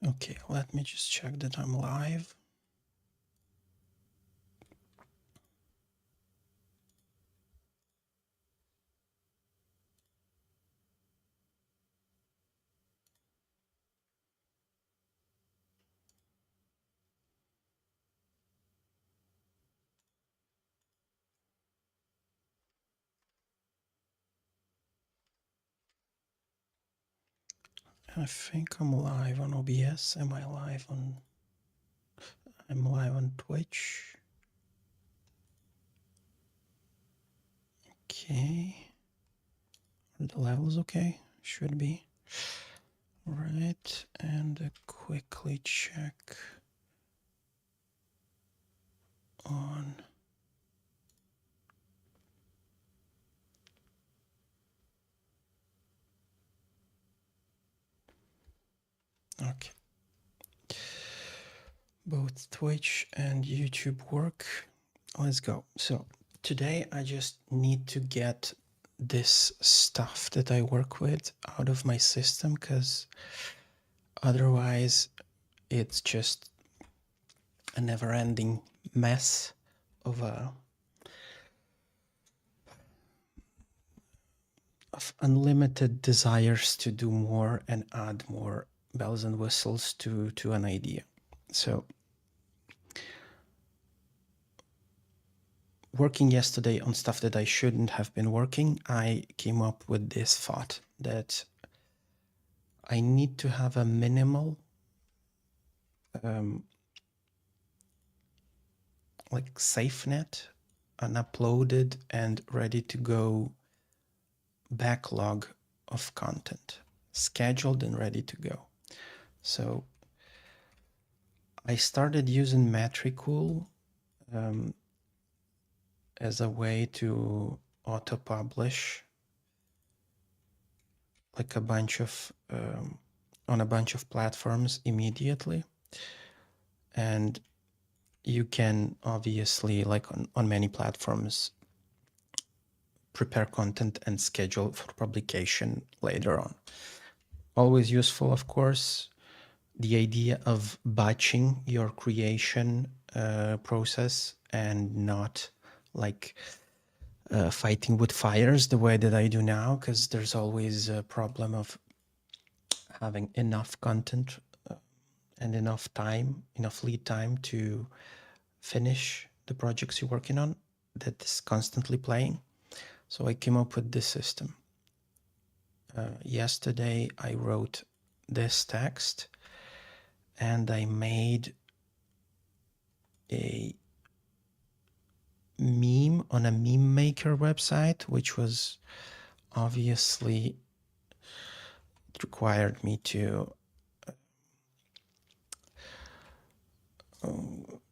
Okay, let me just check that I'm live. I think I'm live on OBS. Am I live on? I'm live on Twitch. Okay. Are the levels okay? Should be. Right. And quickly check on. Okay. Both Twitch and YouTube work. Let's go. So today I just need to get this stuff that I work with out of my system because otherwise it's just a never-ending mess of unlimited desires to do more and add more bells and whistles to an idea. So working yesterday on stuff that I shouldn't have been working, I came up with this thought that I need to have a minimal like SafeNet, an uploaded and ready to go backlog of content, scheduled and ready to go. So I started using Metricool as a way to auto-publish like a bunch of on a bunch of platforms immediately. And you can obviously, like on many platforms, prepare content and schedule for publication later on. Always useful, of course. The idea of batching your creation process and not like fighting with fires the way that I do now, because there's always a problem of having enough content and enough time, enough lead time to finish the projects you're working on that is constantly playing. So I came up with this system. Yesterday I wrote this text and I made a meme on a meme maker website, which was obviously, it required me to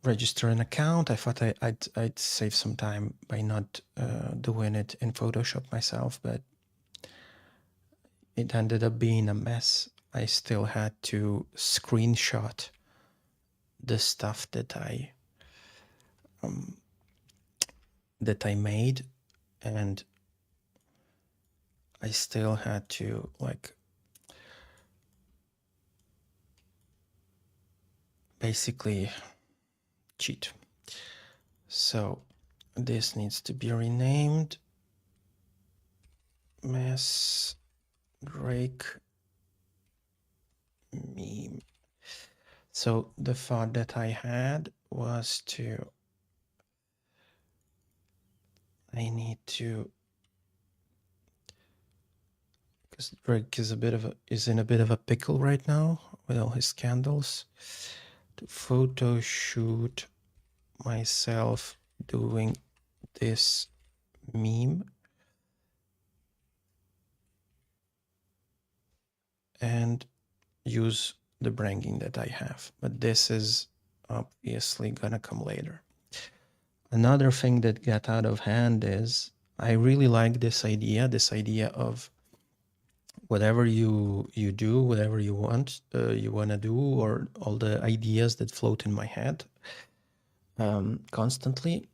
register an account. I thought I'd save some time by not doing it in Photoshop myself, but it ended up being a mess. I still had to screenshot the stuff that I made, and I still had to like basically cheat. So this needs to be renamed Mass Drake meme. So the thought that I had was I need to, because Drake is in a bit of a pickle right now with all his scandals, to photo shoot myself doing this meme and use the branding that I have. But this is obviously gonna come later. Another thing that got out of hand is I really like this idea of whatever you do, whatever you want to do, or all the ideas that float in my head constantly.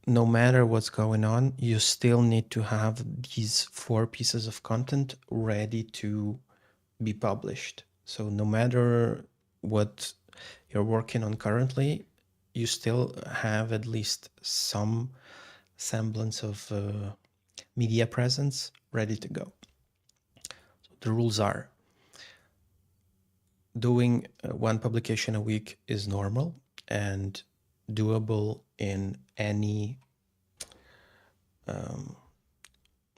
No matter what's going on, you still need to have these 4 pieces of content ready to be published. So no matter what you're working on currently, you still have at least some semblance of media presence ready to go. So the rules are: doing one publication a week is normal and doable in any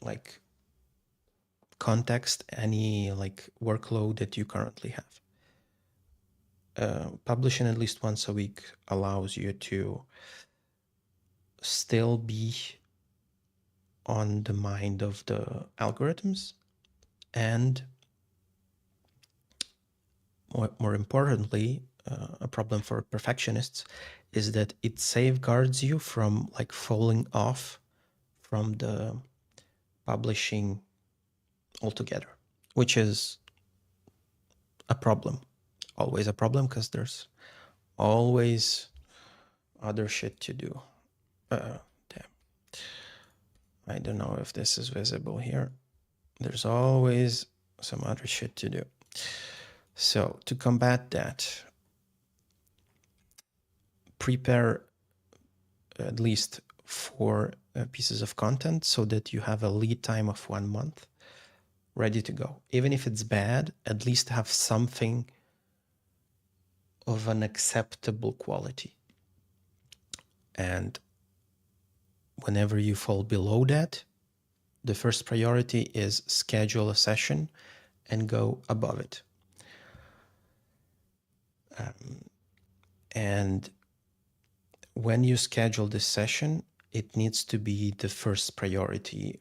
like context, any like workload that you currently have. Publishing at least once a week allows you to still be on the mind of the algorithms, and more importantly, a problem for perfectionists is that it safeguards you from like falling off from the publishing altogether, which is a problem, always a problem, because there's always other shit to do. Damn. I don't know if this is visible here. There's always some other shit to do. So to combat that, prepare at least 4 pieces of content so that you have a lead time of 1 month ready to go. Even if it's bad, at least have something of an acceptable quality. And whenever you fall below that, the first priority is schedule a session and go above it. And when you schedule this session, it needs to be the first priority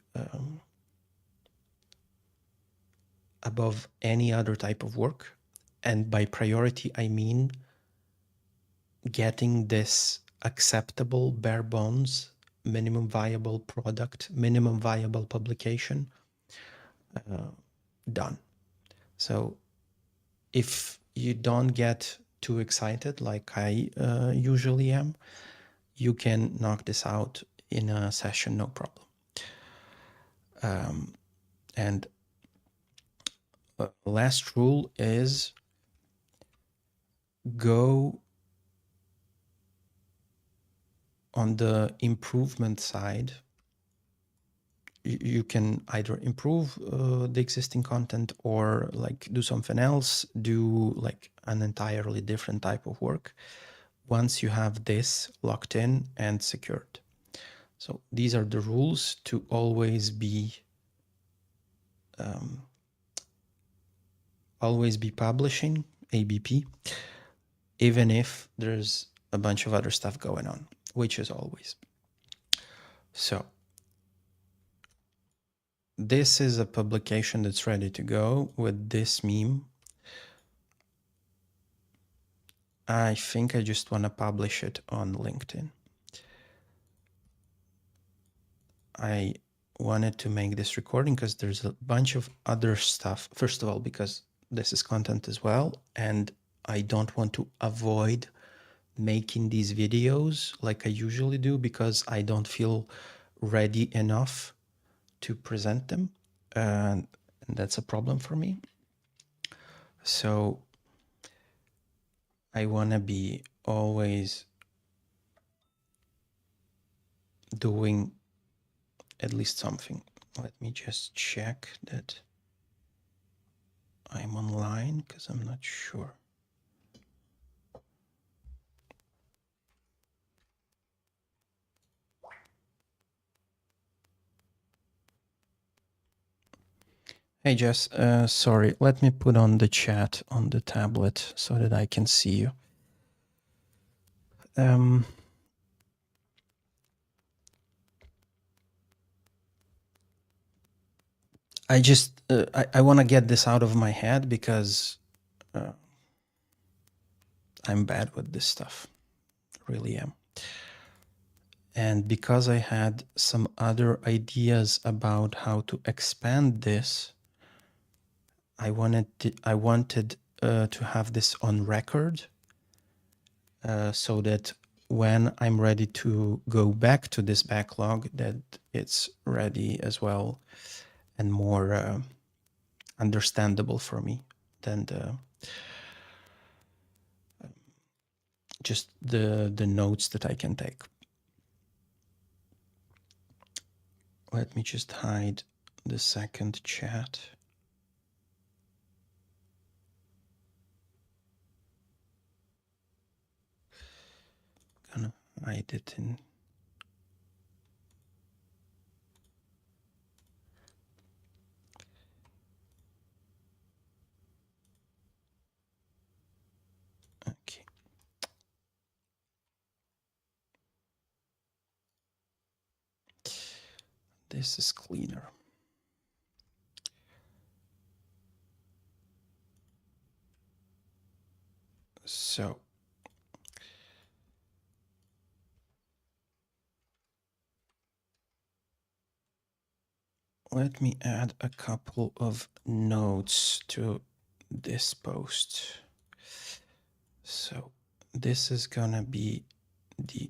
above any other type of work. And by priority, I mean getting this acceptable, bare bones, minimum viable product, minimum viable publication done. So if you don't get too excited like I usually am, you can knock this out in a session, no problem. And last rule is go on the improvement side. You can either improve the existing content or like do something else, do like an entirely different type of work once you have this locked in and secured. So these are the rules to always be publishing ABP, even if there's a bunch of other stuff going on, which is always. So this is a publication that's ready to go with this meme. I think I just want to publish it on LinkedIn. I wanted to make this recording because there's a bunch of other stuff. First of all, because this is content as well, and I don't want to avoid making these videos like I usually do because I don't feel ready enough to present them, and that's a problem for me. So I want to be always doing at least something. Let me just check that I'm online because I'm not sure. Hey Jess, sorry, let me put on the chat on the tablet so that I can see you. I just, I want to get this out of my head because I'm bad with this stuff, really am. And because I had some other ideas about how to expand this, I wanted to have this on record so that when I'm ready to go back to this backlog, that it's ready as well and more understandable for me than just the notes that I can take. Let me just hide the second chat. Gonna hide it in. Okay. This is cleaner. So let me add a couple of notes to this post. So this is gonna be the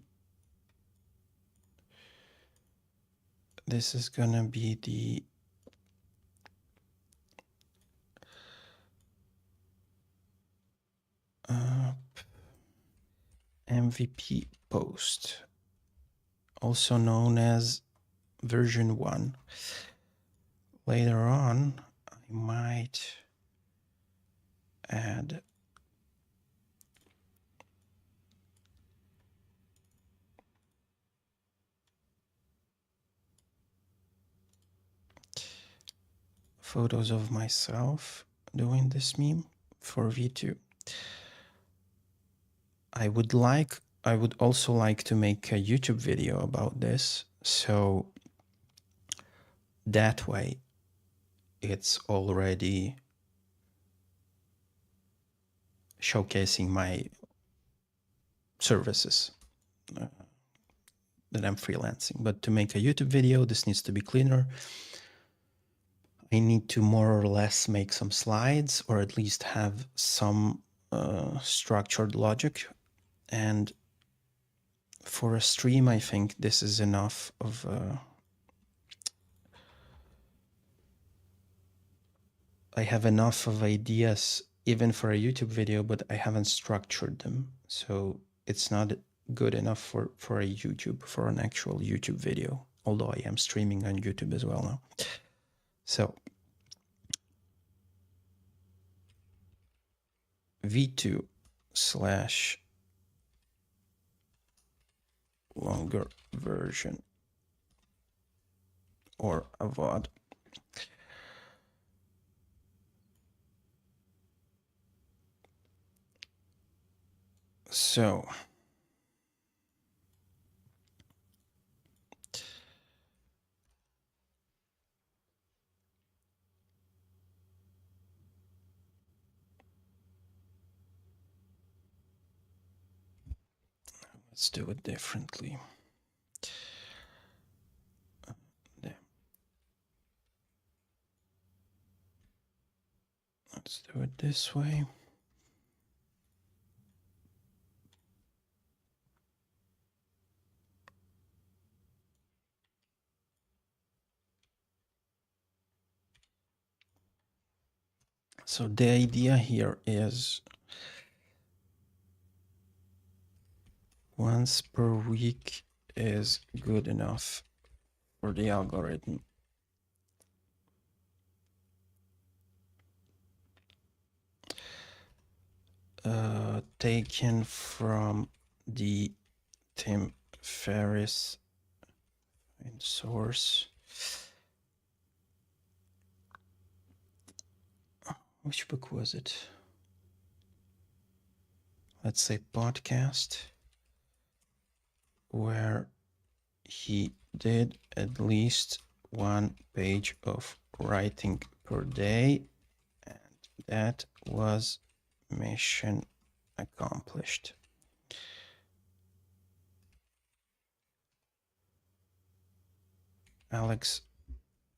MVP post, also known as version 1. Later on, I might add photos of myself doing this meme for V2. I would also like to make a YouTube video about this, so that way it's already showcasing my services that I'm freelancing. But to make a YouTube video, this needs to be cleaner. I need to more or less make some slides, or at least have some structured logic. And for a stream, I think this is enough of I have enough of ideas even for a YouTube video, but I haven't structured them. So it's not good enough for an actual YouTube video, although I am streaming on YouTube as well now. So V2 / longer version or a VOD. So let's do it differently. Let's do it this way. So the idea here is once per week is good enough for the algorithm. Taken from the Tim Ferriss source. Which book was it? Let's say podcast, where he did at least 1 page of writing per day, and that was mission accomplished. Alex,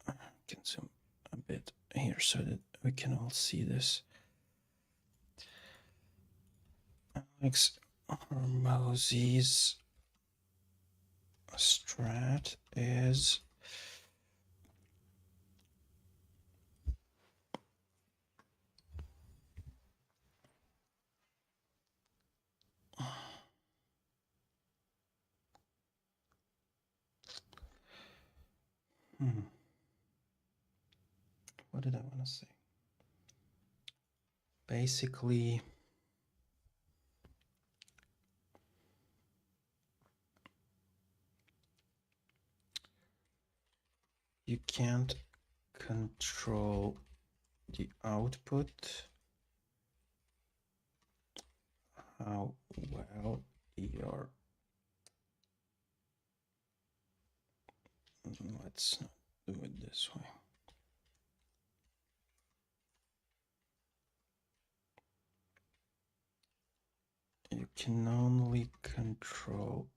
I can zoom a bit here so that we can all see this. Alex Hormozzi's strat is What did I want to say? Basically, you can't control the output, how well your, let's not do it this way. You can only control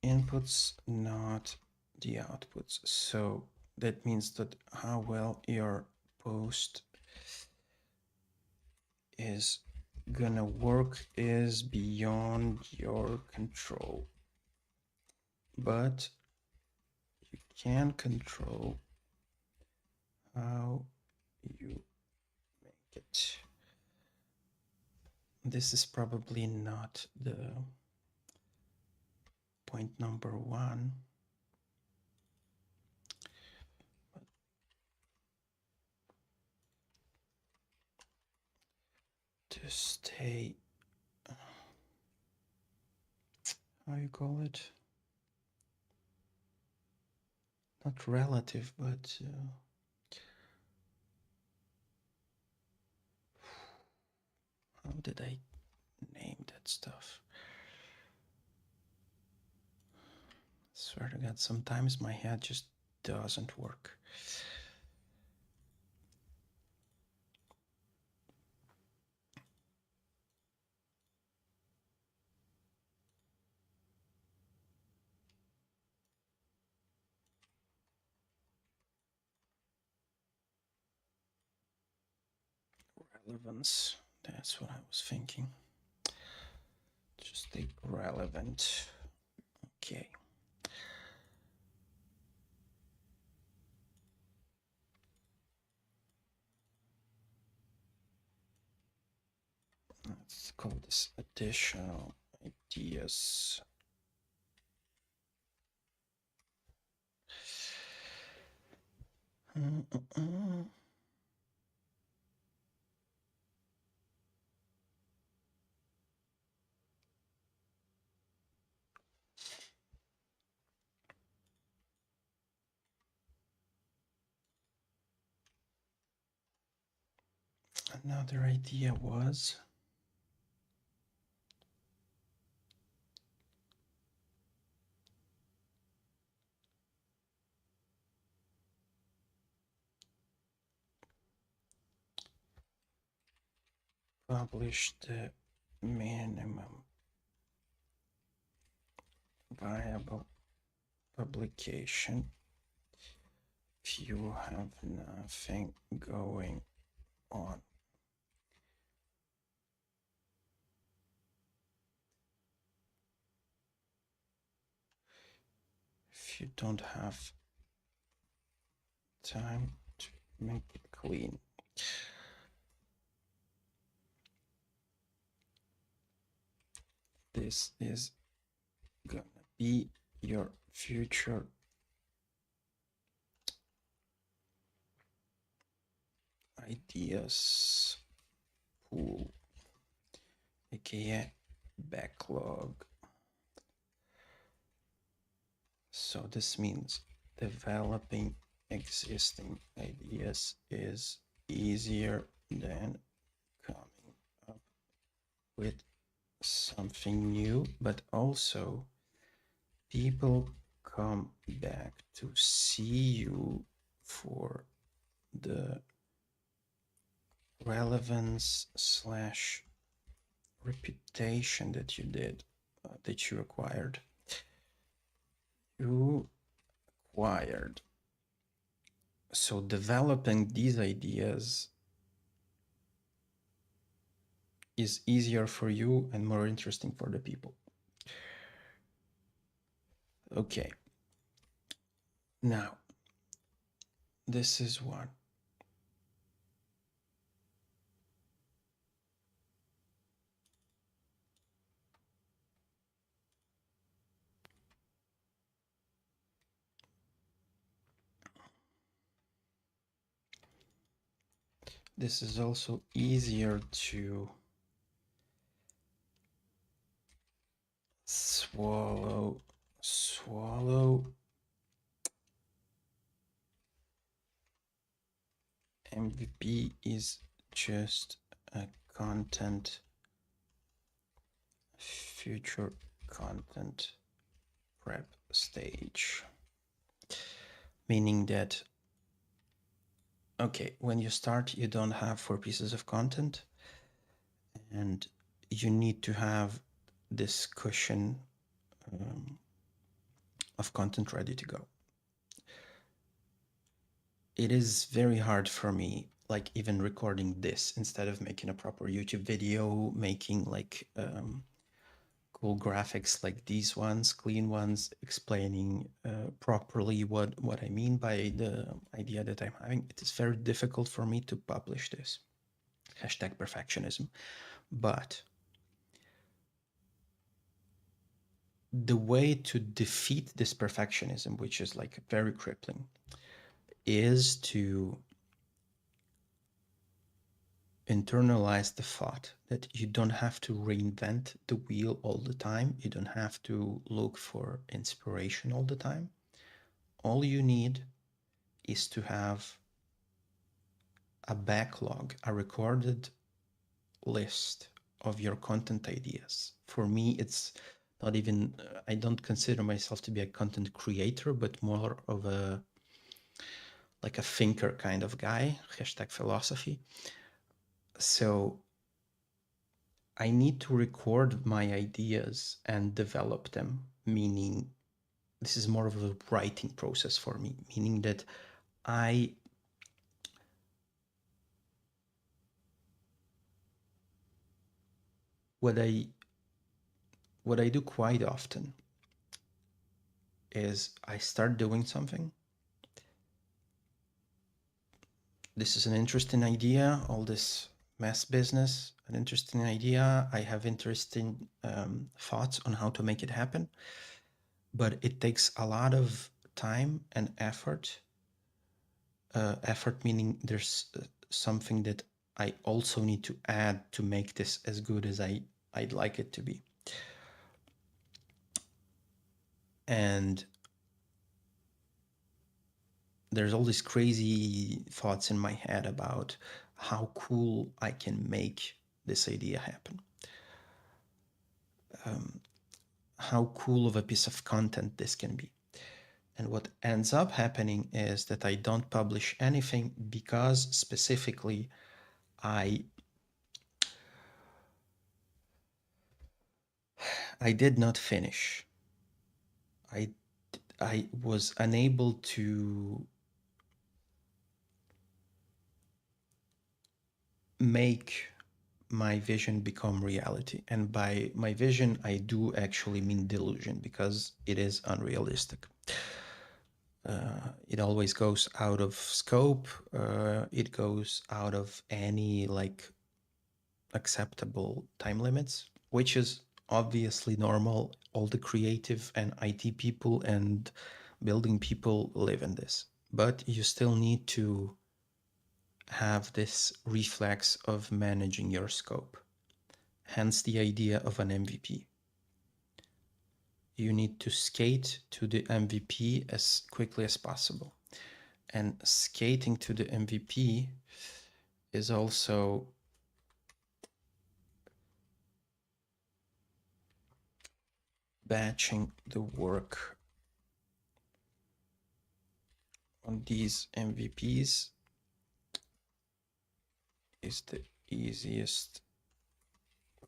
inputs, not the outputs. So that means that how well your post is gonna work is beyond your control, but you can control how you make it. This is probably not the point number one, to stay, how you call it? Not relative, but how did I name that stuff? Swear to God, sometimes my head just doesn't work. Relevance, that's what I was thinking. Just stay relevant. Okay. Let's call this additional ideas. Another idea was publish the minimum viable publication if you have nothing going on. If you don't have time to make it clean. This is gonna be your future ideas pool, aka backlog. So this means developing existing ideas is easier than coming up with something new, but also people come back to see you for the relevance slash reputation that you did, that you acquired. So developing these ideas is easier for you and more interesting for the people. Okay. Now, this is one. this is also easier to swallow. MVP is just a content, future content prep stage. Meaning that, okay, when you start, you don't have 4 pieces of content, and you need to have this cushion of content ready to go. It is very hard for me, like even recording this instead of making a proper YouTube video, making like cool graphics like these ones, clean ones, explaining properly what I mean by the idea that I'm having. It is very difficult for me to publish this. Hashtag perfectionism. But the way to defeat this perfectionism, which is like very crippling, is to internalize the thought that you don't have to reinvent the wheel all the time. You don't have to look for inspiration all the time. All you need is to have a backlog, a recorded list of your content ideas. For me, it's not even, I don't consider myself to be a content creator, but more of a, like a thinker kind of guy, hashtag philosophy. So I need to record my ideas and develop them, meaning this is more of a writing process for me, meaning that I what I do quite often is I start doing something. This is an interesting idea, all this mass business, an interesting idea. I have interesting thoughts on how to make it happen, but it takes a lot of time and effort. Effort meaning there's something that I also need to add to make this as good as I'd like it to be. And there's all these crazy thoughts in my head about how cool I can make this idea happen. How cool of a piece of content this can be. And what ends up happening is that I don't publish anything because specifically I did not finish. I was unable to make my vision become reality. And by my vision, I do actually mean delusion, because it is unrealistic. It always goes out of scope. It goes out of any like acceptable time limits, which is obviously normal. All the creative and IT people and building people live in this, but you still need to have this reflex of managing your scope. Hence the idea of an MVP. You need to skate to the MVP as quickly as possible. And skating to the MVP is also batching the work on these MVPs is the easiest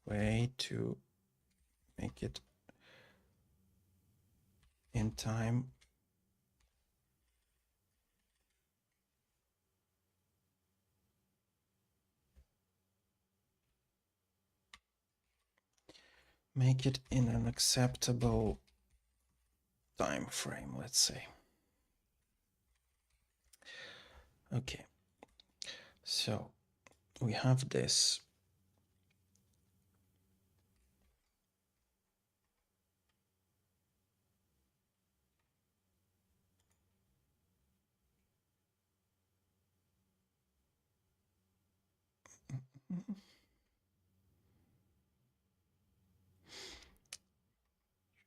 way to make it in time. Make it in an acceptable time frame, let's say. Okay, so we have this.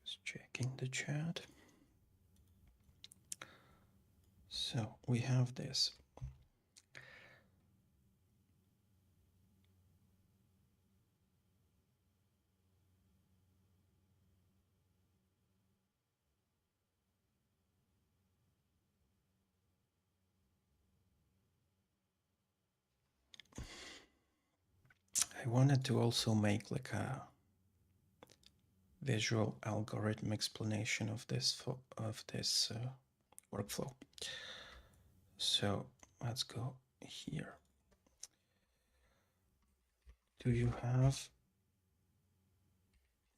Just checking the chat. So we have this. I wanted to also make like a visual algorithm explanation of this workflow. So let's go here. Do you have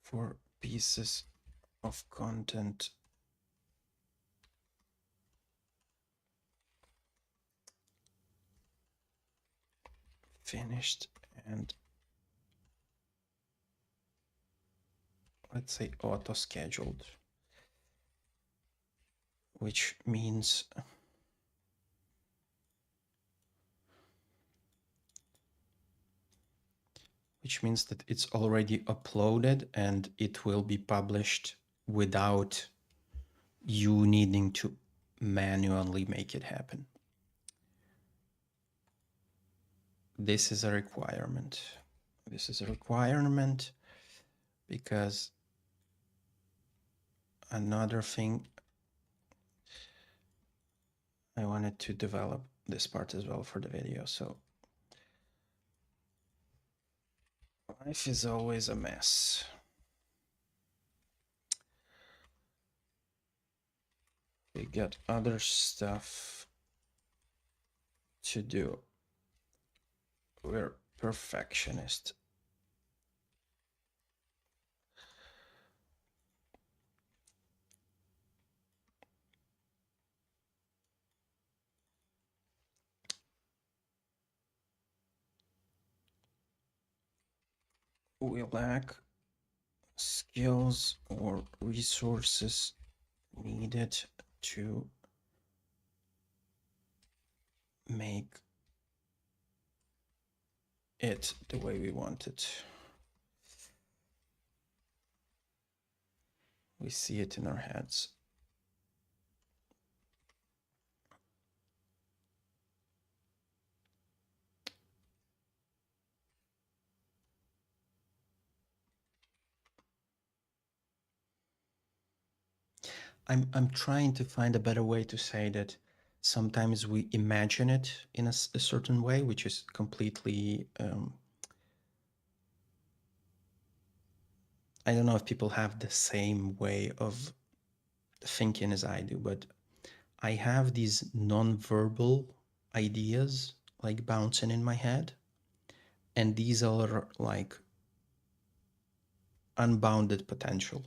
for pieces of content finished and let's say auto scheduled, which means that it's already uploaded and it will be published without you needing to manually make it happen. This is a requirement. This is a requirement because another thing I wanted to develop this part as well for the video. So life is always a mess. We got other stuff to do. We're perfectionist. We lack skills or resources needed to make it the way we want it. We see it in our heads. I'm trying to find a better way to say that sometimes we imagine it in a certain way, which is completely, I don't know if people have the same way of thinking as I do, but I have these non-verbal ideas like bouncing in my head, and these are like unbounded potential.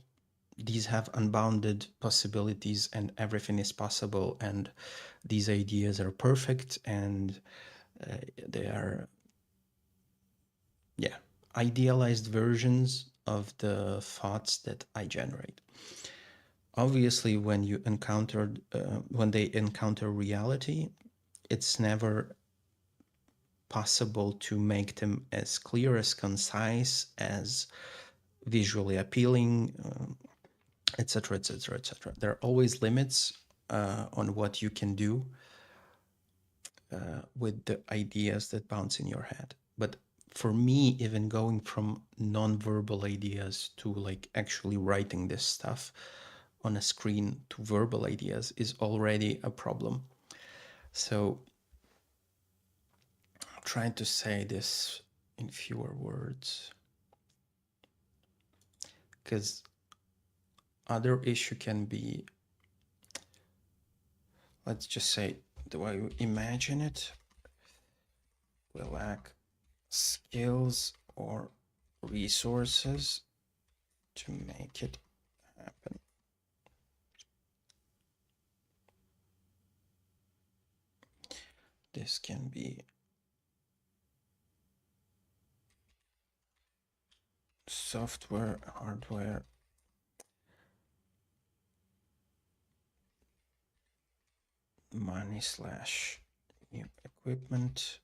These have unbounded possibilities and everything is possible, and these ideas are perfect, and they are, yeah, idealized versions of the thoughts that I generate. Obviously, when you encountered when they encounter reality, it's never possible to make them as clear, as concise, as visually appealing, etc., etc., etc. There are always limits on what you can do with the ideas that bounce in your head. But for me, even going from non-verbal ideas to like actually writing this stuff on a screen to verbal ideas is already a problem. So I'm trying to say this in fewer words, because other issue can be, let's just say, the way you imagine it, we lack skills or resources to make it happen. This can be software, hardware, money / new equipment,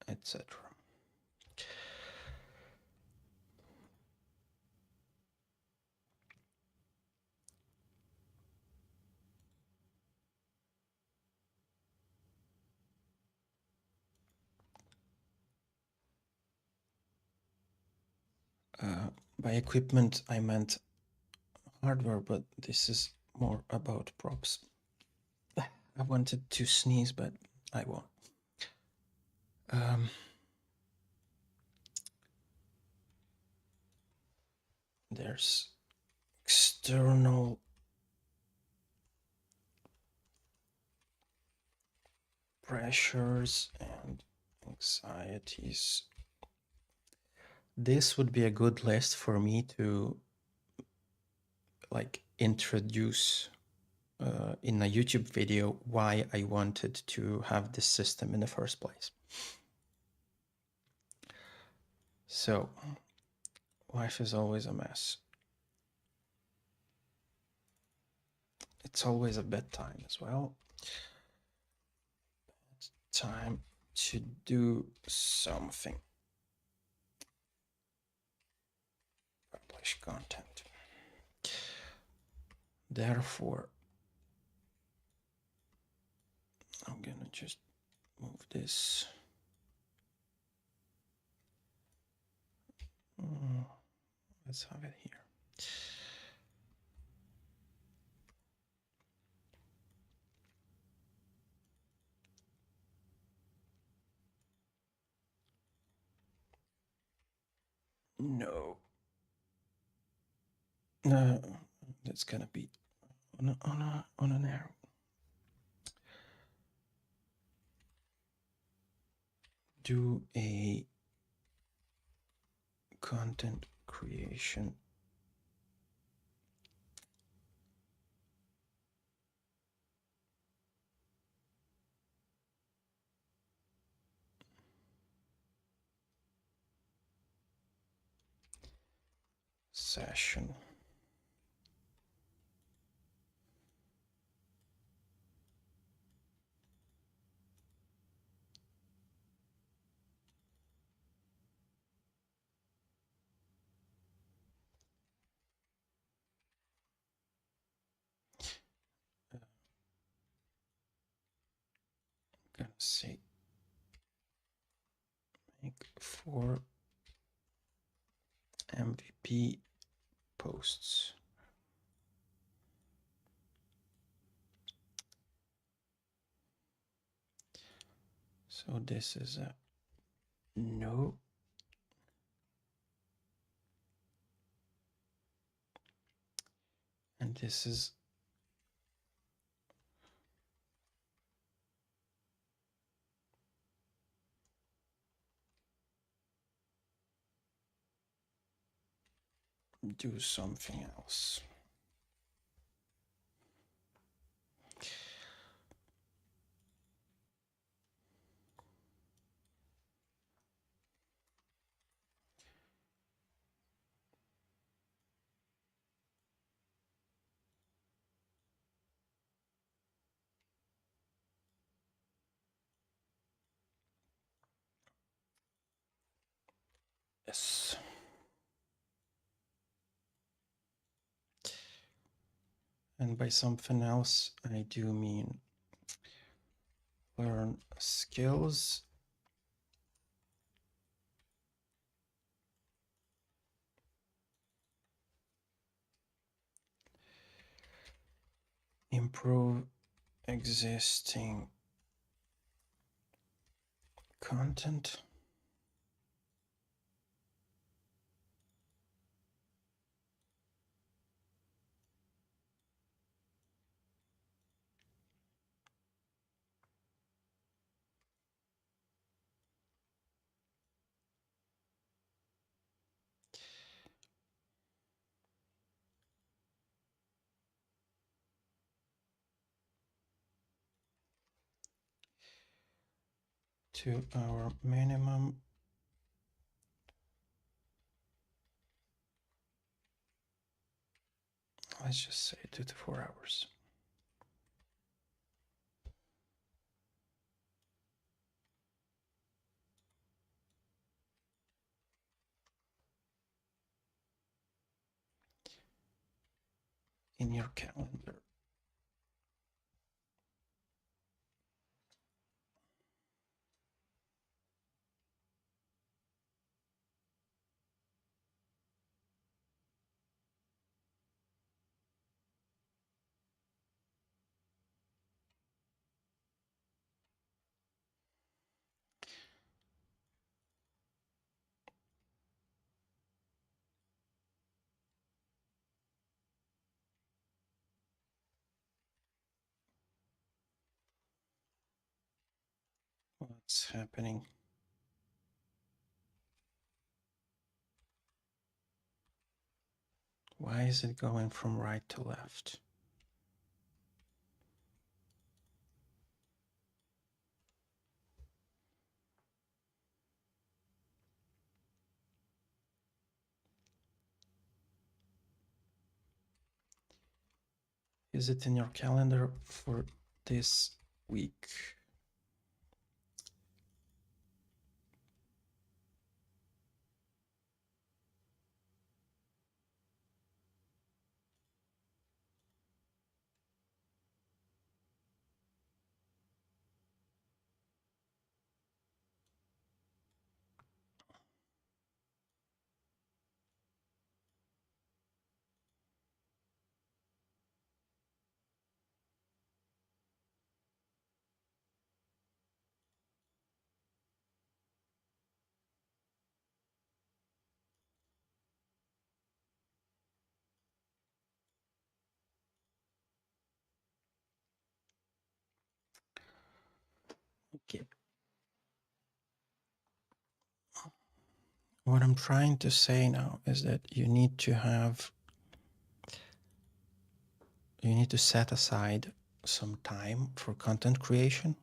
etc. By equipment, I meant hardware, but this is more about props. I wanted to sneeze, but I won't. There's external pressures and anxieties. This would be a good list for me to like introduce in a YouTube video why I wanted to have this system in the first place. So, life is always a mess. It's always a bedtime as well. Time to do something. Publish content. Therefore, I'm gonna just move this. Let's have it here. No. That's gonna be on an arrow. Do a content creation session. Gonna say make 4 MVP posts. So this is a no. And this is do something else. Yes. And by something else, I do mean learn skills, improve existing content, to our minimum let's just say 2 to 4 hours. in your calendar. What's happening? Why is it going from right to left? Is it in your calendar for this week? Okay. What I'm trying to say now is that you need to set aside some time for content creation.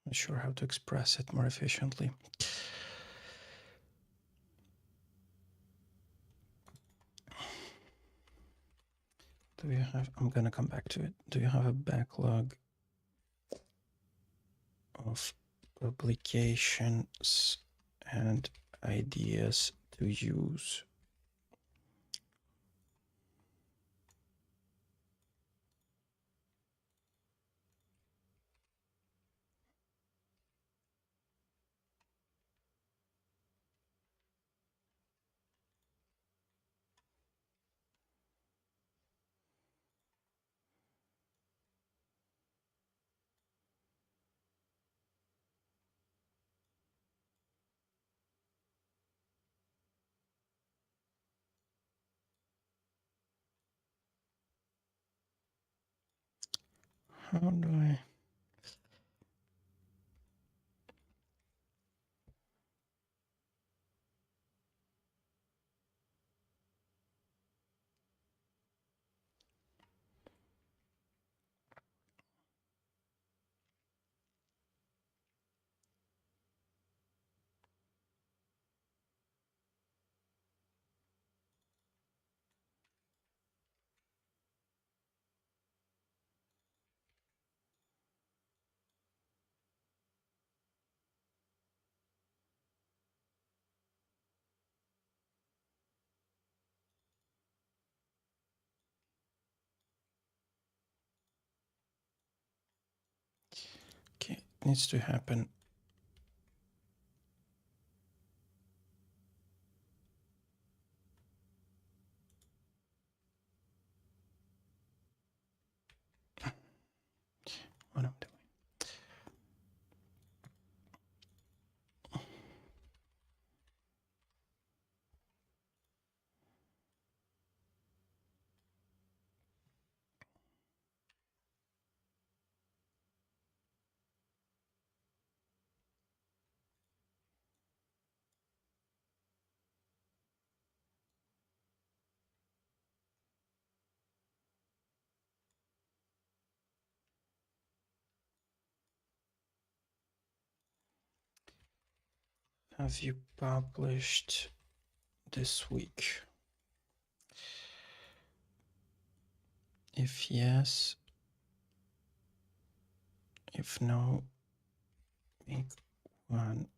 Not sure how to express it more efficiently. Do you have, I'm gonna come back to it. Do you have a backlog of publications and ideas to use? How do I? Okay, it needs to happen. What I'm doing. have you published this week? If yes, if no, make one.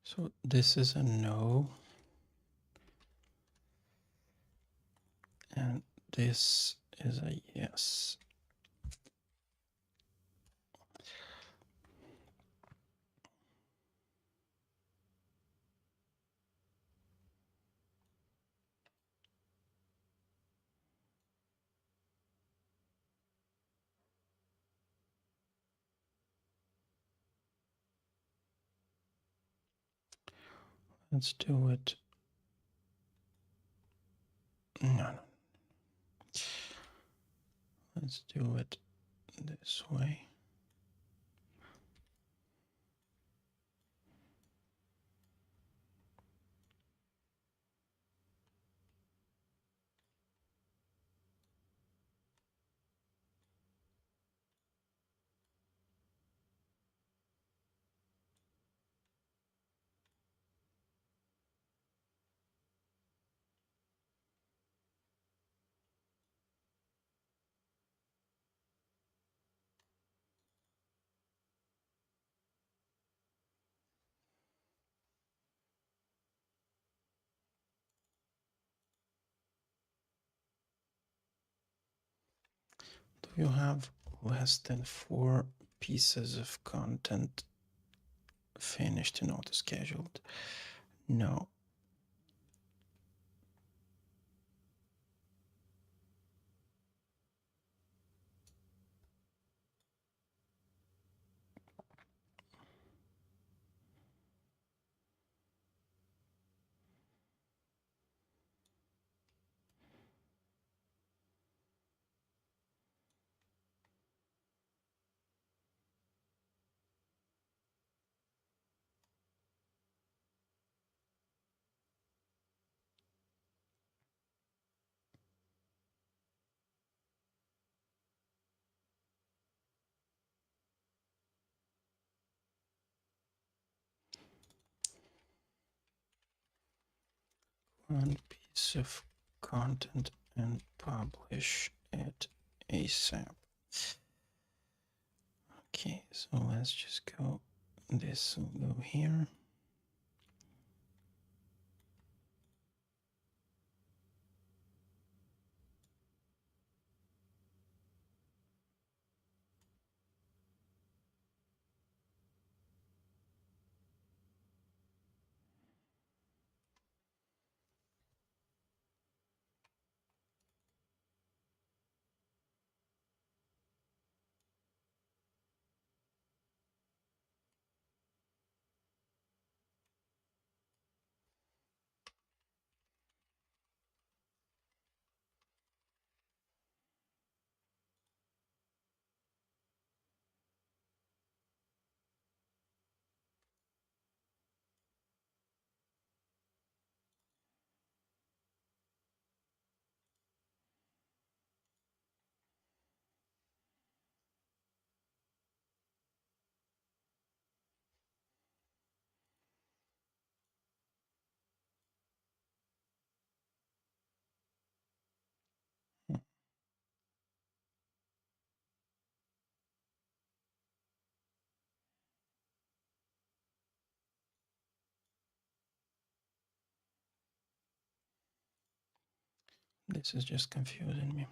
So this is a no, and this is a yes. Let's do it. No. Let's do it this way. Do you have less than 4 pieces of content finished and auto-scheduled? No. One piece of content and publish it ASAP. Okay, so let's just go, this will go here. This is just confusing me.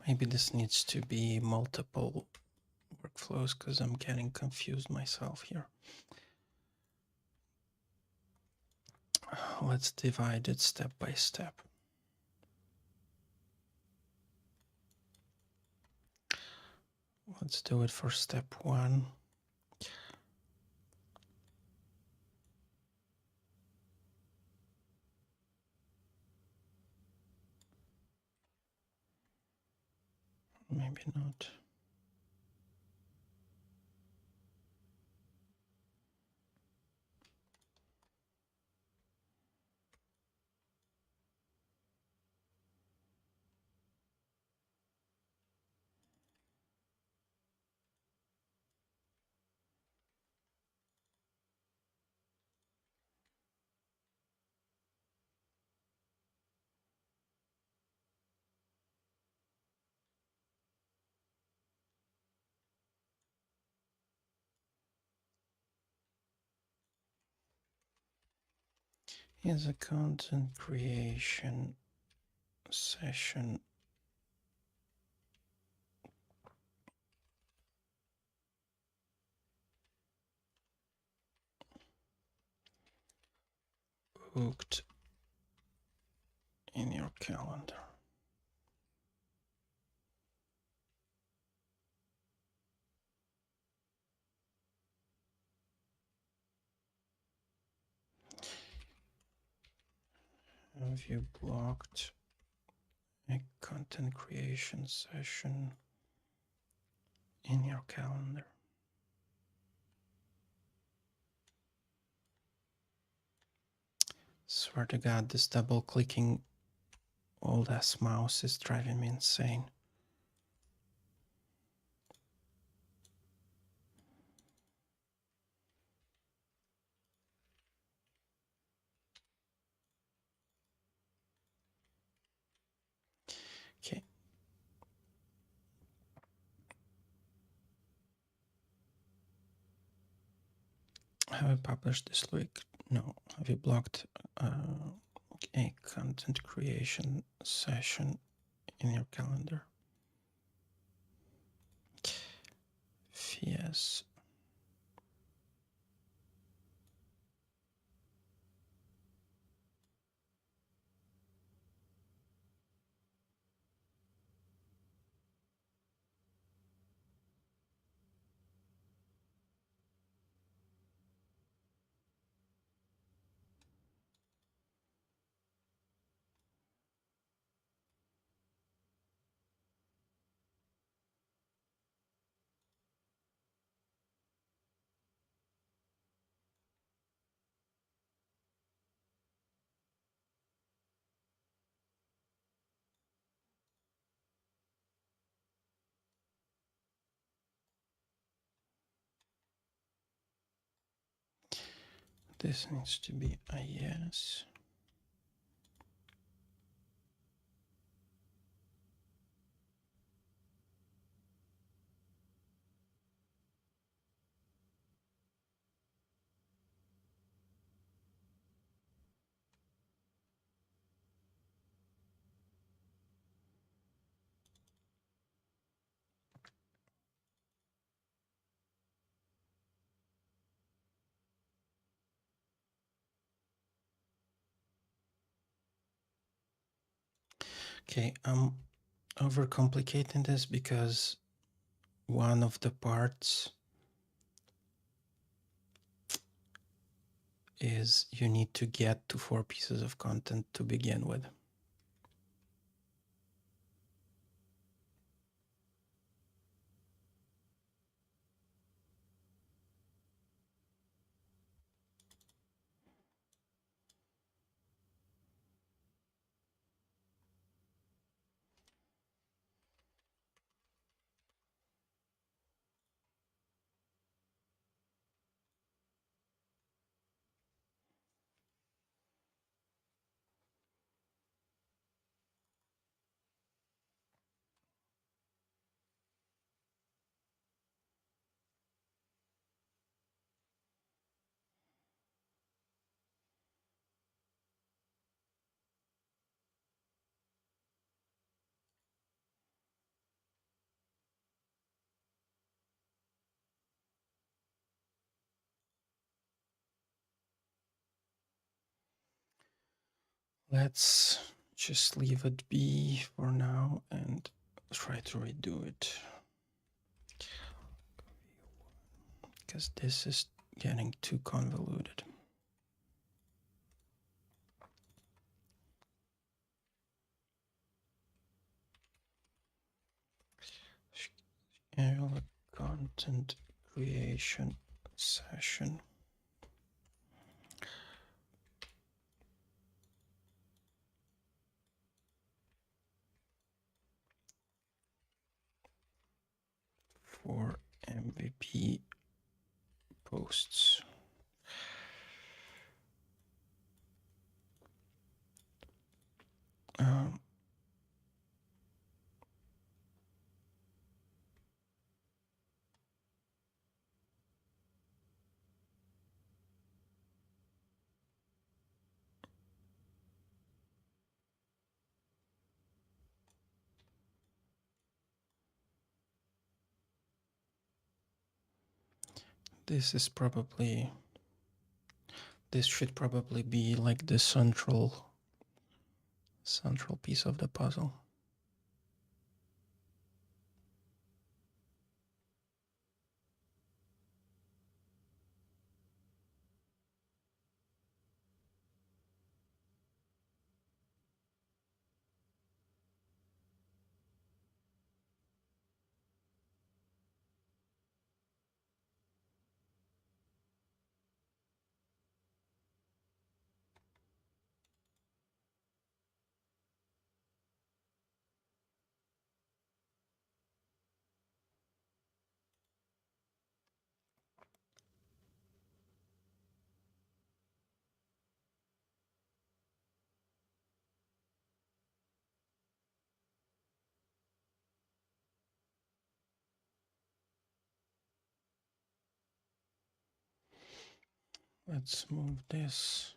Maybe this needs to be multiple workflows because I'm getting confused myself here. Let's divide it step by step. Let's do it for step 1. Maybe not. Here's a content creation session. Booked in your calendar. Have you blocked a content creation session in your calendar? Swear to God, this double clicking old ass mouse is driving me insane. Okay. Have you published this week? No. Have you blocked a content creation session in your calendar? Yes. This needs to be a yes. Okay, I'm overcomplicating this because one of the parts is you need to get to 4 pieces of content to begin with. Let's just leave it be for now and try to redo it. Because this is getting too convoluted. Schedule a content creation session. For MVP posts. Um, this should probably be like the central piece of the puzzle. Let's move this.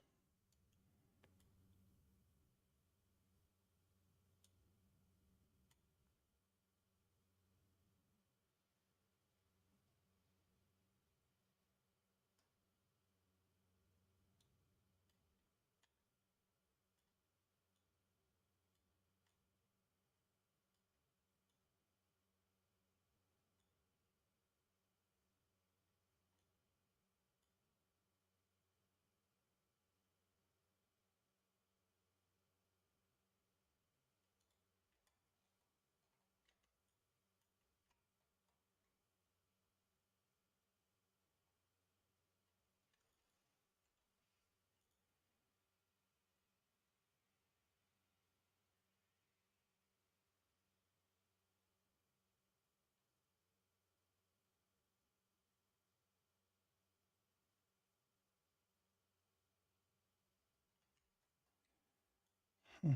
Hmm.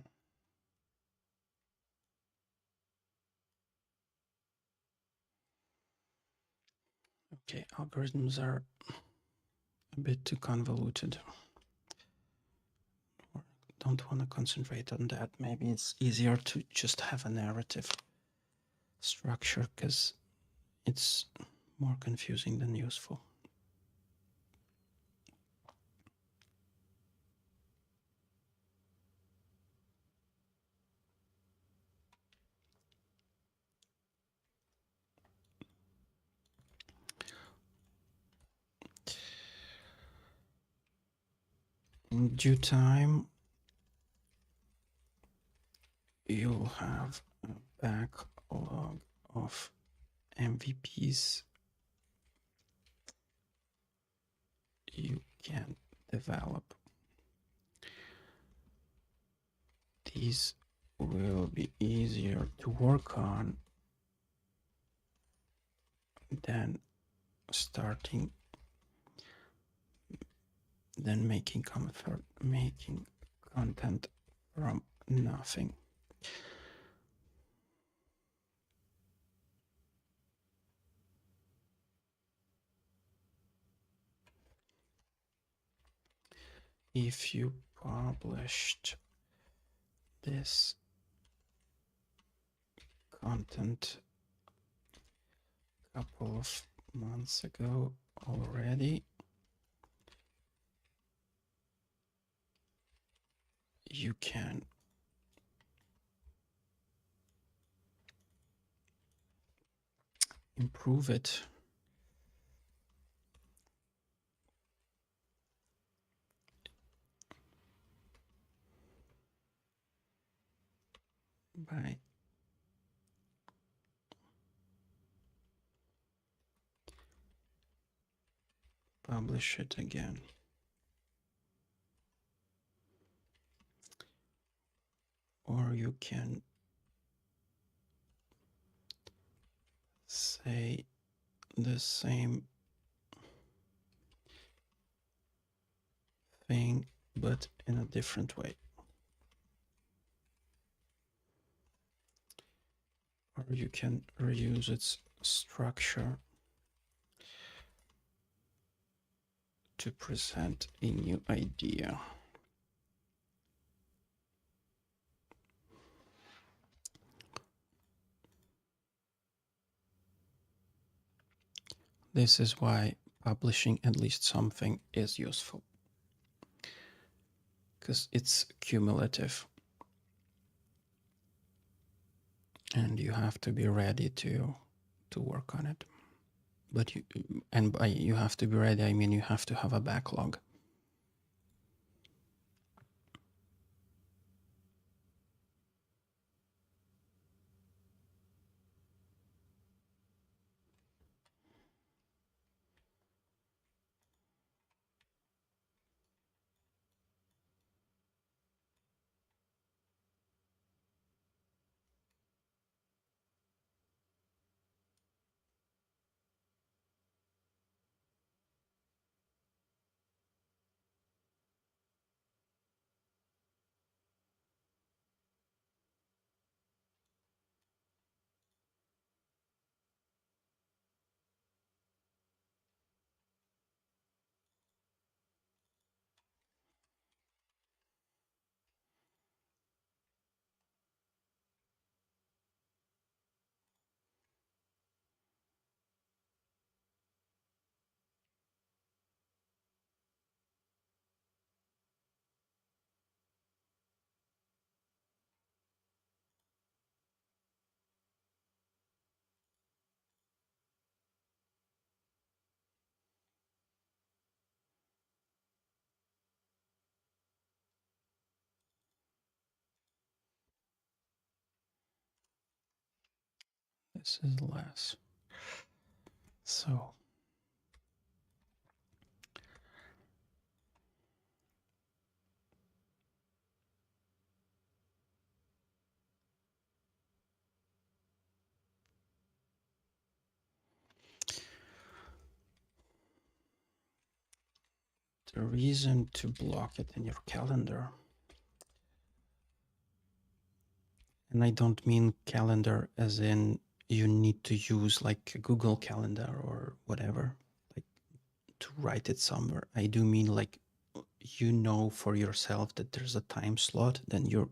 Okay, algorithms are a bit too convoluted. Don't want to concentrate on that. Maybe it's easier to just have a narrative structure because it's more confusing than useful. In due time, you'll have a backlog of MVPs you can develop. These will be easier to work on than making content from nothing. If you published this content a couple of months ago already, you can improve it by publish it again. Or you can say the same thing, but in a different way. Or you can reuse its structure to present a new idea. This is why publishing at least something is useful, because it's cumulative and you have to be ready to work on it. But by you have to be ready, I mean you have to have a backlog. This is less. So the reason to block it in your calendar, and I don't mean calendar as in you need to use like a Google Calendar or whatever, like to write it somewhere. I do mean like you know for yourself that there's a time slot then you're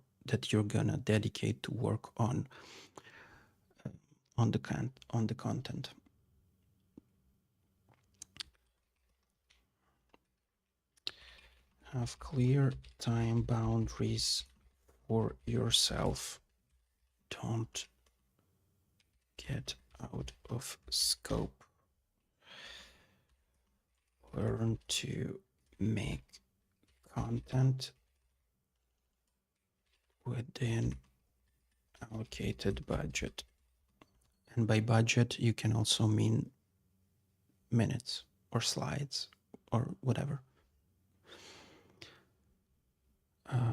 gonna dedicate to work on the content. Have clear time boundaries for yourself. Don't get out of scope. Learn to make content within allocated budget. And by budget, you can also mean minutes or slides or whatever.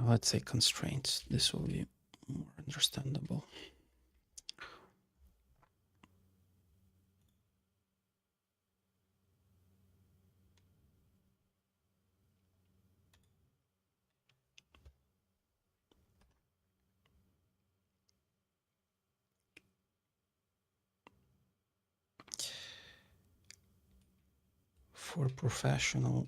Let's say constraints. This will be more understandable. For professionals,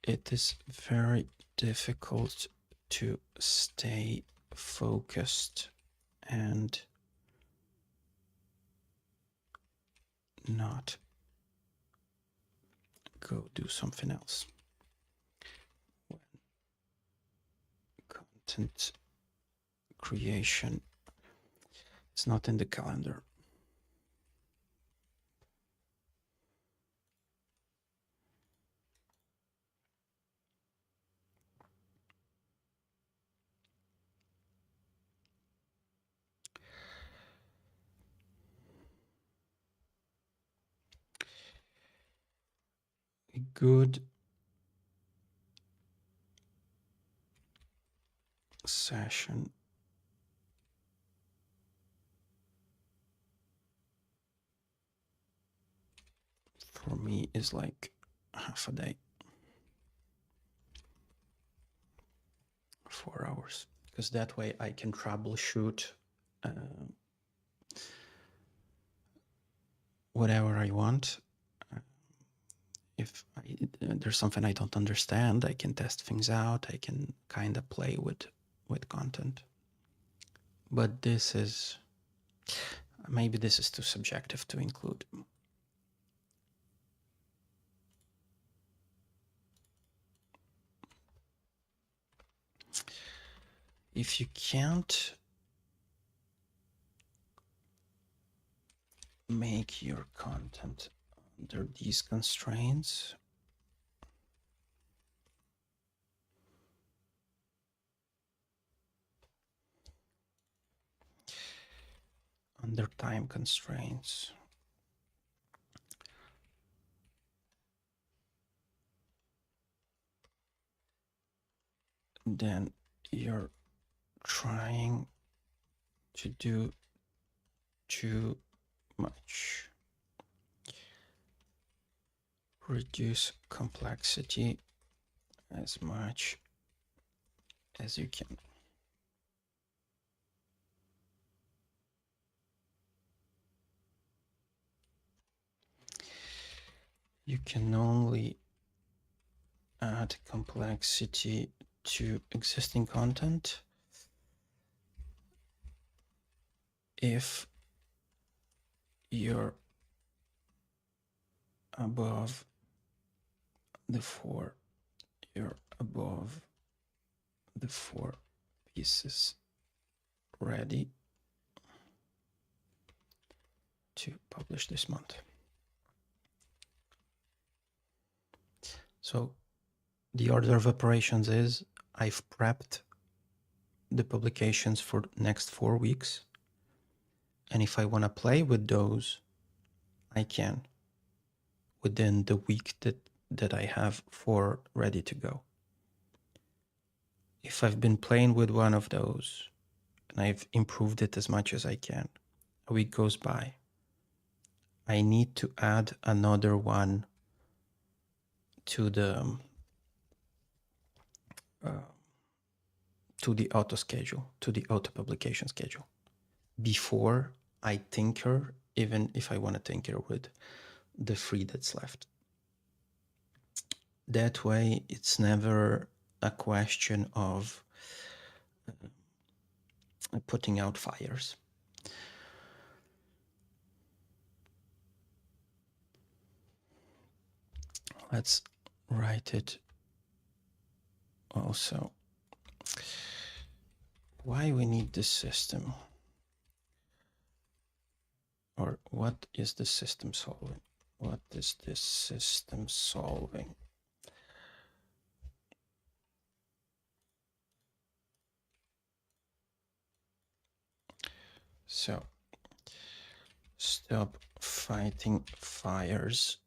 it is very difficult to stay focused and not go do something else. When content creation is not in the calendar. A good session for me is like half a day, 4 hours, because that way I can troubleshoot whatever I want. If there's something I don't understand, I can test things out. I can kind of play with content. But this is, maybe this is too subjective to include. If you can't make your content under these constraints, under time constraints, then you're trying to do too much. Reduce complexity as much as you can. You can only add complexity to existing content if you're above the four pieces ready to publish this month. So the order of operations is I've prepped the publications for next 4 weeks. And if I want to play with those, I can within the week that I have 4 ready to go. If I've been playing with one of those and I've improved it as much as I can, a week goes by, I need to add another one to the auto schedule, to the auto publication schedule, before I tinker, even if I want to tinker with the 3 that's left. That way, it's never a question of putting out fires. Let's write it also. Why we need this system? Or what is the system solving? What is this system solving? So, stop fighting fires.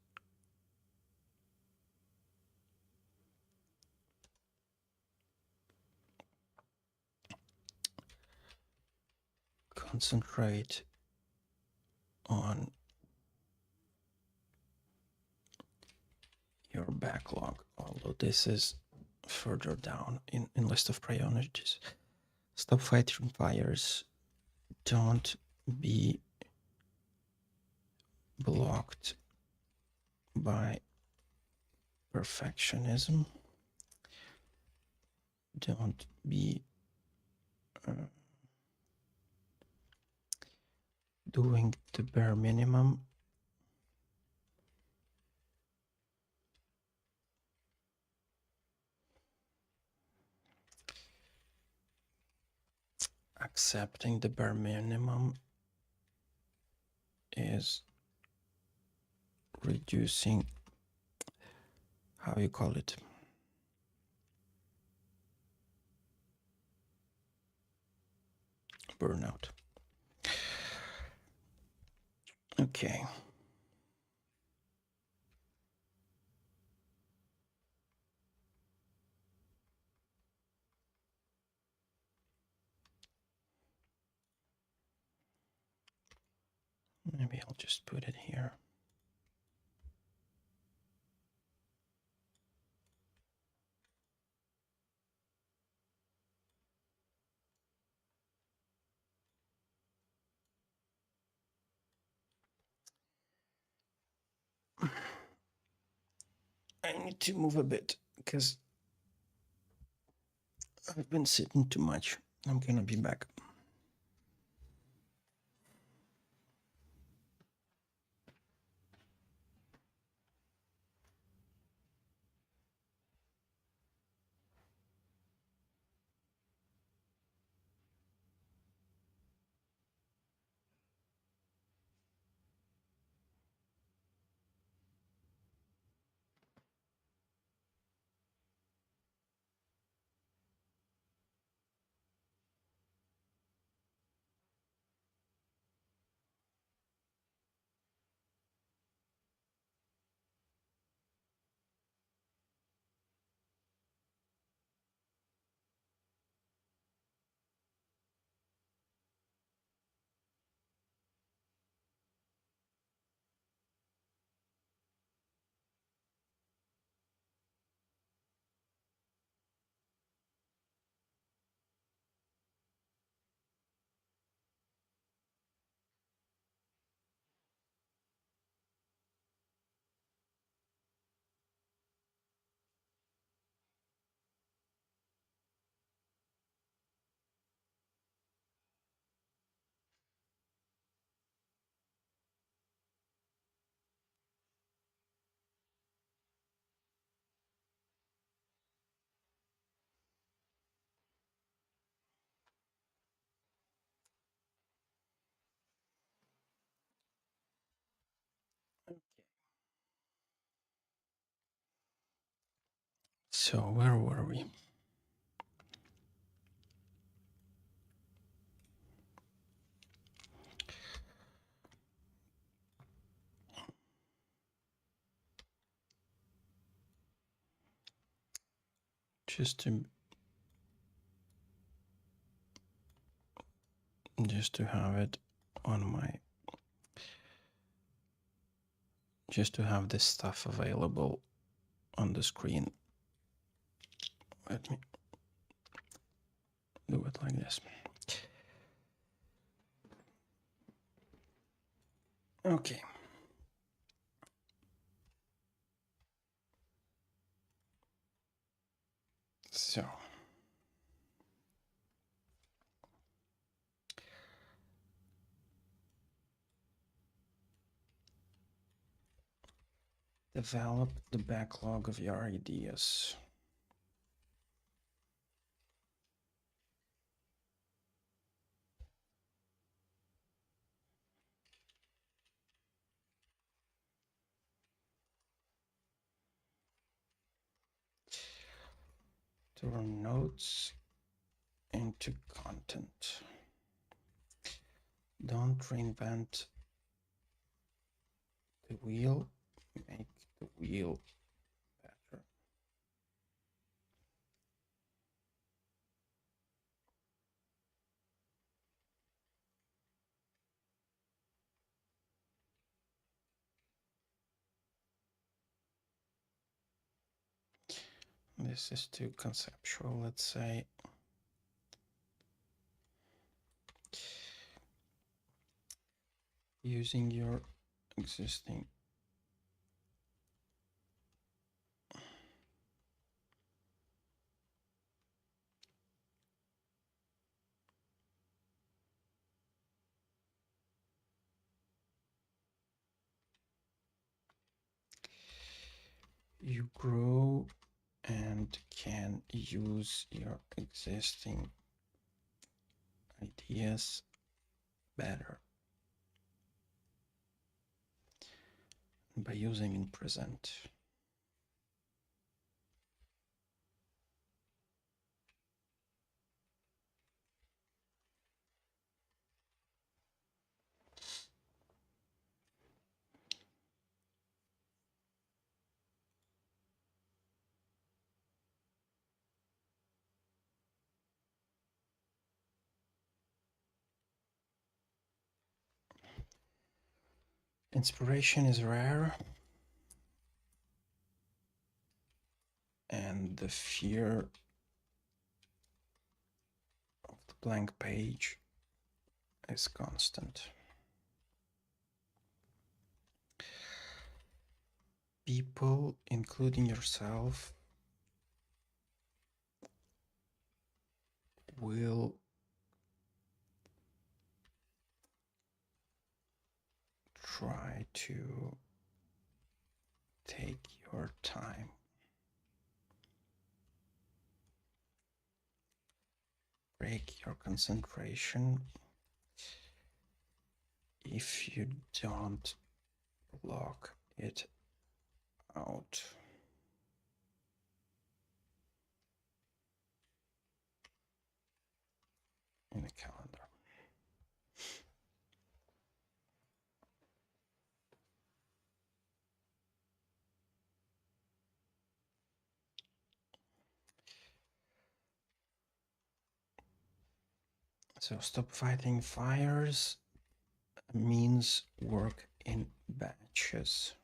Concentrate on your backlog, although this is further down in list of priorities. Stop fighting fires. Don't be blocked by perfectionism. Don't be doing the bare minimum. accepting the bare minimum is reducing, how you call it? Burnout. Okay. Maybe I'll just put it here. I need to move a bit because I've been sitting too much. I'm gonna be back. Okay. So where were we? Just to have it on my, just to have this stuff available on the screen. Let me do it like this. Okay. So develop the backlog of your ideas. Turn notes into content. Don't reinvent the wheel, make the wheel better. This is too conceptual, let's say. Using your existing you grow and can use your existing ideas better by using in present. Inspiration is rare, and the fear of the blank page is constant. People, including yourself, will try to take your time. Break your concentration if you don't block it out. In a calendar. So stop fighting fires means work in batches.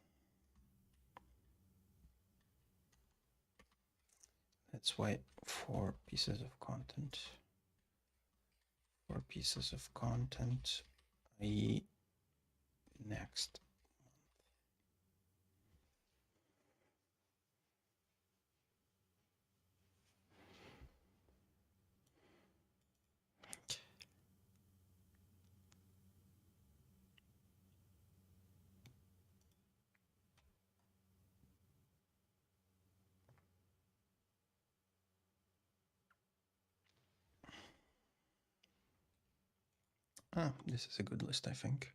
That's why 4 pieces of content. 4 pieces of content, i.e. next. This is a good list, I think.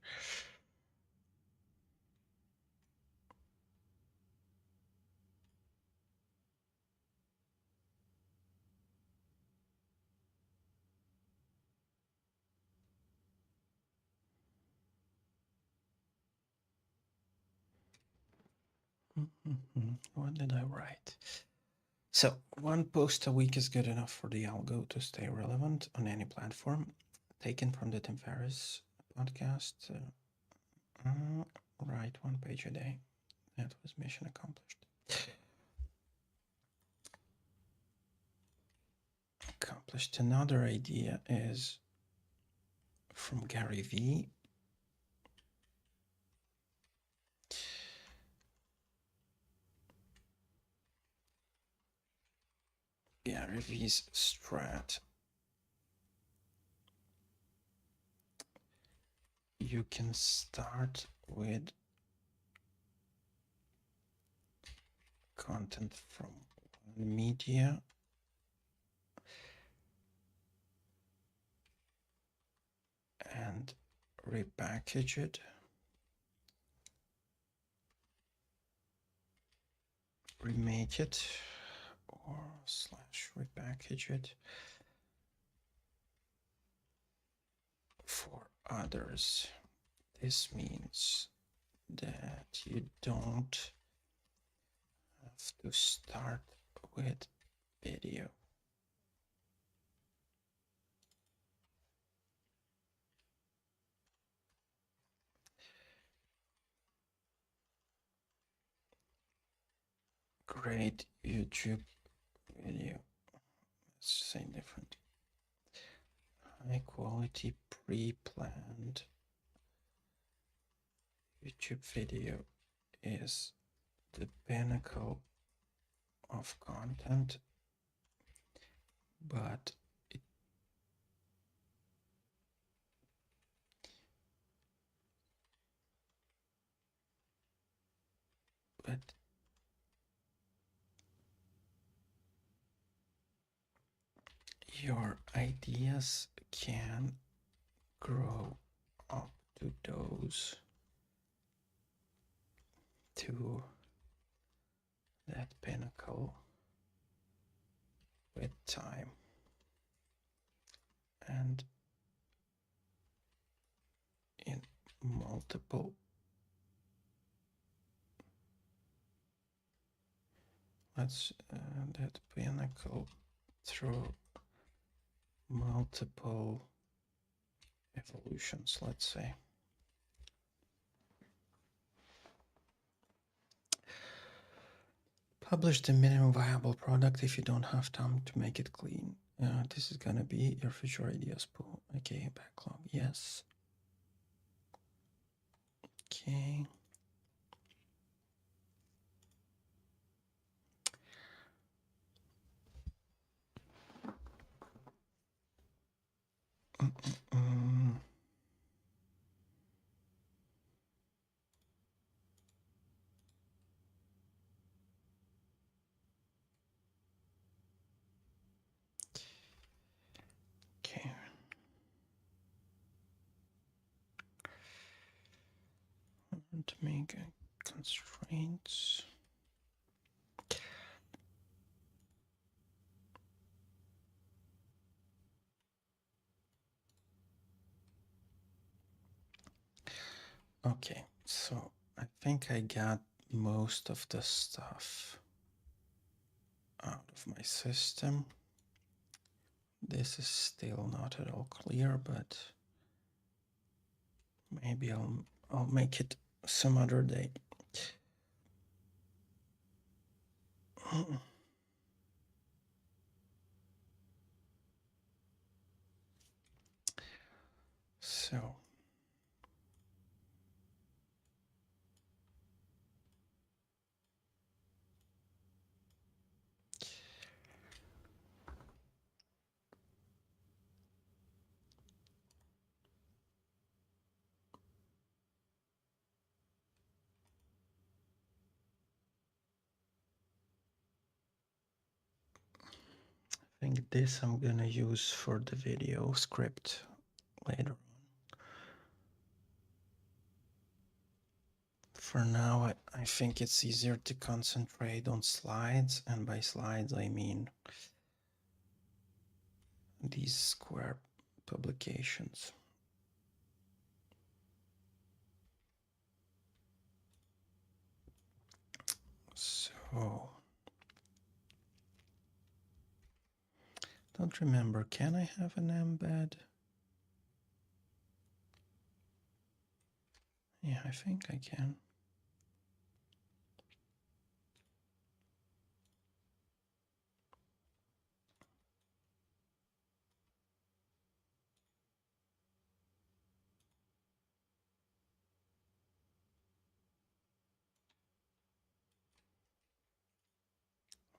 What did I write? So 1 post a week is good enough for the algo to stay relevant on any platform. Taken from the Tim Ferriss podcast. Write 1 page a day. That was mission accomplished. Another idea is from Gary Vee. Gary Vee's strat. You can start with content from one media and repackage it, remake it, or / repackage it for others. This means that you don't have to start with video. Great YouTube video. Let's say different. High quality pre-planned YouTube video is the pinnacle of content, but your ideas can grow up to those, to that pinnacle with time. And in multiple that pinnacle through multiple evolutions, let's say. Publish the minimum viable product if you don't have time to make it clean. This is gonna be your future ideas pool. Okay, backlog, yes. Okay. Okay. To make constraints. Okay, so I think I got most of the stuff out of my system. This is still not at all clear, but maybe I'll make it some other day. So I think this I'm gonna use for the video script later on. For now, I think it's easier to concentrate on slides, and by slides I mean these square publications. So, don't remember, can I have an embed? Yeah, I think I can.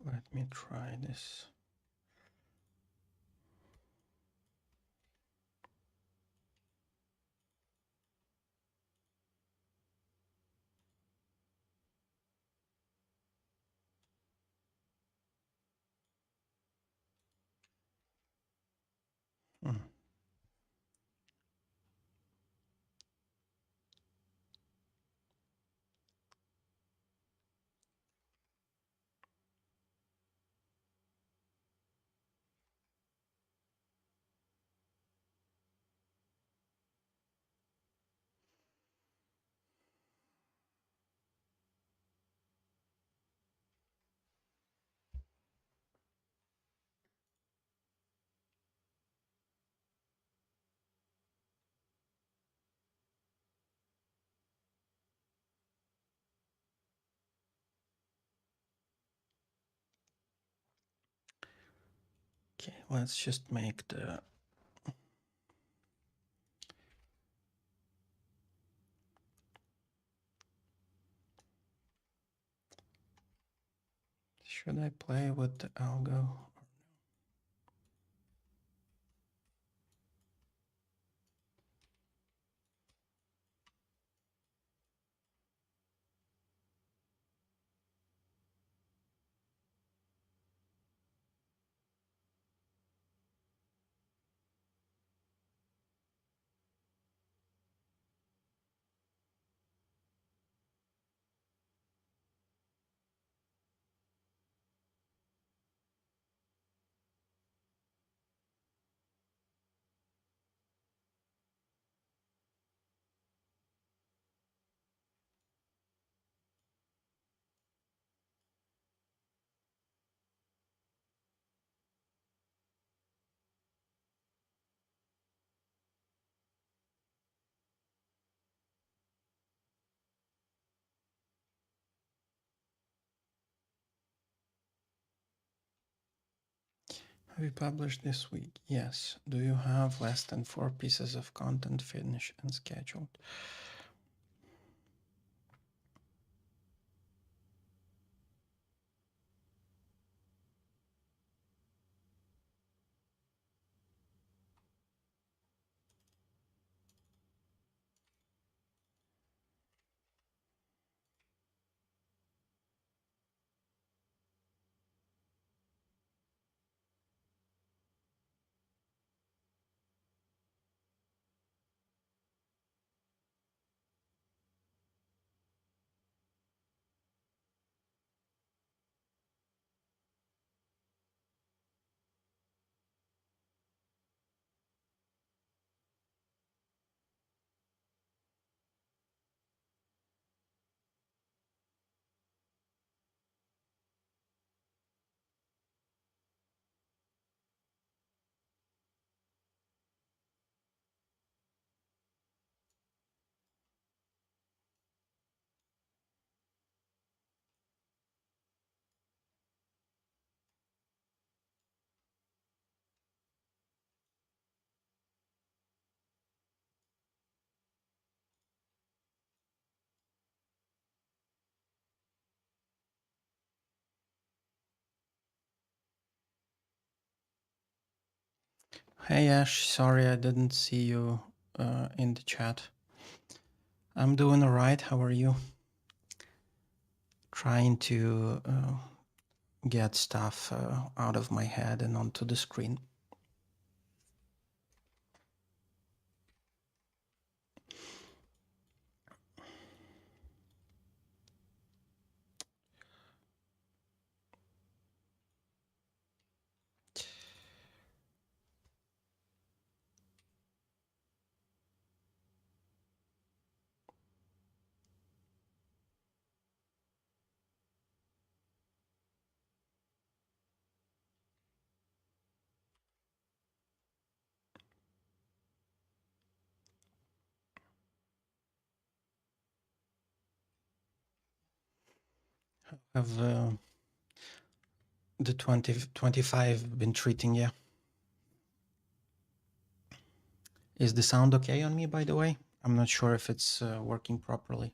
Let me try this. Hmm. Okay, let's just make the should I play with the algo? Have you published this week? Yes. Do you have less than 4 pieces of content finished and scheduled? Hey Ash, sorry I didn't see you in the chat. I'm doing all right. How are you? Trying to get stuff out of my head and onto the screen. Have the 2025 been treating you? Is the sound okay on me, by the way? I'm not sure if it's working properly.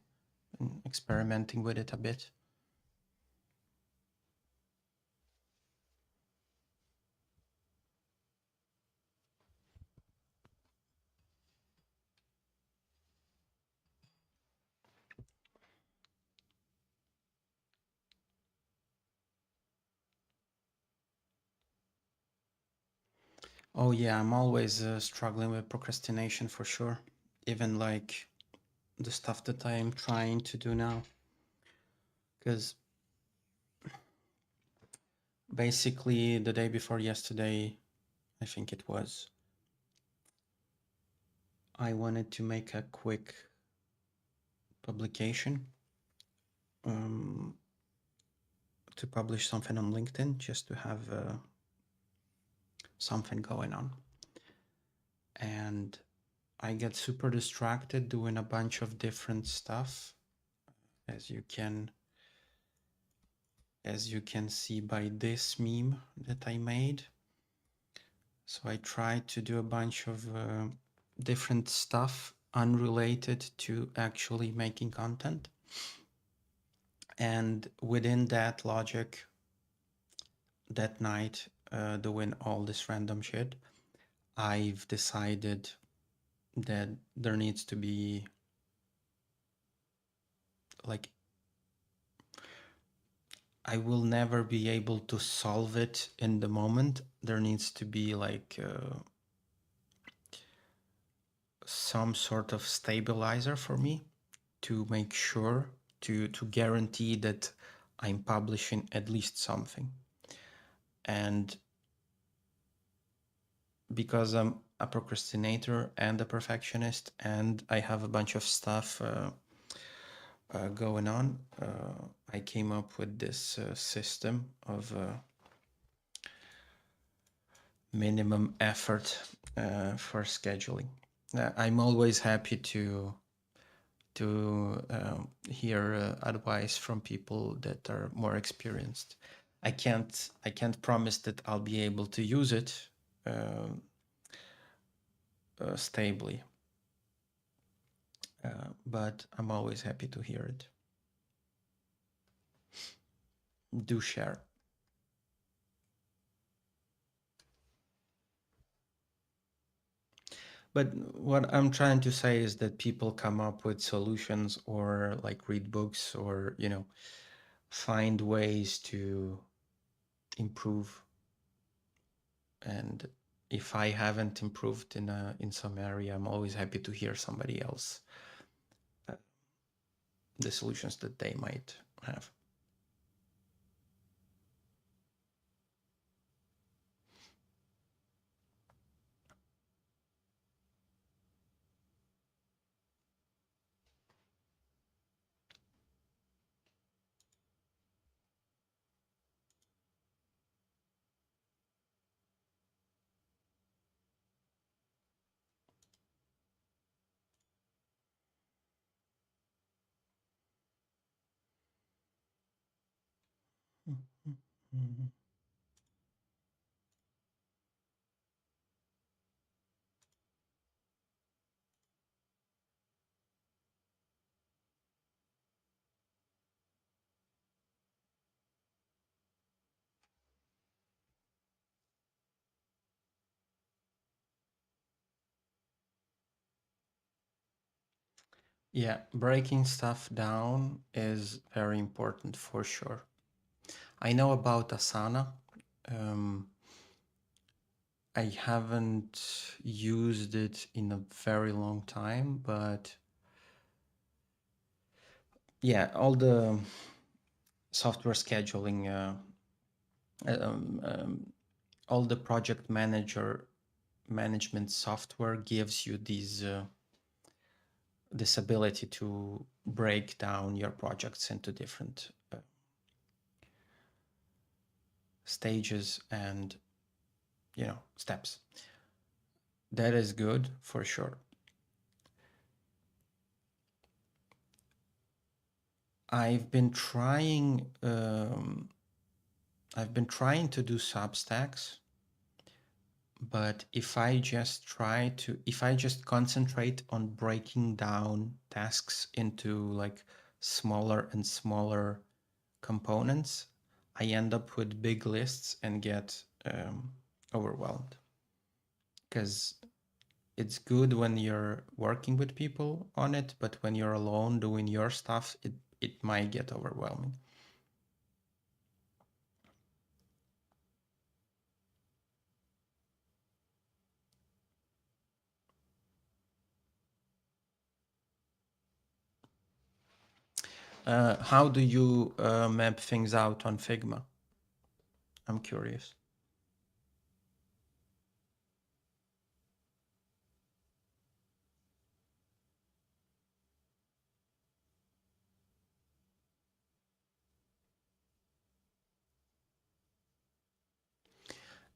I'm experimenting with it a bit. Oh yeah, I'm always struggling with procrastination for sure. Even like the stuff that I am trying to do now. Because basically the day before yesterday, I think it was, I wanted to make a quick publication to publish something on LinkedIn, just to have something going on. And I get super distracted doing a bunch of different stuff, as you can see by this meme that I made. So I tried to do a bunch of different stuff unrelated to actually making content. And within that logic, that night, doing all this random shit, I've decided that there needs to be like, I will never be able to solve it in the moment. There needs to be like some sort of stabilizer for me to make sure to guarantee that I'm publishing at least something. And because I'm a procrastinator and a perfectionist, and I have a bunch of stuff going on, I came up with this system of minimum effort for scheduling. I'm always happy to hear advice from people that are more experienced. I can't promise that I'll be able to use it uh, stably, but I'm always happy to hear it. Do share. But what I'm trying to say is that people come up with solutions or like read books or, find ways to improve. And if I haven't improved in some area, I'm always happy to hear somebody else the solutions that they might have. Mhm. Yeah, breaking stuff down is very important for sure. I know about Asana. Um, I haven't used it in a very long time, but yeah, all the software scheduling, um, um, all the project management software gives you this ability to break down your projects into different stages and steps. That is good for sure. I've been trying to do Substacks, but if I just concentrate on breaking down tasks into like smaller and smaller components, I end up with big lists and get overwhelmed. Because it's good when you're working with people on it, but when you're alone doing your stuff, it might get overwhelming. How do you map things out on Figma? I'm curious.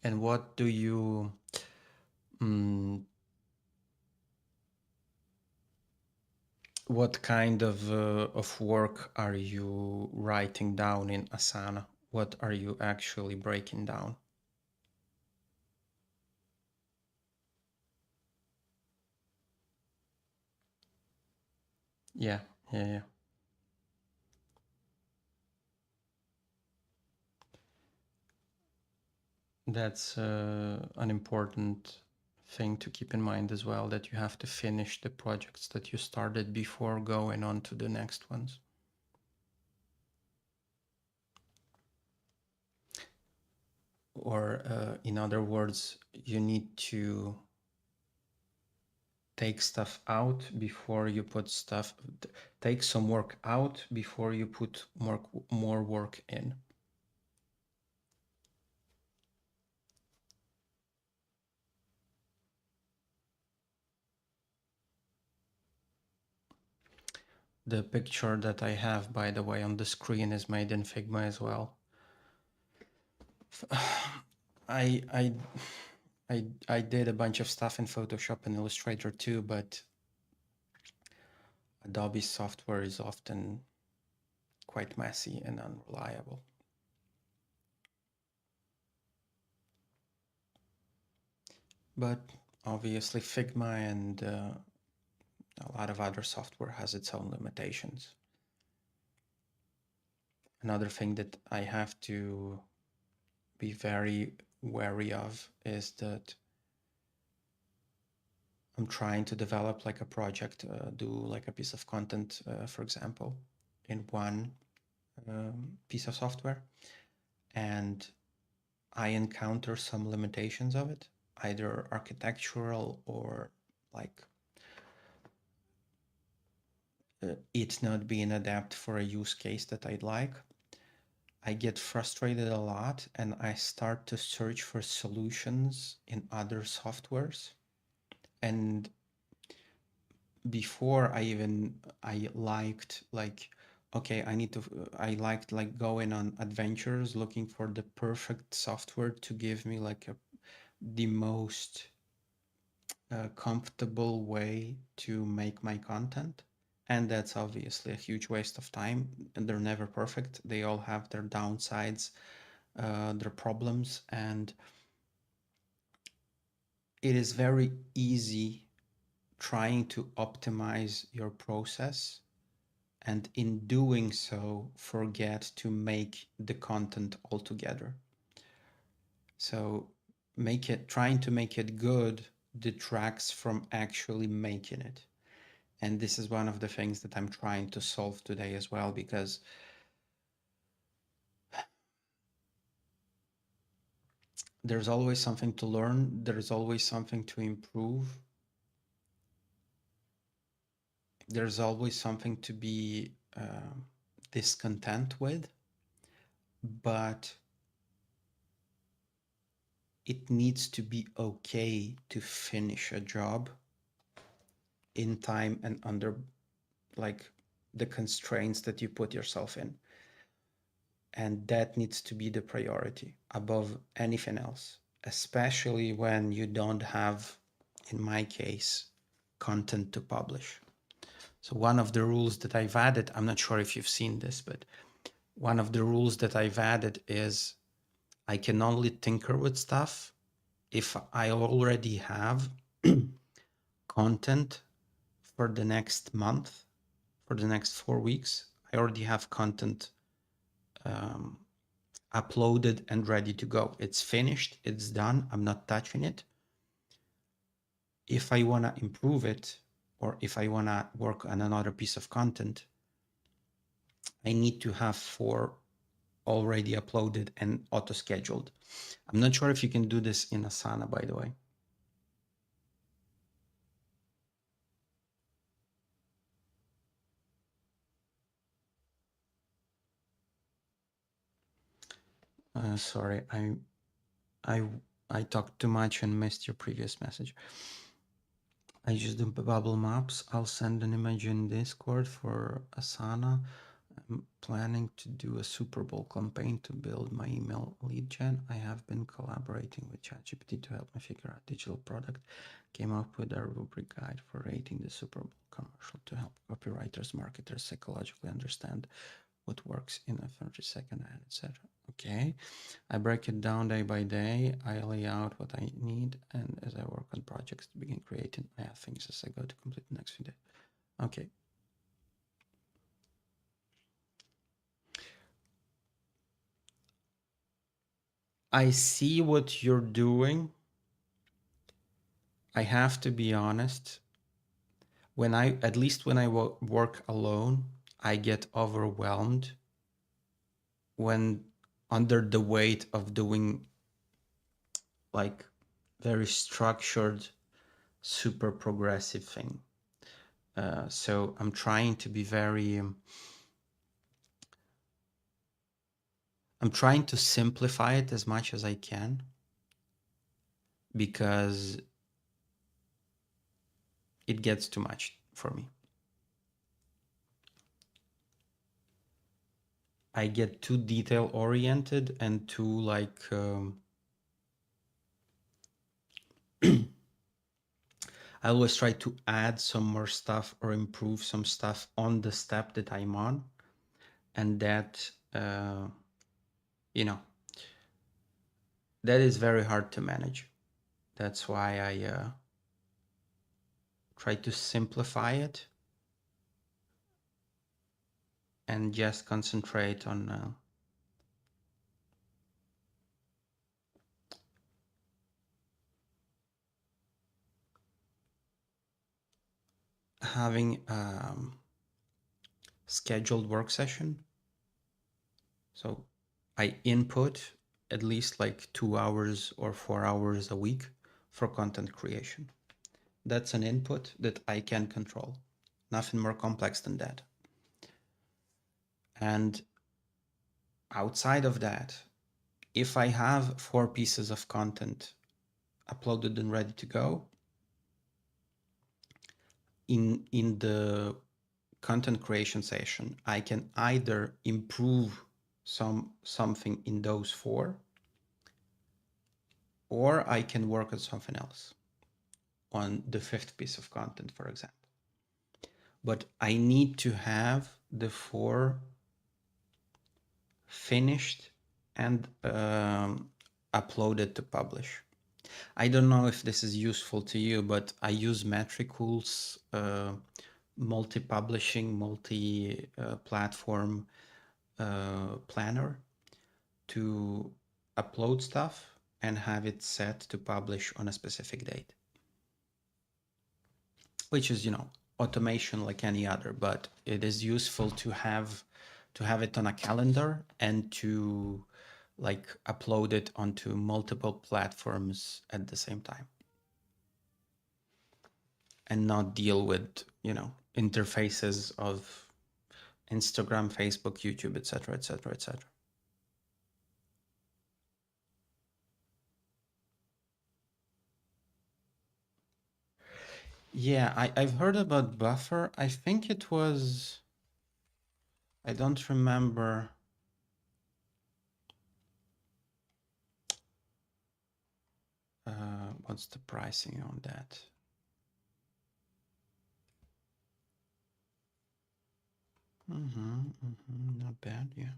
And what do you, mm, what kind of work are you writing down in Asana? What are you actually breaking down? Yeah, yeah, yeah. That's an important thing to keep in mind as well, that you have to finish the projects that you started before going on to the next ones. Or in other words, you need to take stuff out before you put stuff, take some work out before you put more work in. The picture that I have, by the way, on the screen is made in Figma as well. I I I did a bunch of stuff in Photoshop and Illustrator too, but Adobe software is often quite messy and unreliable. But obviously Figma and a lot of other software has its own limitations. Another thing that I have to be very wary of is that I'm trying to develop like a project, do like a piece of content, for example, in one piece of software, and I encounter some limitations of it, either architectural or like it's not being adapted for a use case that I'd like. I get frustrated a lot and I start to search for solutions in other softwares. And before I liked like, okay, I liked like going on adventures looking for the perfect software to give me like the most comfortable way to make my content. And that's obviously a huge waste of time. And they're never perfect. They all have their downsides, their problems, and it is very easy trying to optimize your process and in doing so forget to make the content altogether. So trying to make it good detracts from actually making it. And this is one of the things that I'm trying to solve today as well, because there's always something to learn, there's always something to improve, there's always something to be discontent with, but it needs to be okay to finish a job in time and under like the constraints that you put yourself in. And that needs to be the priority above anything else, especially when you don't have, in my case, content to publish. So one of the rules that I've added, I'm not sure if you've seen this, but one of the rules that I've added is I can only tinker with stuff if I already have content for the next month, for the next 4 weeks. I already have content uploaded and ready to go. It's finished, it's done, I'm not touching it. If I want to improve it, or if I want to work on another piece of content, I need to have 4 already uploaded and auto-scheduled. I'm not sure if you can do this in Asana, by the way. Sorry, I talked too much and missed your previous message. I use the bubble maps. I'll send an image in Discord for Asana. I'm planning to do a Super Bowl campaign to build my email lead gen. I have been collaborating with ChatGPT to help me figure out digital product. Came up with a rubric guide for rating the Super Bowl commercial to help copywriters, marketers psychologically understand what works in a 30-second ad, etc. Okay, I break it down day by day. I lay out what I need, and as I work on projects to begin creating, I add things as I go to complete the next few days. Okay. I see what you're doing. I have to be honest. At least when I work alone, I get overwhelmed when under the weight of doing like very structured, super progressive thing. So I'm trying to be I'm trying to simplify it as much as I can, because it gets too much for me. I get too detail oriented and too like I always try to add some more stuff or improve some stuff on the step that I'm on, and that you know, that is very hard to manage. That's why I try to simplify it and just concentrate on having scheduled work session. So I input at least like 2 hours or 4 hours a week for content creation. That's an input that I can control. Nothing more complex than that. And outside of that, if I have 4 pieces of content uploaded and ready to go, in the content creation session, I can either improve something in those 4, or I can work on something else, on the 5th piece of content, for example. But I need to have the 4 finished and uploaded to publish. I don't know if this is useful to you, but I use Metricool's multi-publishing, multi-platform planner to upload stuff and have it set to publish on a specific date, which is, automation like any other, but it is useful to have it on a calendar and to like upload it onto multiple platforms at the same time and not deal with, interfaces of Instagram, Facebook, YouTube, etc., etc., etc. Yeah, I've heard about Buffer. I think it was, I don't remember. What's the pricing on that? Not bad, yeah.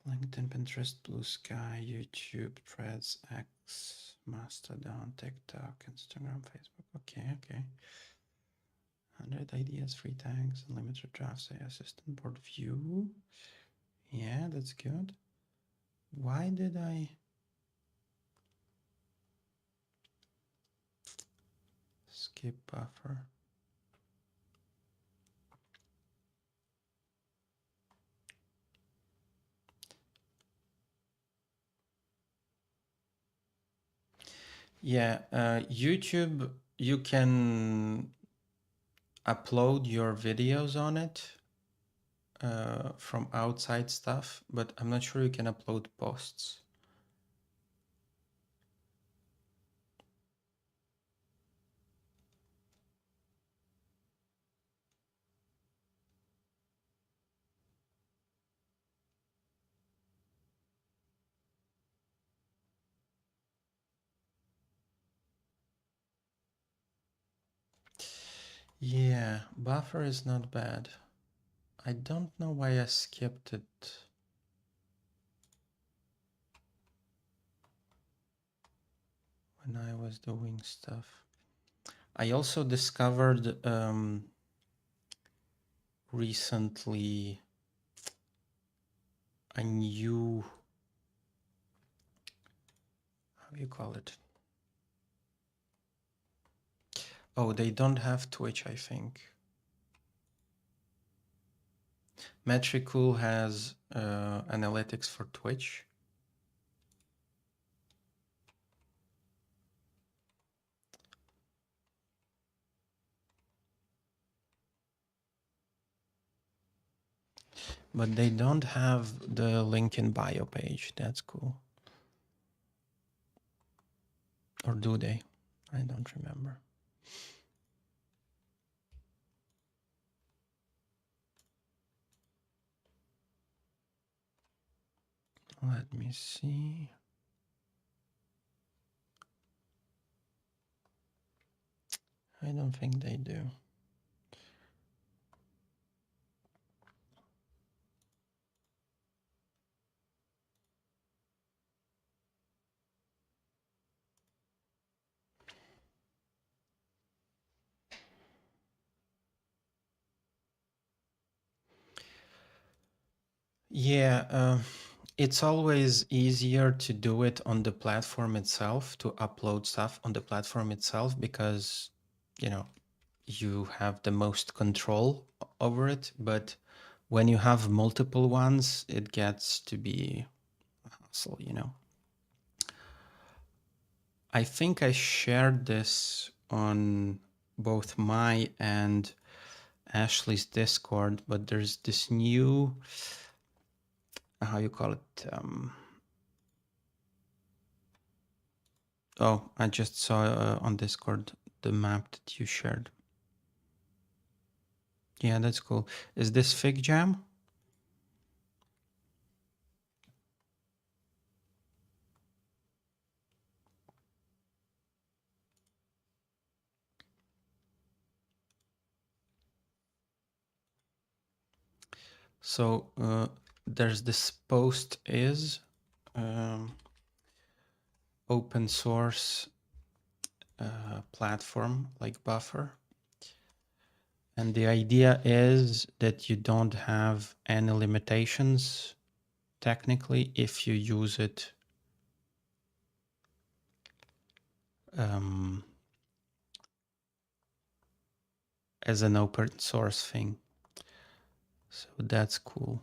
LinkedIn, Pinterest, Blue Sky, YouTube, Threads, X, Mastodon, TikTok, Instagram, Facebook. Okay. 100 ideas, free tags, unlimited drafts, AI assistant, board view. Yeah, that's good. Why did I skip Buffer? Yeah, YouTube, you can upload your videos on it from outside stuff, but I'm not sure you can upload posts. Yeah, Buffer is not bad. I don't know why I skipped it. When I was doing stuff. I also discovered recently a new, how do you call it? Oh, they don't have Twitch, I think. Metricool has analytics for Twitch. But they don't have the link in bio page. That's cool. Or do they? I don't remember. Let me see. I don't think they do. Yeah, it's always easier to do it on the platform itself, to upload stuff on the platform itself, because, you know, you have the most control over it. But when you have multiple ones, it gets to be a hassle, you know. I think I shared this on both my and Ashley's Discord, but there's this new, how you call it? Oh, I just saw on Discord the map that you shared. Yeah, that's cool. Is this Fig Jam? So there's this post is open source platform like Buffer. And the idea is that you don't have any limitations technically if you use it as an open source thing. So that's cool.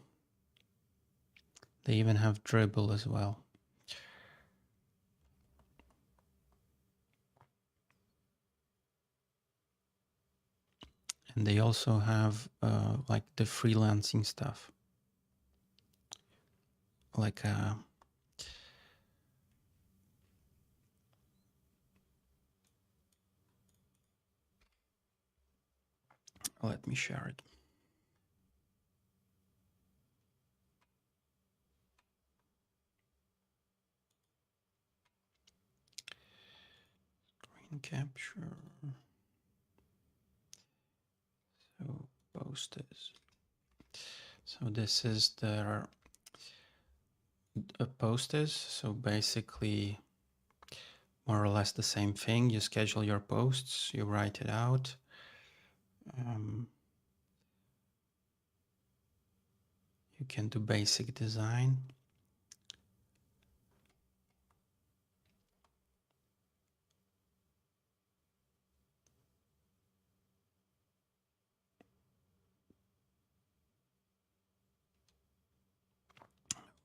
They even have Dribble as well. And they also have like the freelancing stuff. Like let me share it. Screen capture. So posters. So this is their posters. So basically more or less the same thing. You schedule your posts, you write it out. You can do basic design.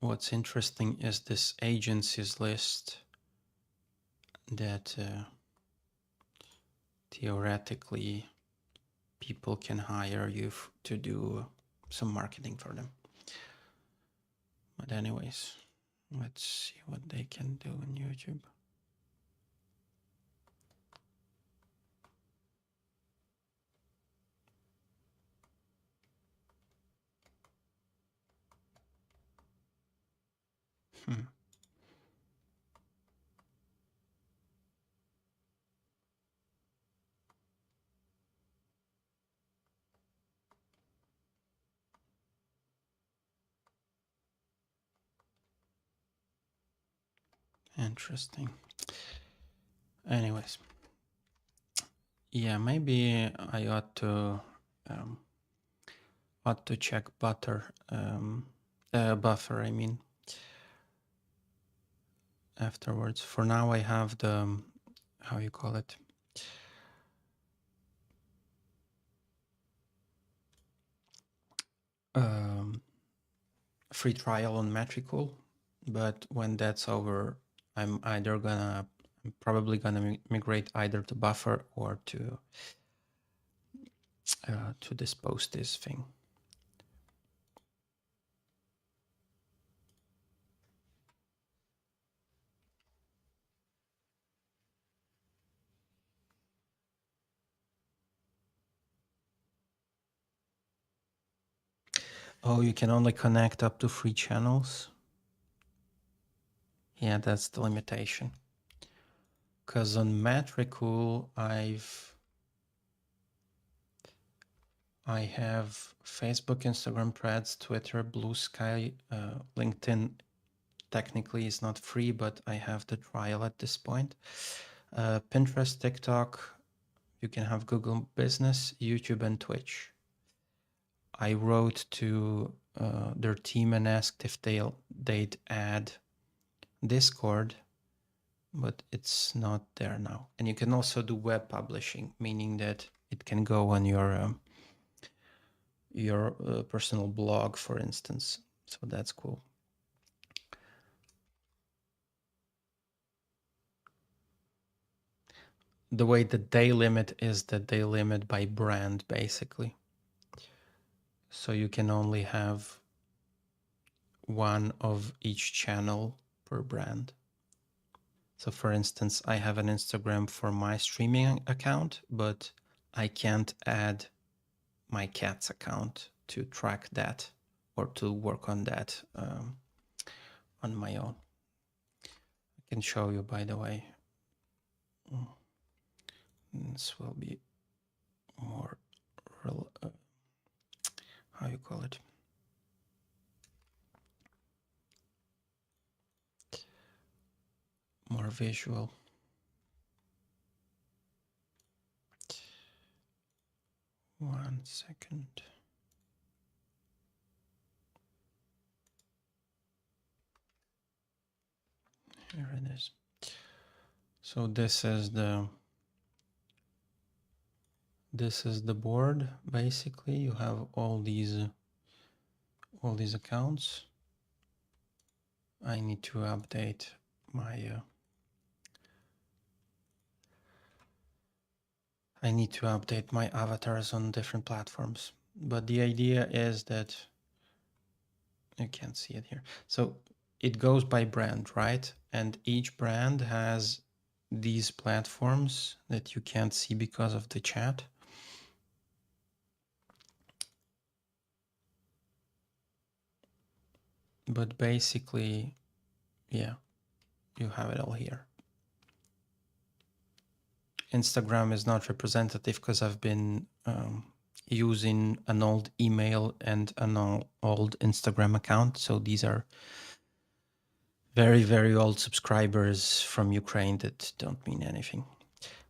What's interesting is this agencies list that theoretically people can hire you to do some marketing for them. But anyways, let's see what they can do on YouTube. Interesting. Anyways, yeah, maybe I ought to check Buffer. I mean, afterwards. For now, I have the how you call it. Free trial on Metricool, but when that's over, I'm probably gonna migrate either to Buffer or to this Postis thing. Oh, you can only connect up to 3 channels. Yeah, that's the limitation. Because on Metricool, I have Facebook, Instagram, Threads, Twitter, Blue Sky, LinkedIn. Technically, is not free, but I have the trial at this point. Pinterest, TikTok. You can have Google Business, YouTube, and Twitch. I wrote to their team and asked if they'd add Discord, but it's not there now. And you can also do web publishing, meaning that it can go on your personal blog, for instance. So that's cool. The way that they limit is that they limit by brand, basically. So you can only have one of each channel per brand. So for instance, I have an Instagram for my streaming account, but I can't add my cat's account to track that or to work on that on my own. I can show you, by the way. This will be more, how you call it? More visual. One second. Here it is. So this is the board. Basically, you have all these accounts. I need to update my avatars on different platforms. But the idea is that you can't see it here. So it goes by brand, right? And each brand has these platforms that you can't see because of the chat. But basically, yeah, you have it all here. Instagram is not representative because I've been using an old email and an old Instagram account. So these are very, very old subscribers from Ukraine that don't mean anything.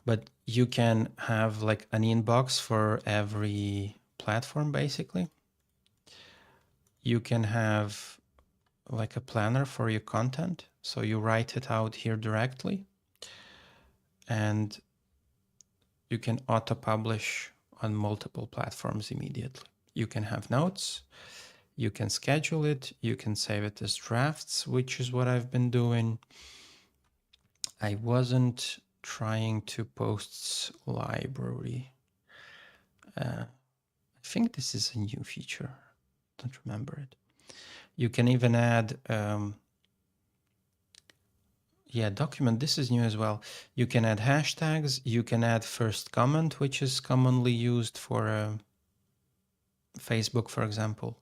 But you can have like an inbox for every platform, basically. You can have like a planner for your content. So you write it out here directly. And you can auto-publish on multiple platforms immediately. You can have notes, you can schedule it, you can save it as drafts, which is what I've been doing. I wasn't trying to post library. I think this is a new feature. Don't remember it. You can even add, document. This is new as well. You can add hashtags. You can add first comment, which is commonly used for Facebook, for example,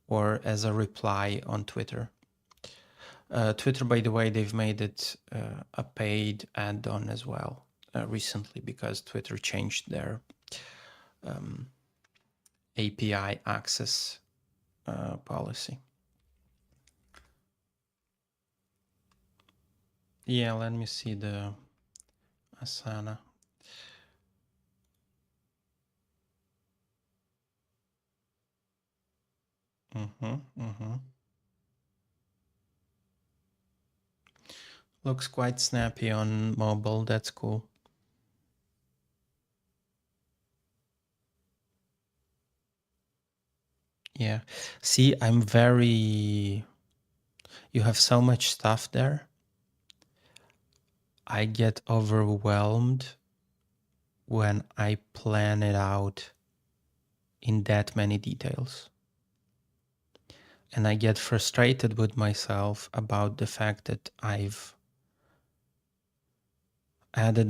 or as a reply on Twitter. Twitter, by the way, they've made it a paid add-on as well recently because Twitter changed their API access policy. Yeah, let me see the Asana. Looks quite snappy on mobile. That's cool. Yeah. See, you have so much stuff there. I get overwhelmed when I plan it out in that many details. And I get frustrated with myself about the fact that I've added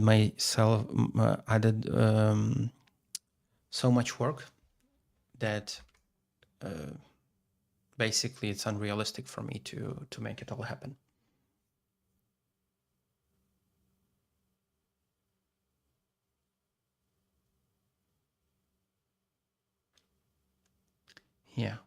so much work that basically it's unrealistic for me to make it all happen. Yeah.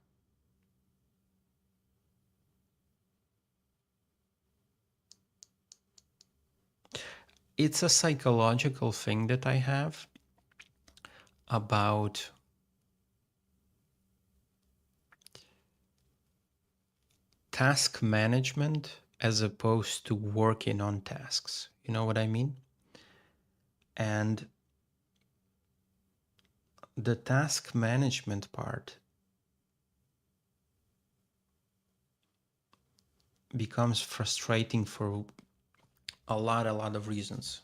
It's a psychological thing that I have about task management as opposed to working on tasks. You know what I mean? And the task management part becomes frustrating for a lot of reasons.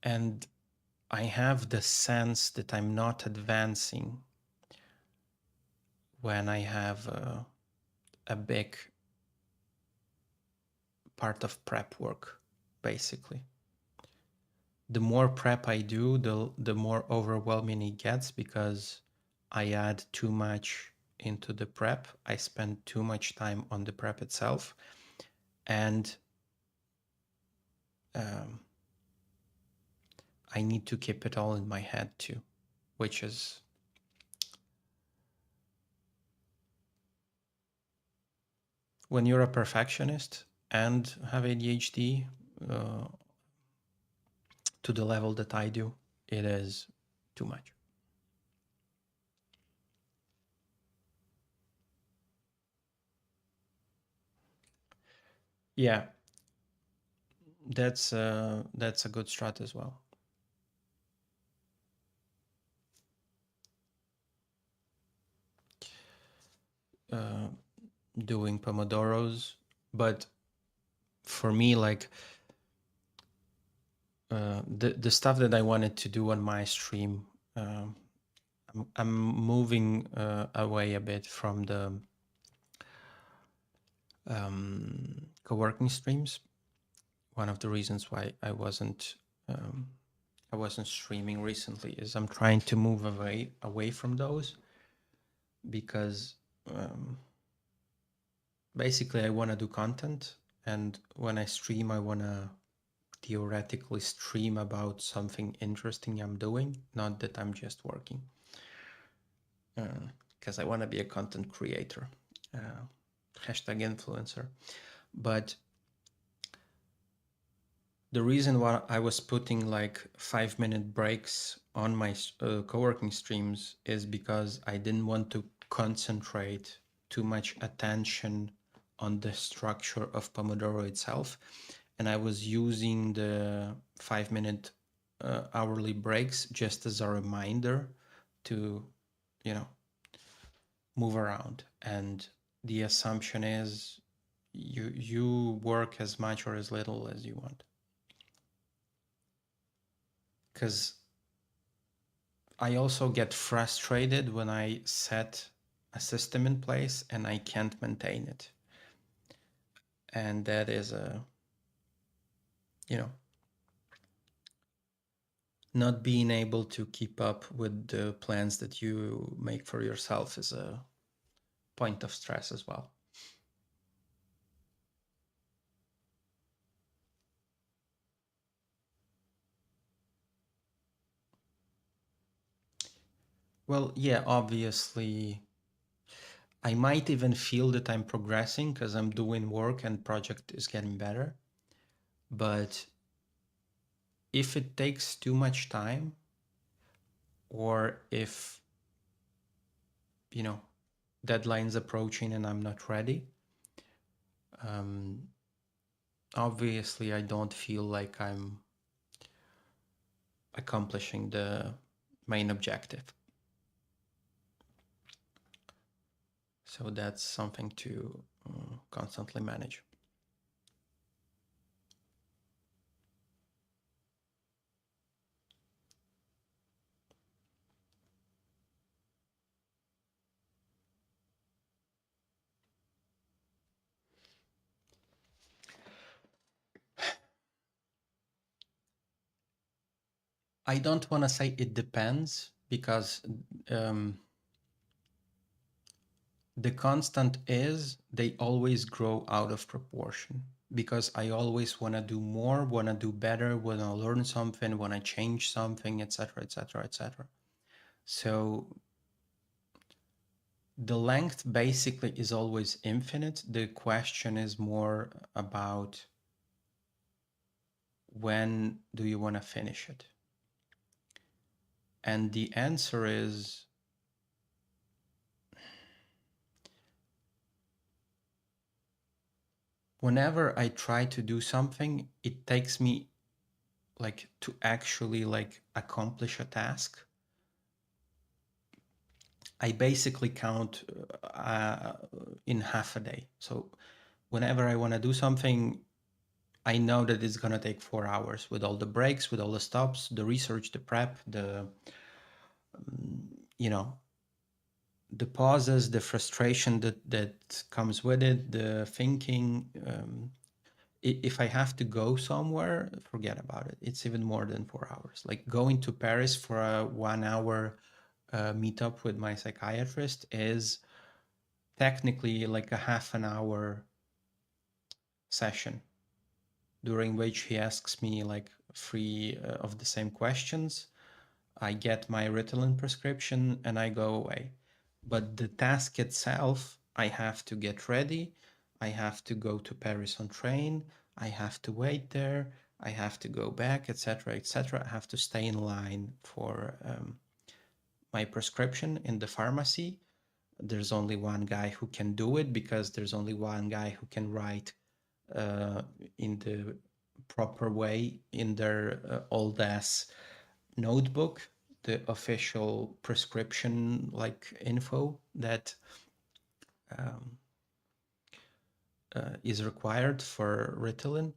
And I have the sense that I'm not advancing when I have a big part of prep work, basically. The more prep I do, the more overwhelming it gets because I add too much into the prep. I spend too much time on the prep itself. And um, I need to keep it all in my head too, which is when you're a perfectionist and have ADHD uh, to the level that I do, it is too much. Yeah, that's a good strat as well. Doing Pomodoros, but for me, like the stuff that I wanted to do on my stream, I'm moving away a bit from the co-working streams. One of the reasons why I wasn't streaming recently is I'm trying to move away from those because basically I want to do content, and when I stream I want to theoretically stream about something interesting I'm doing, not that I'm just working, because I want to be a content creator, hashtag influencer. But the reason why I was putting like 5-minute breaks on my co-working streams is because I didn't want to concentrate too much attention on the structure of Pomodoro itself. And I was using the 5-minute hourly breaks just as a reminder to, move around. And the assumption is you work as much or as little as you want. Because I also get frustrated when I set a system in place and I can't maintain it. And that is not being able to keep up with the plans that you make for yourself is a point of stress as well. Well, yeah, obviously, I might even feel that I'm progressing because I'm doing work and project is getting better. But if it takes too much time, or if, deadlines approaching and I'm not ready, obviously I don't feel like I'm accomplishing the main objective. So that's something to constantly manage. I don't want to say it depends because the constant is they always grow out of proportion, because I always want to do more, want to do better, want to learn something, want to change something, etc., etc., etc. So the length basically is always infinite. The question is more about when do you want to finish it? And the answer is whenever I try to do something, it takes me like to actually like accomplish a task. I basically count in half a day. So whenever I want to do something, I know that it's going to take 4 hours with all the breaks, with all the stops, the research, the prep, the, you know, the pauses, the frustration that comes with it, the thinking. If I have to go somewhere, forget about it. It's even more than 4 hours. Like going to Paris for a 1 hour meetup with my psychiatrist is technically like a half an hour session during which he asks me like three of the same questions. I get my Ritalin prescription and I go away. But the task itself, I have to get ready. I have to go to Paris on train. I have to wait there. I have to go back, etc., etc. I have to stay in line for my prescription in the pharmacy. There's only one guy who can do it because there's only one guy who can write in the proper way in their old ass notebook the official prescription like info that um, is required for Ritalin.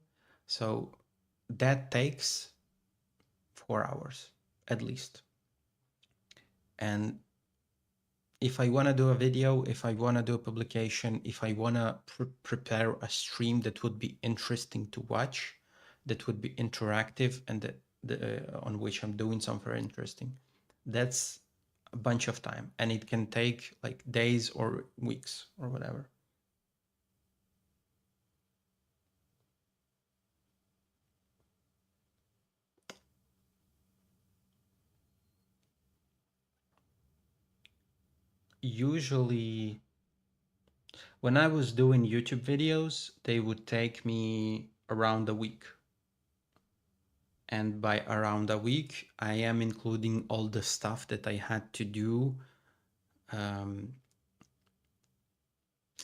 So that takes 4 hours at least. And if I want to do a video, if I want to do a publication, if I want to prepare a stream that would be interesting to watch, that would be interactive and that on which I'm doing something interesting, that's a bunch of time, and it can take like days or weeks or whatever. Usually when I was doing YouTube videos, they would take me around a week. And by around a week, I am including all the stuff that I had to do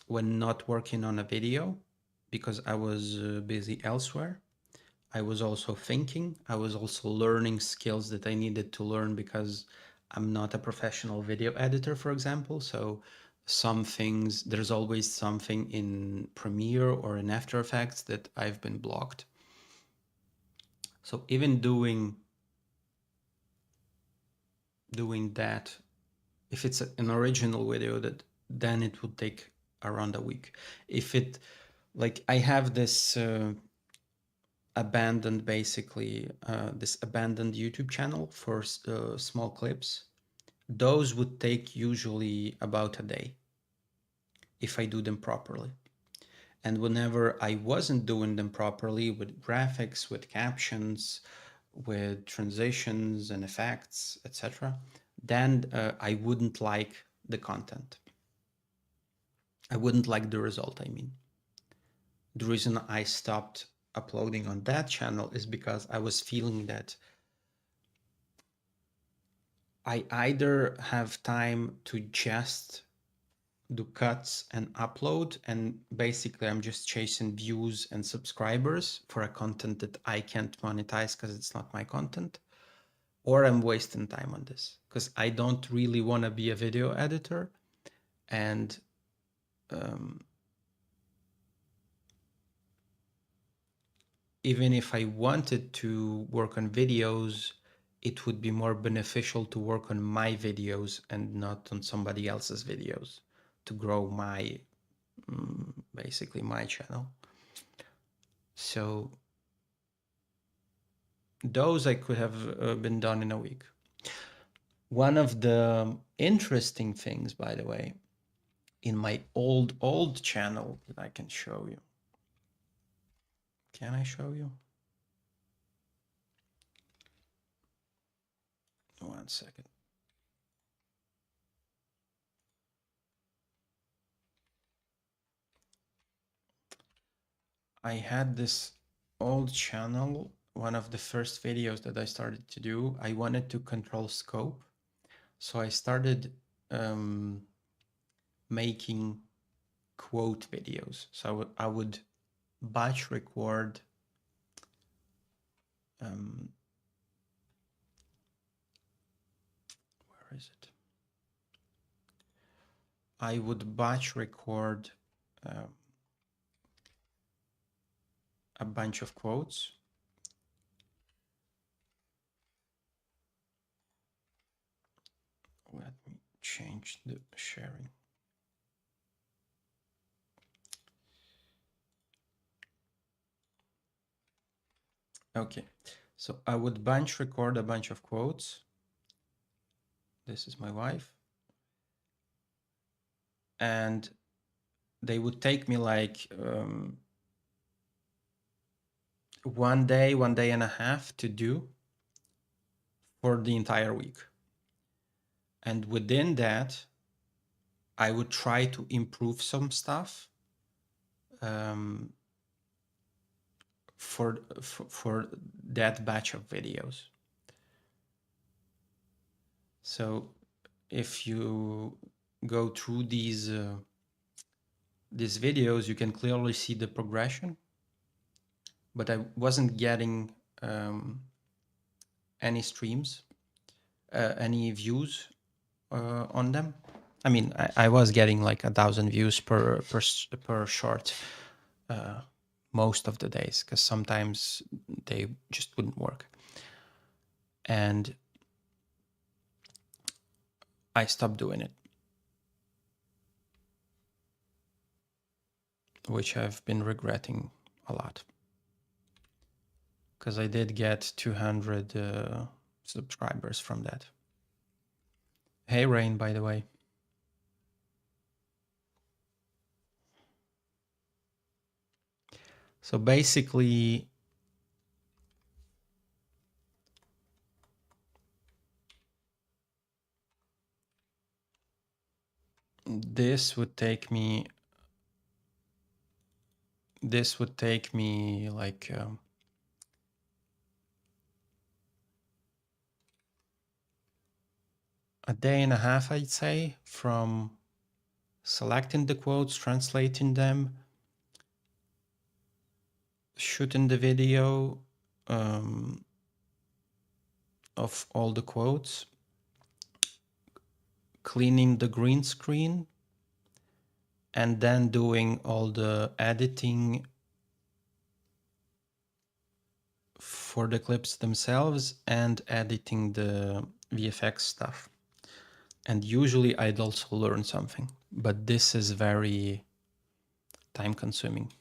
when not working on a video, because I was busy elsewhere. I was also thinking, I was also learning skills that I needed to learn because I'm not a professional video editor, for example. So some things, there's always something in Premiere or in After Effects that I've been blocked. So even doing that, if it's an original video, that then it would take around a week. If it, like I have this abandoned, basically this abandoned YouTube channel for small clips. Those would take usually about a day if I do them properly. And whenever I wasn't doing them properly with graphics, with captions, with transitions and effects, etc., then I wouldn't like the content. I wouldn't like the result, I mean. The reason I stopped uploading on that channel is because I was feeling that I either have time to just do cuts and upload, and basically I'm just chasing views and subscribers for a content that I can't monetize because it's not my content, or I'm wasting time on this because I don't really want to be a video editor. And even if I wanted to work on videos, it would be more beneficial to work on my videos and not on somebody else's videos to grow my, basically my channel. So those I could have been done in a week. One of the interesting things, by the way, in my old channel that I can show you. Can I show you? 1 second. I had this old channel, one of the first videos that I started to do. I wanted to control scope. So I started making quote videos. So I would batch record where is it? I would batch record um, a bunch of quotes. Let me change the sharing. Okay, so I would batch record a bunch of quotes. This is my wife. And they would take me like 1 day and a half to do for the entire week. And within that, I would try to improve some stuff for that batch of videos. So if you go through these videos, you can clearly see the progression, but I wasn't getting any streams, any views on them. I mean, I was getting like 1,000 views per short most of the days, because sometimes they just wouldn't work. And I stopped doing it, which I've been regretting a lot, because I did get 200 subscribers from that. Hey, Rain, by the way. So basically, this would take me like a day and a half, I'd say, from selecting the quotes, translating them, shooting the video of all the quotes, cleaning the green screen, and then doing all the editing for the clips themselves and editing the VFX stuff. And usually I'd also learn something, but this is very time consuming.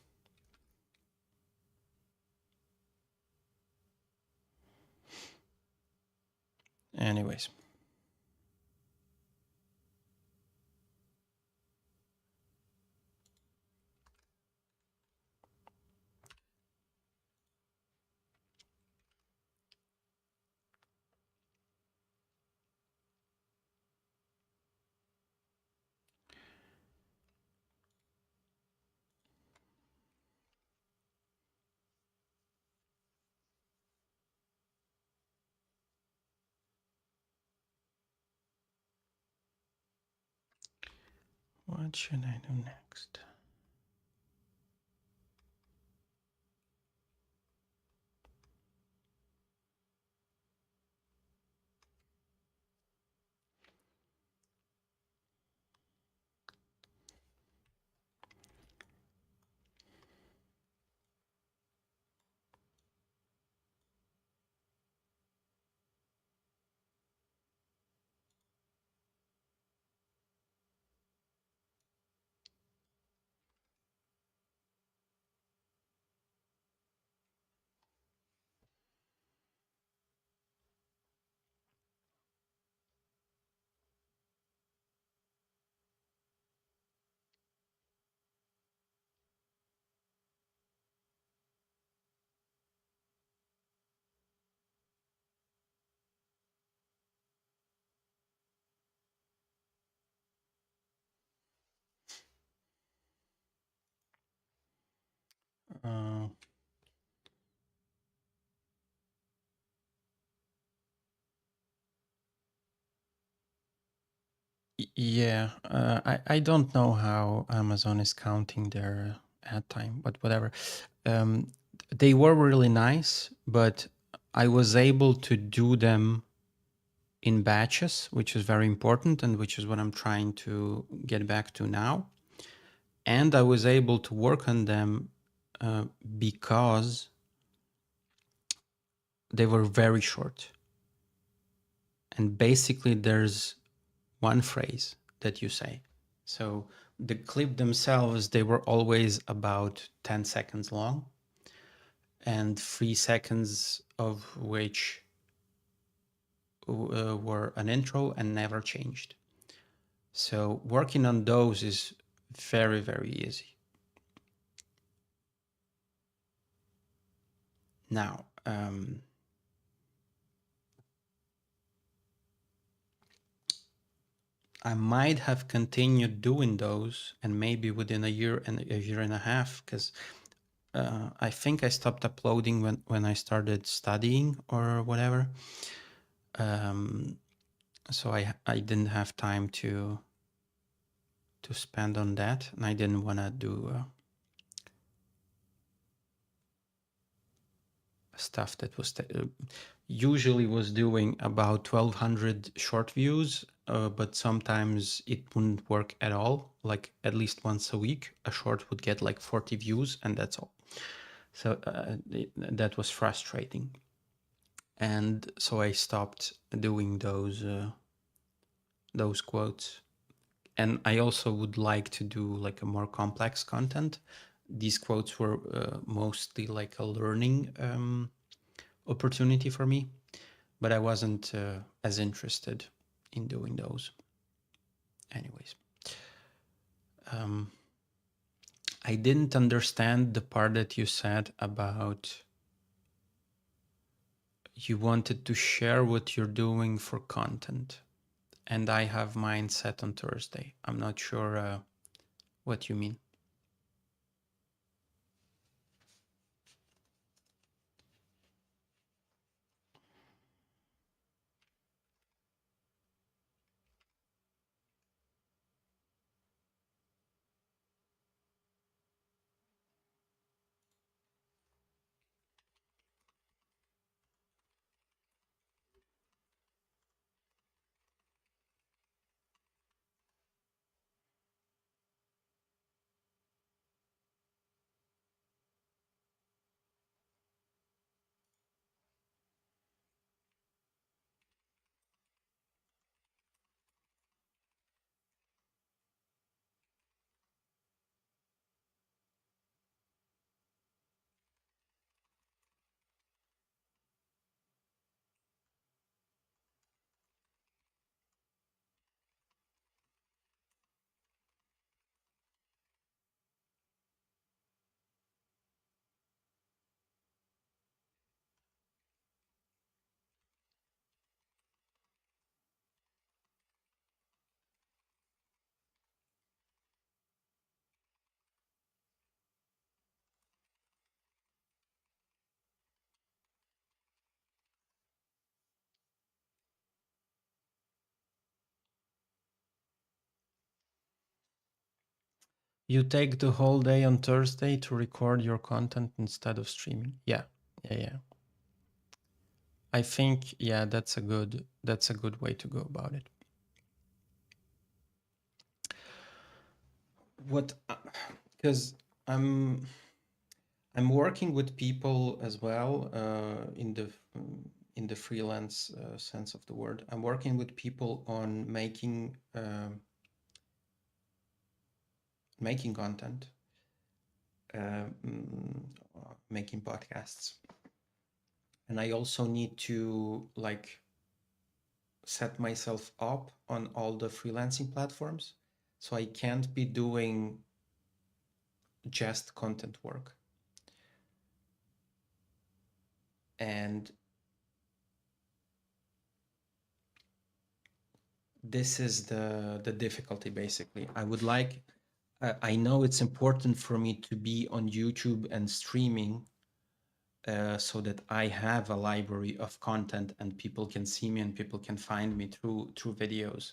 Anyways. What should I do next? Uh, yeah, I don't know how Amazon is counting their ad time, but whatever. They were really nice, but I was able to do them in batches, which is very important and which is what I'm trying to get back to now. And I was able to work on them because they were very short. And basically there's one phrase that you say. So the clip themselves, they were always about 10 seconds long, and 3 seconds of which were an intro and never changed. So working on those is very, very easy. Now, I might have continued doing those, and maybe within a year and a half, because I think I stopped uploading when I started studying or whatever. So I didn't have time to spend on that, and I didn't want to do stuff that was usually was doing about 1200 short views, but sometimes it wouldn't work at all. Like at least once a week, a short would get like 40 views, and that's all. So that was frustrating, and so I stopped doing those quotes. And I also would like to do like a more complex content. These quotes were mostly like a learning opportunity for me, but I wasn't as interested in doing those. Anyways, I didn't understand the part that you said about you wanted to share what you're doing for content, and I have mine set on Thursday. I'm not sure what you mean. You take the whole day on Thursday to record your content instead of streaming. Yeah. I think that's a good way to go about it. What because I'm working with people as well in the freelance sense of the word. I'm working with people on making content, making podcasts, and I also need to like set myself up on all the freelancing platforms, so I can't be doing just content work. And this is the difficulty. Basically, I would like, I know it's important for me to be on YouTube and streaming so that I have a library of content and people can see me and people can find me through videos.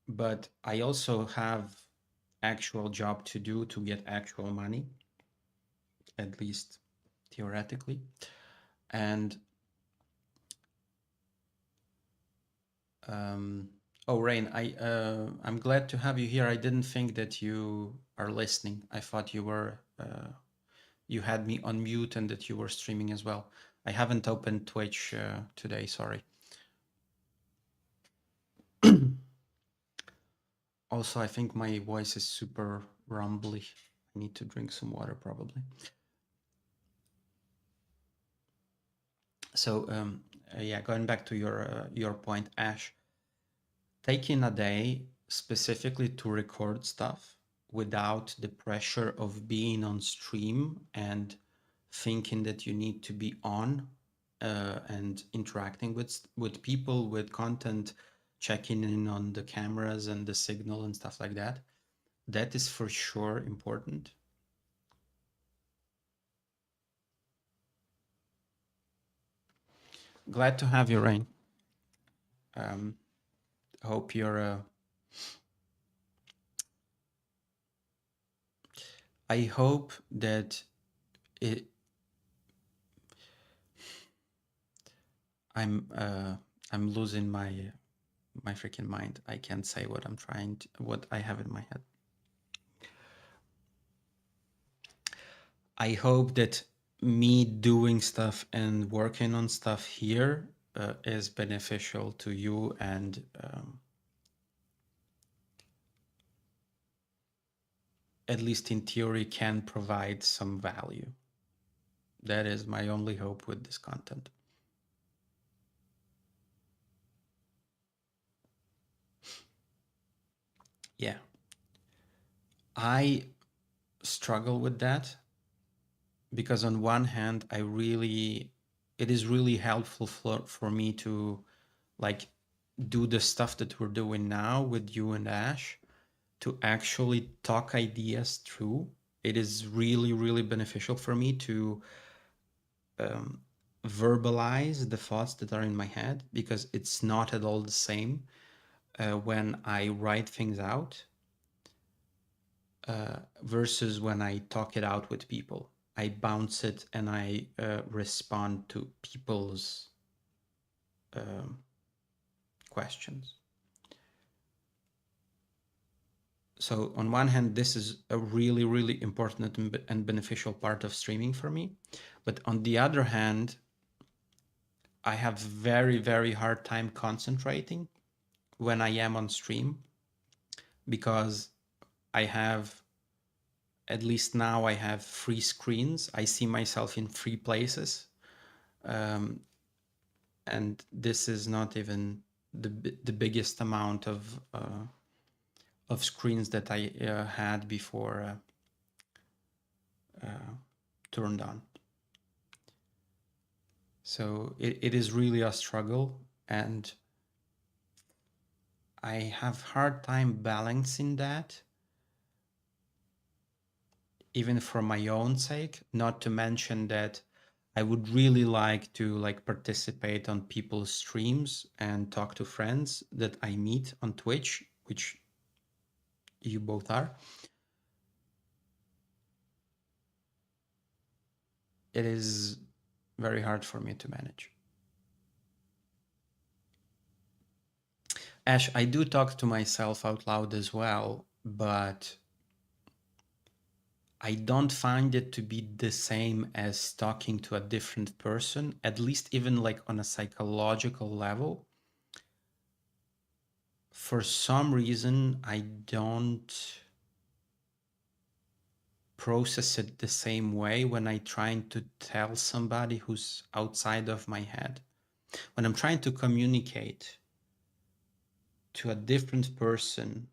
But I also have actual job to do to get actual money, at least theoretically. And oh, Rain, I'm glad to have you here. I didn't think that you are listening. I thought you were you had me on mute and that you were streaming as well. I haven't opened Twitch today, sorry. Also, I think my voice is super rumbly. I need to drink some water probably. So yeah, going back to your point, Ash, taking a day specifically to record stuff without the pressure of being on stream and thinking that you need to be on and interacting with people, with content, checking in on the cameras and the signal and stuff like that. That is for sure important. Glad to have you, Rain. Hope you're. I hope that it. I'm losing my freaking mind. I can't say what I'm trying to, what I have in my head. I hope that me doing stuff and working on stuff here is beneficial to you and at least in theory can provide some value. That is my only hope with this content. Yeah. I struggle with that because on one hand, it is really helpful for me to like do the stuff that we're doing now with you and Ash to actually talk ideas through. It is really, really beneficial for me to verbalize the thoughts that are in my head because it's not at all the same when I write things out versus when I talk it out with people. I bounce it and I respond to people's questions. So on one hand, this is a really, really important and beneficial part of streaming for me. But on the other hand, I have very, very hard time concentrating when I am on stream because I have, at least now I have 3 screens. I see myself in 3 places. And this is not even the biggest amount of screens that I had before turned on. So it is really a struggle, and I have hard time balancing that, even for my own sake, not to mention that I would really like to like participate on people's streams and talk to friends that I meet on Twitch, which you both are. It is very hard for me to manage. Ash, I do talk to myself out loud as well, but I don't find it to be the same as talking to a different person, at least even like on a psychological level. For some reason, I don't process it the same way when I'm trying to tell somebody who's outside of my head. When I'm trying to communicate to a different person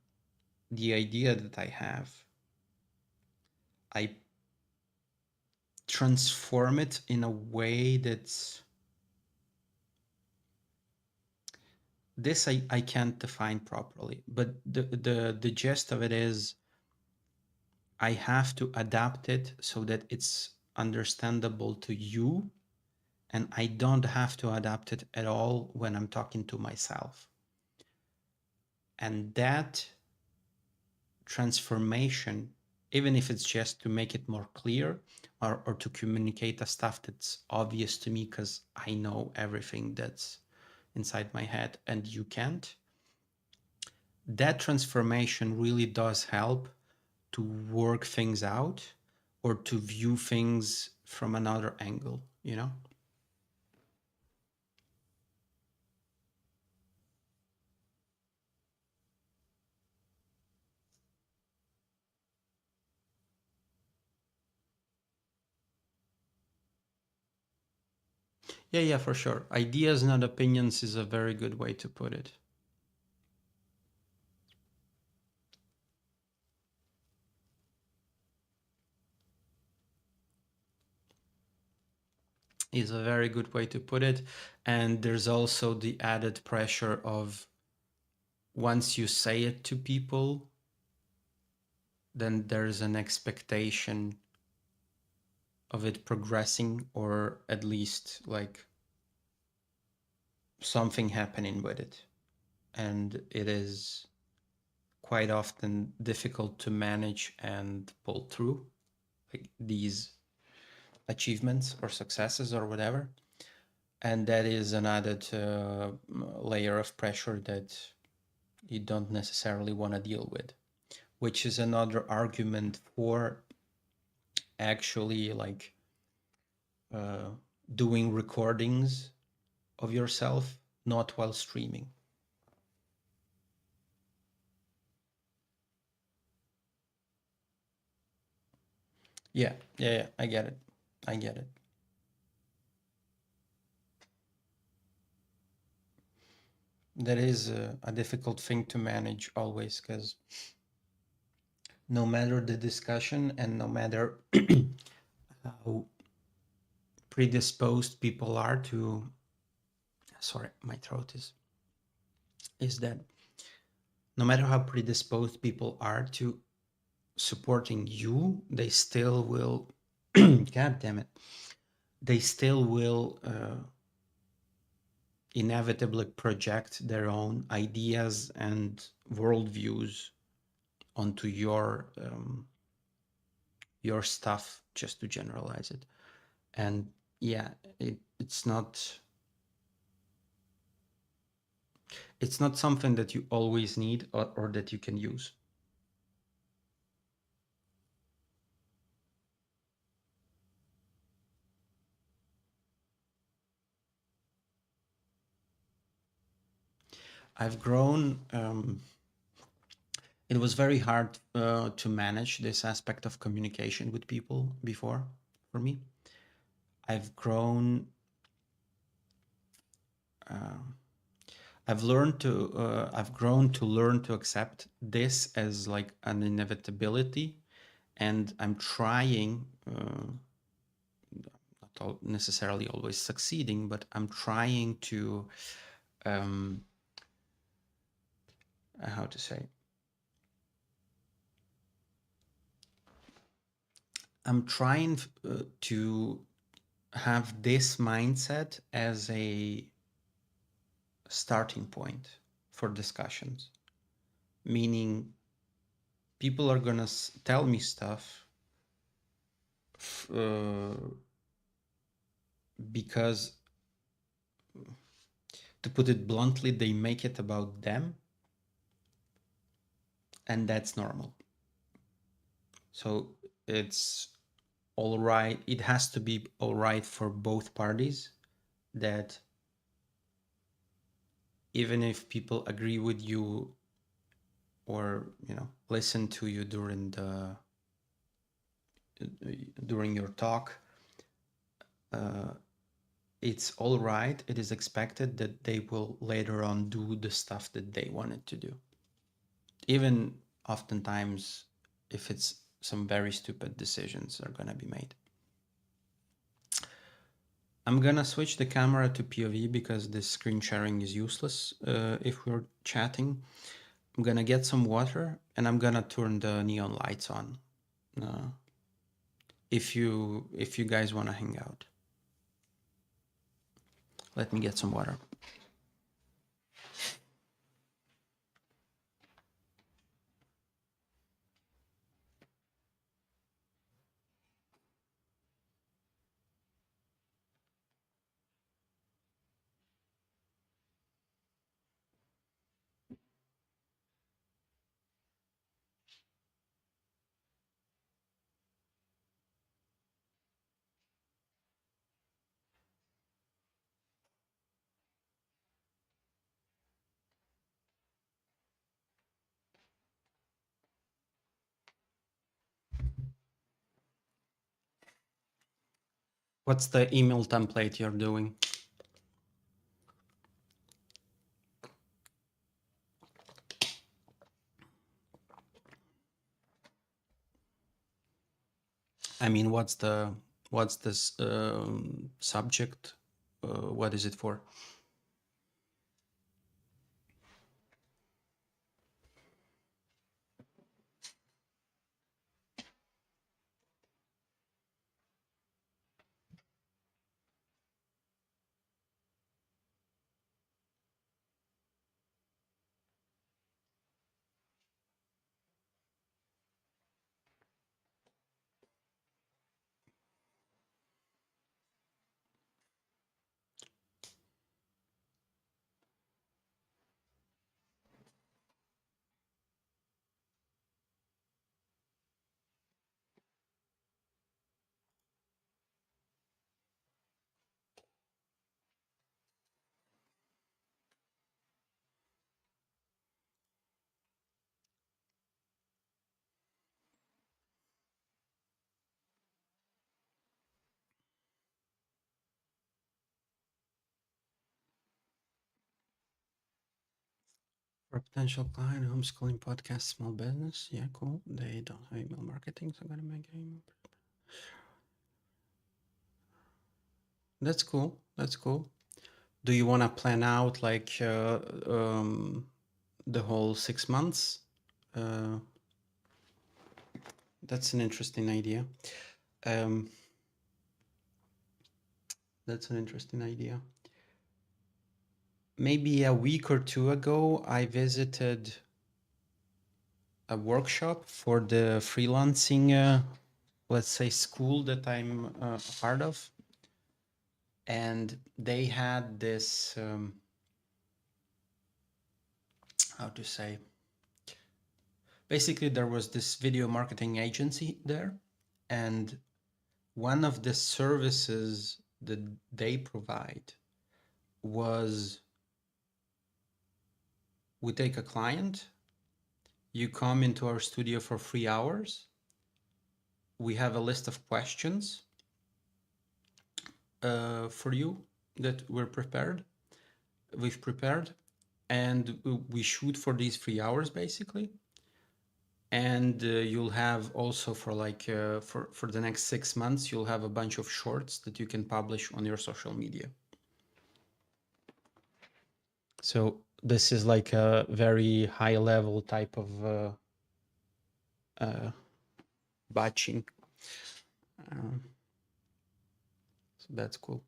the idea that I have, I transform it in a way that's this I can't define properly, but the gist of it is I have to adapt it so that it's understandable to you, and I don't have to adapt it at all when I'm talking to myself. And that transformation, even if it's just to make it more clear or to communicate the stuff that's obvious to me because I know everything that's inside my head and you can't, that transformation really does help to work things out or to view things from another angle, you know? Yeah, for sure. Ideas, not opinions, is a very good way to put it. Is a very good way to put it. And there's also the added pressure of once you say it to people, then there's an expectation of it progressing, or at least like something happening with it. And it is quite often difficult to manage and pull through like these achievements or successes or whatever. And that is an added layer of pressure that you don't necessarily want to deal with, which is another argument for actually like doing recordings of yourself, not while streaming. Yeah, I get it. I get it. That is a difficult thing to manage always, because no matter the discussion and no matter how predisposed people are to, sorry, my throat is that no matter how predisposed people are to supporting you, they still will, God damn it, they still will inevitably project their own ideas and worldviews onto your stuff, just to generalize it. And yeah, it's not something that you always need or that you can use. I've grown. It was very hard to manage this aspect of communication with people before for me. I've grown. I've grown to learn to accept this as like an inevitability, and I'm trying, not necessarily always succeeding, but I'm trying to, how to say, I'm trying to have this mindset as a starting point for discussions, meaning people are gonna tell me stuff because, to put it bluntly, they make it about them, and that's normal. So it's all right. It has to be all right for both parties, that even if people agree with you or listen to you during your talk, it's all right. It is expected that they will later on do the stuff that they wanted to do, even oftentimes if it's some very stupid decisions are gonna be made. I'm gonna switch the camera to POV because this screen sharing is useless if we're chatting. I'm gonna get some water and I'm gonna turn the neon lights on if you guys want to hang out. Let me get some water. What's the email template you're doing? I mean, what's this subject? What is it for? For a potential client, homeschooling podcast, small business. Yeah, cool. They don't have email marketing, so I'm gonna make email. That's cool. That's cool. Do you want to plan out like the whole 6 months? Uh, that's an interesting idea. Um, that's an interesting idea. Maybe a week or two ago, I visited a workshop for the freelancing, let's say, school that I'm a part of. And they had this, how to say, basically there was this video marketing agency there. And one of the services that they provide was, we take a client, you come into our studio for 3 hours, we have a list of questions for you that we've prepared, and we shoot for these 3 hours basically. And you'll have also for like for the next 6 months, you'll have a bunch of shorts that you can publish on your social media. So this is like a very high level type of batching. So that's cool.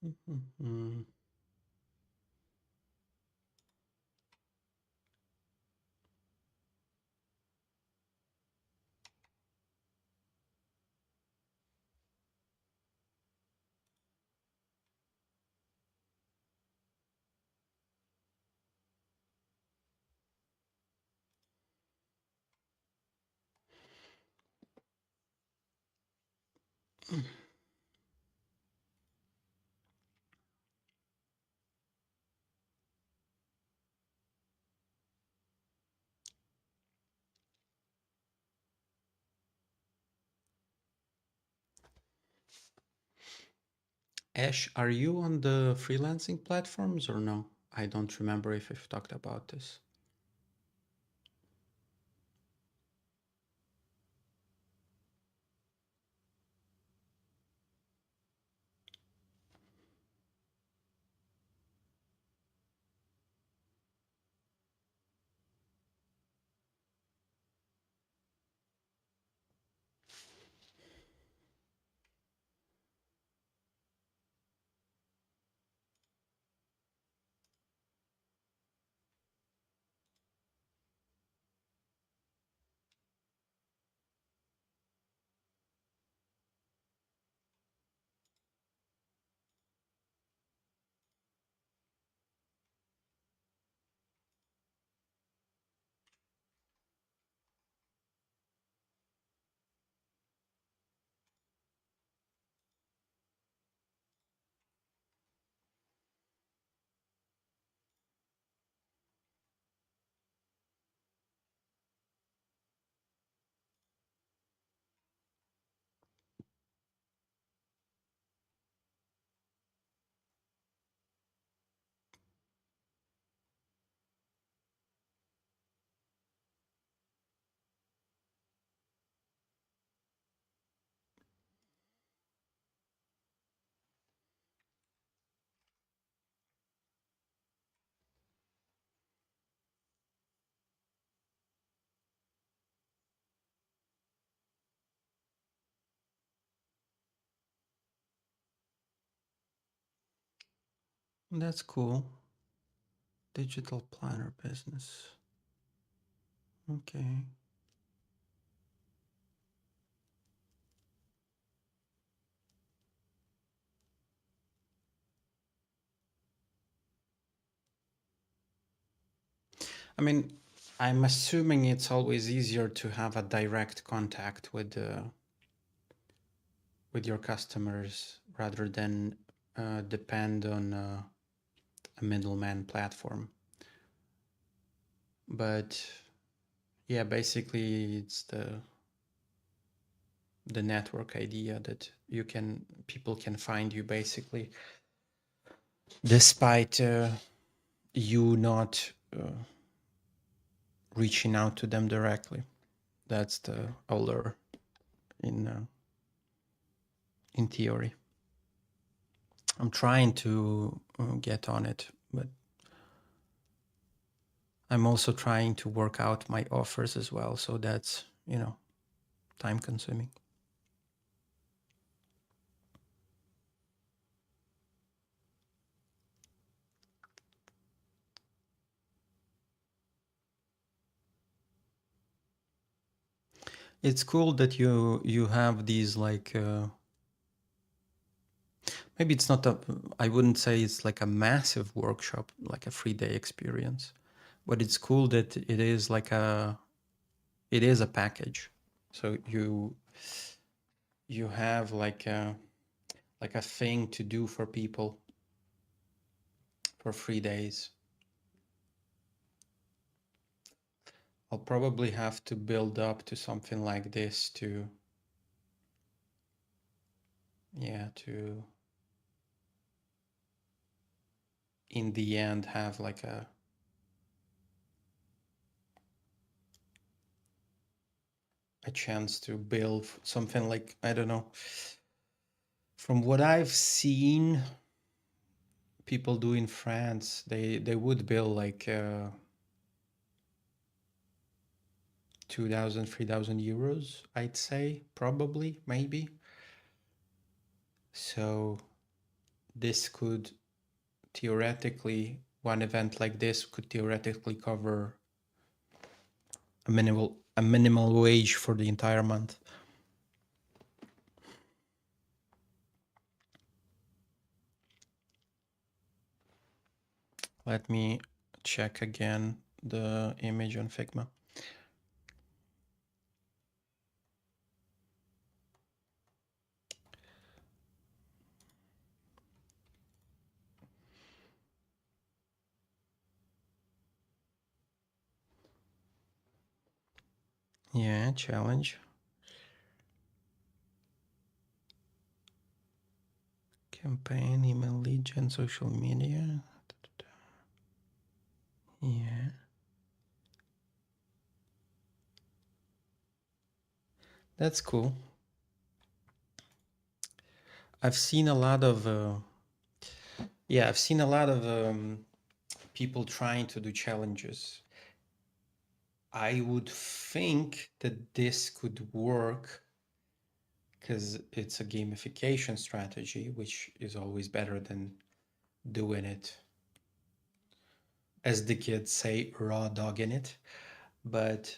Mhm. Ash, are you on the freelancing platforms or no? I don't remember if we've talked about this. That's cool. Digital planner business. Okay. I mean, I'm assuming it's always easier to have a direct contact with your customers rather than depend on a middleman platform. But yeah, basically it's the network idea that people can find you basically despite you not reaching out to them directly. That's the allure in theory. I'm trying to get on it, but I'm also trying to work out my offers as well. So that's, time consuming. It's cool that you have these like maybe it's not I wouldn't say it's like a massive workshop, like a 3-day experience, but it's cool that it is a package. So you have like a thing to do for people for 3 days. I'll probably have to build up to something like this to in the end have like a chance to build something like, I don't know. From what I've seen people do in France, they would build like 2,000, 3,000 euros, I'd say, probably, maybe. So this could theoretically, one event like this could theoretically cover a minimal wage for the entire month. Let me check again the image on Figma. Yeah, challenge. Campaign, email, lead gen, social media. Yeah. That's cool. I've seen a lot of people trying to do challenges. I would think that this could work because it's a gamification strategy, which is always better than doing it, as the kids say, raw dogging it. But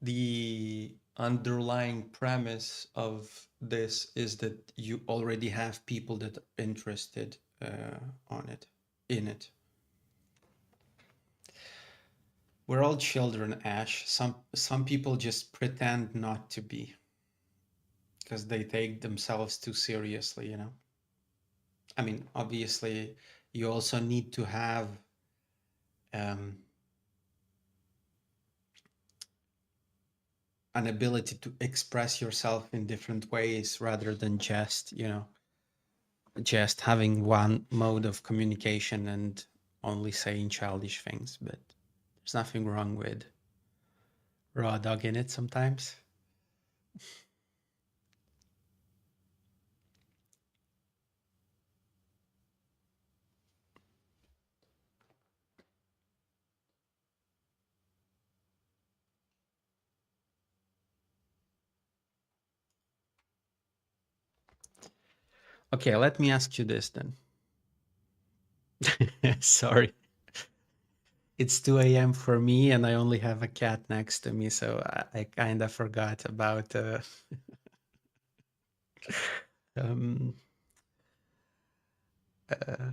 the underlying premise of this is that you already have people that are interested in it. We're all children, Ash. Some people just pretend not to be because they take themselves too seriously, I mean, obviously, you also need to have an ability to express yourself in different ways rather than just having one mode of communication and only saying childish things. But there's nothing wrong with raw dogging it sometimes. Okay, let me ask you this then. Sorry. It's 2 a.m. for me, and I only have a cat next to me, so I kind of forgot about um, uh,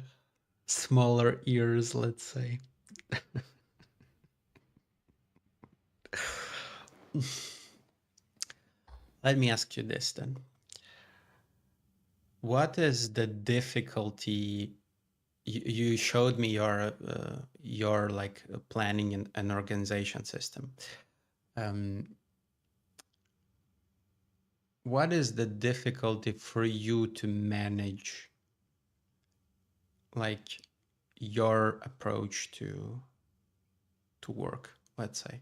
smaller ears, let's say. Let me ask you this then. What is the difficulty? You showed me your like planning and an organization system. Um, what is the difficulty for you to manage like your approach to work, let's say?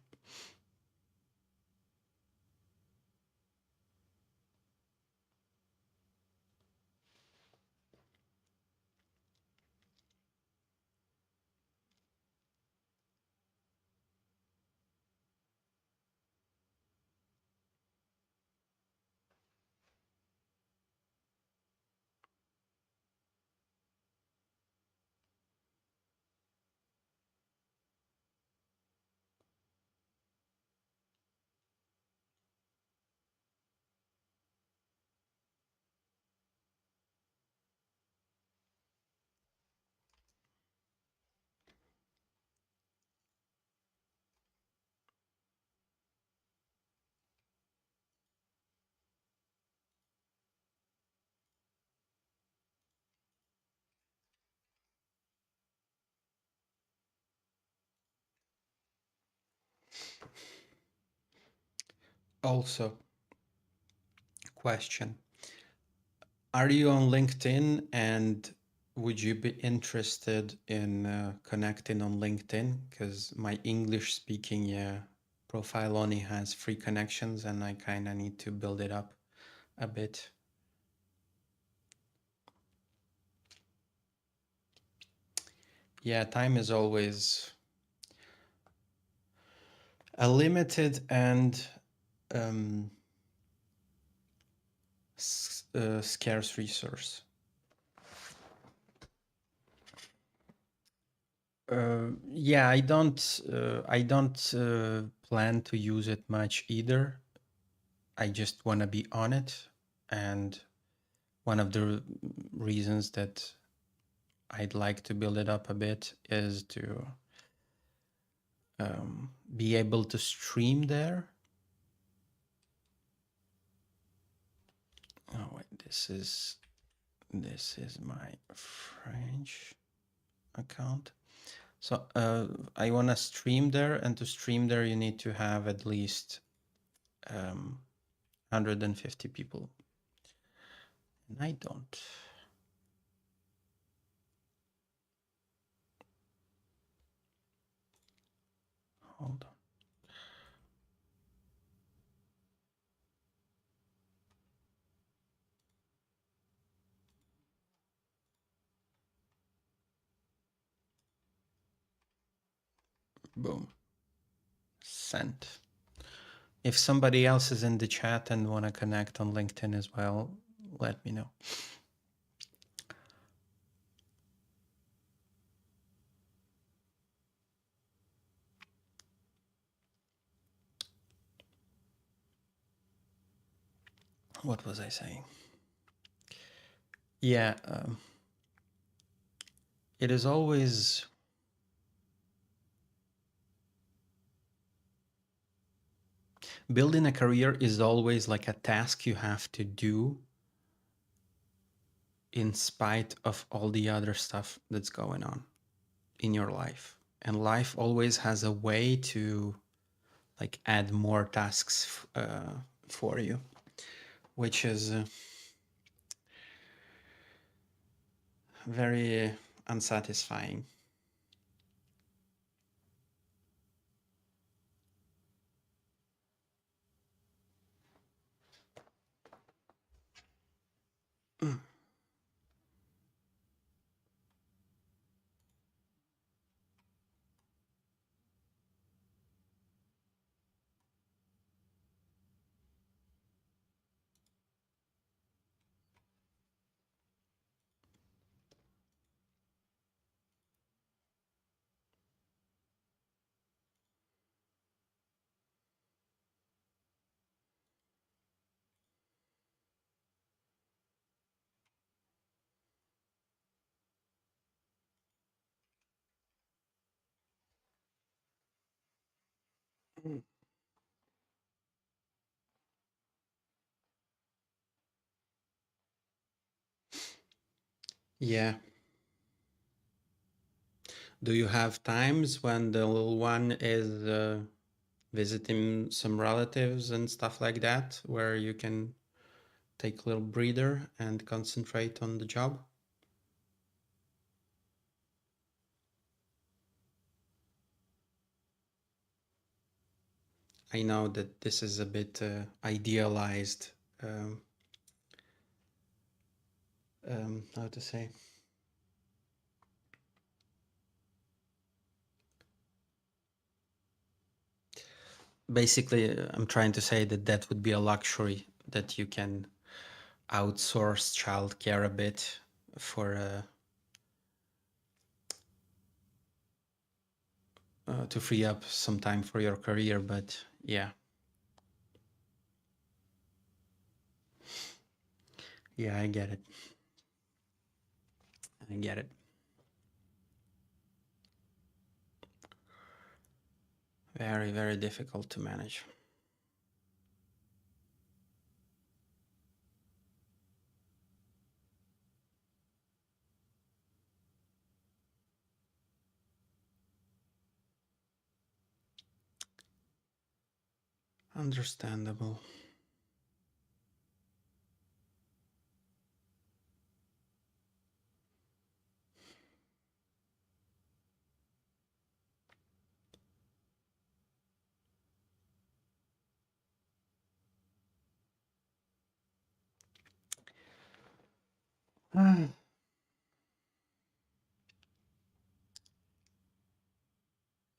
Also, question. Are you on LinkedIn, and would you be interested in connecting on LinkedIn? Because my English speaking profile only has 3 connections, and I kind of need to build it up a bit. Yeah, time is always a limited and um, scarce resource. Yeah, I don't plan to use it much either. I just want to be on it, and one of the reasons that I'd like to build it up a bit is to be able to stream there. Oh wait, this is my French account. So I want to stream there, and to stream there, you need to have at least 150 people. And I don't. Hold on. Boom. Sent. If somebody else is in the chat and want to connect on LinkedIn as well, let me know. What was I saying? Yeah, it is always building a career is always like a task you have to do in spite of all the other stuff that's going on in your life. And life always has a way to like add more tasks for you, which is very unsatisfying. Yeah. Do you have times when the little one is visiting some relatives and stuff like that, where you can take a little breather and concentrate on the job? I know that this is a bit idealized, um, how to say? Basically, I'm trying to say that that would be a luxury that you can outsource childcare a bit for to free up some time for your career. But yeah, yeah, I get it. I get it. Very, very difficult to manage. Understandable.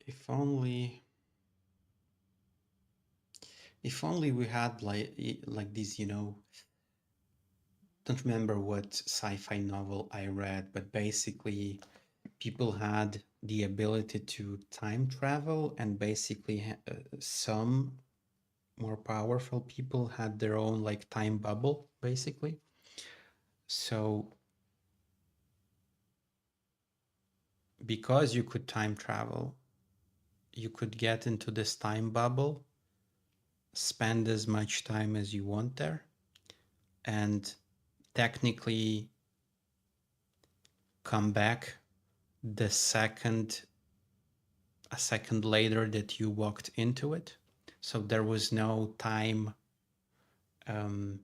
If only, if only we had like these, don't remember what sci-fi novel I read, but basically people had the ability to time travel, and basically some more powerful people had their own like time bubble, basically. So because you could time travel, you could get into this time bubble, spend as much time as you want there, and technically come back the second a second later that you walked into it. So there was no time, um,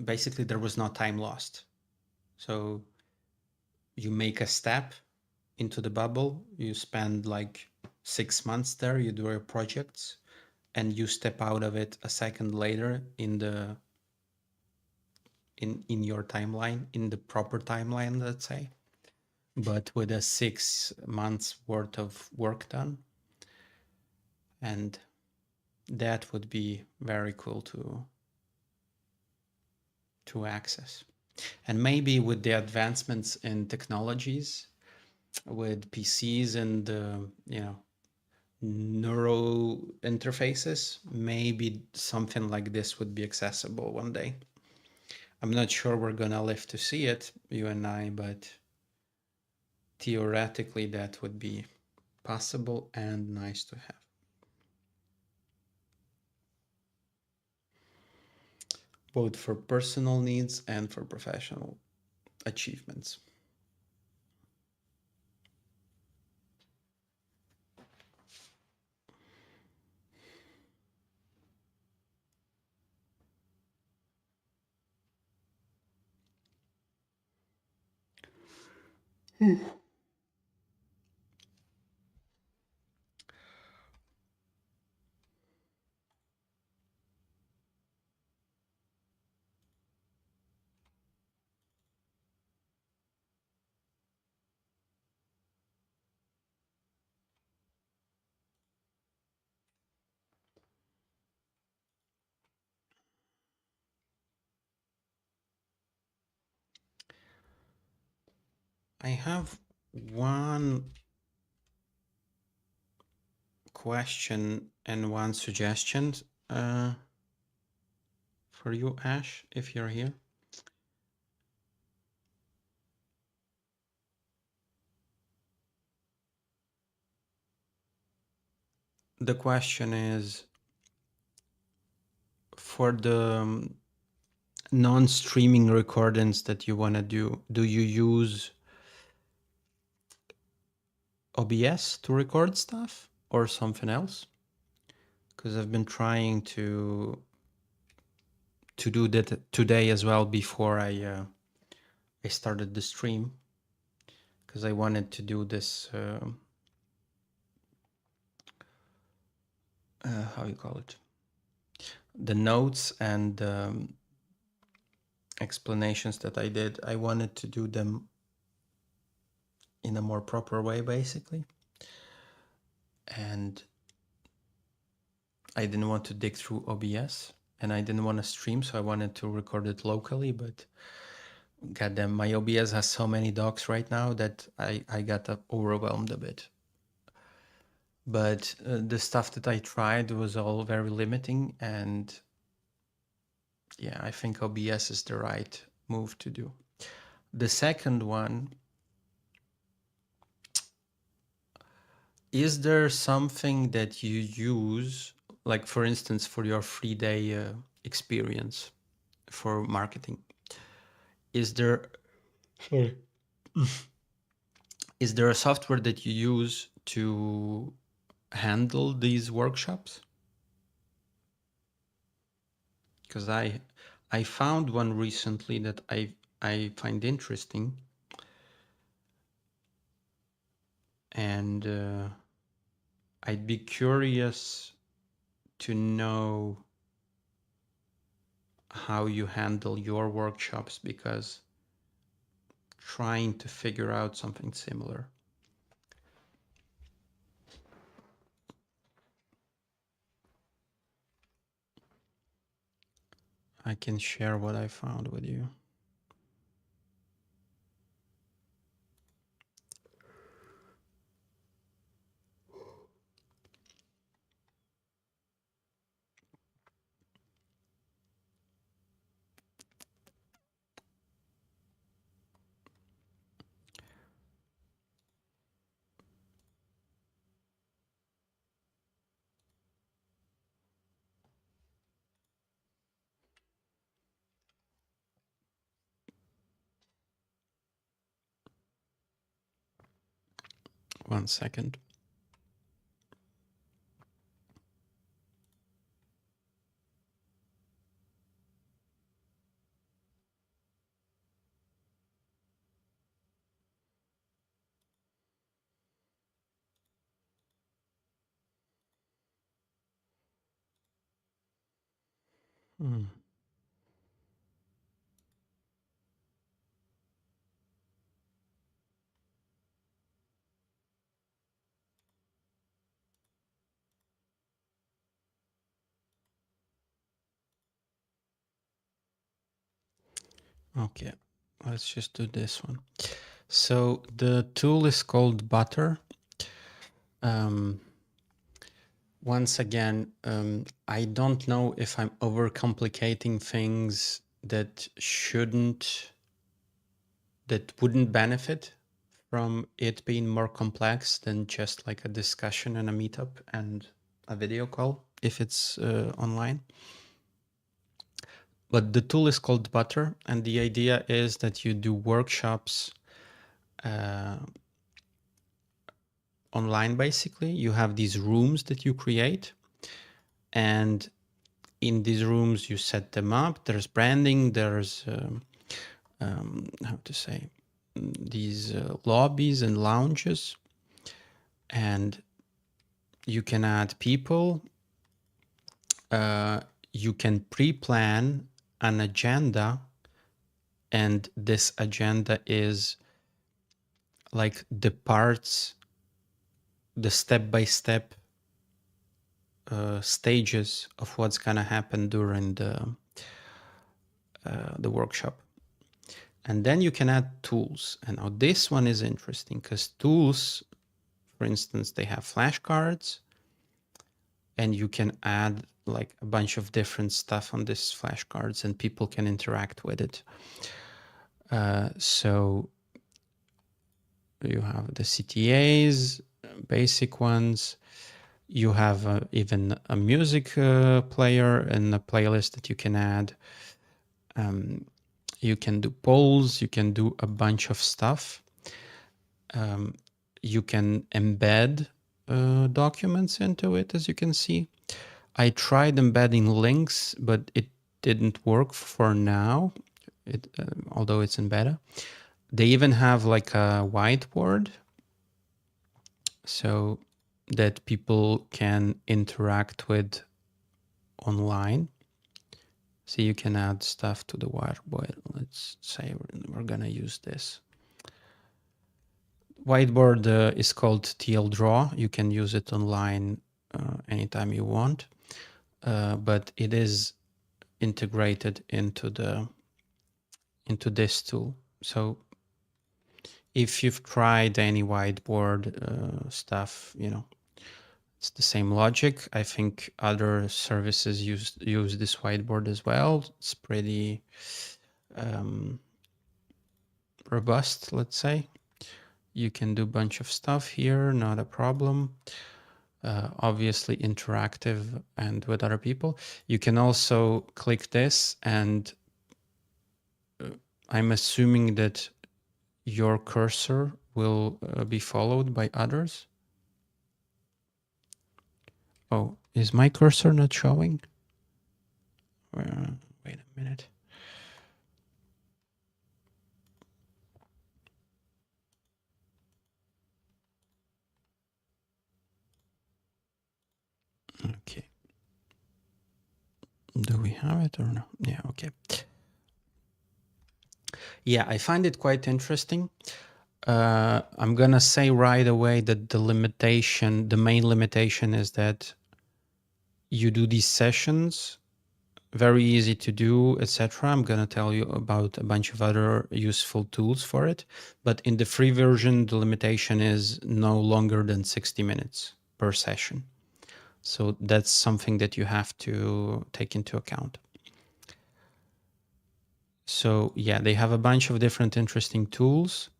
basically there was no time lost. So you make a step into the bubble, you spend like 6 months there, you do your projects, and you step out of it a second later in the in your timeline, in the proper timeline, let's say, but with a 6 months worth of work done. And that would be very cool to access. And maybe with the advancements in technologies, with PCs and neuro interfaces, maybe something like this would be accessible one day. I'm not sure we're gonna live to see it, you and I, but theoretically that would be possible and nice to have. Both for personal needs and for professional achievements. I have one question and one suggestion for you, Ash, if you're here. the question is, for the non-streaming recordings that you want to do you use OBS to record stuff or something else? Because I've been trying to do that today as well before I started the stream, because I wanted to do this how you call it, the notes and explanations that I did. I wanted to do them in a more proper way, basically, and I didn't want to dig through OBS, and I didn't want to stream, so I wanted to record it locally. But goddamn, my OBS has so many docs right now that I got overwhelmed a bit. But the stuff that I tried was all very limiting, and yeah, I think OBS is the right move to do. The second one, is there something that you use, like for instance, for your 3-day experience for marketing? Is there is there a software that you use to handle these workshops? Because I found one recently that I find interesting, and I'd be curious to know how you handle your workshops, because trying to figure out something similar. I can share what I found with you. One second. Hmm. Okay, let's just do this one. So the tool is called Butter. Once again, I don't know if I'm overcomplicating things that wouldn't benefit from it being more complex than just like a discussion and a meetup and a video call if it's online. But the tool is called Butter, and the idea is that you do workshops online. Basically, you have these rooms that you create, and in these rooms you set them up. There's branding, there's how to say, these lobbies and lounges, and you can add people. You can pre-plan an agenda, and this agenda is like the parts, the step-by-step stages of what's gonna happen during the workshop. And then you can add tools. And now this one is interesting because tools, for instance, they have flashcards, and you can add like a bunch of different stuff on these flashcards, and people can interact with it. So you have the CTAs, basic ones, You have even a music player and a playlist that you can add. You can do polls, you can do a bunch of stuff. You can embed documents into it, as you can see. I tried embedding links, but it didn't work for now, although it's in beta. They even have like a whiteboard so that people can interact with online. So you can add stuff to the whiteboard. Let's say we're gonna use this. Whiteboard is called TL Draw. You can use it online anytime you want, but it is integrated into this tool. So if you've tried any whiteboard stuff, it's the same logic. I think other services use this whiteboard as well. It's pretty robust, let's say. You can do a bunch of stuff here, not a problem. Obviously interactive and with other people. You can also click this, and I'm assuming that your cursor will be followed by others. Oh, is my cursor not showing? Wait a minute. Okay. Do we have it or no? Yeah, okay. Yeah, I find it quite interesting. I'm gonna say right away that the main limitation is that you do these sessions, very easy to do, etc. I'm gonna tell you about a bunch of other useful tools for it. But in the free version, the limitation is no longer than 60 minutes per session. So that's something that you have to take into account. So yeah, they have a bunch of different interesting tools.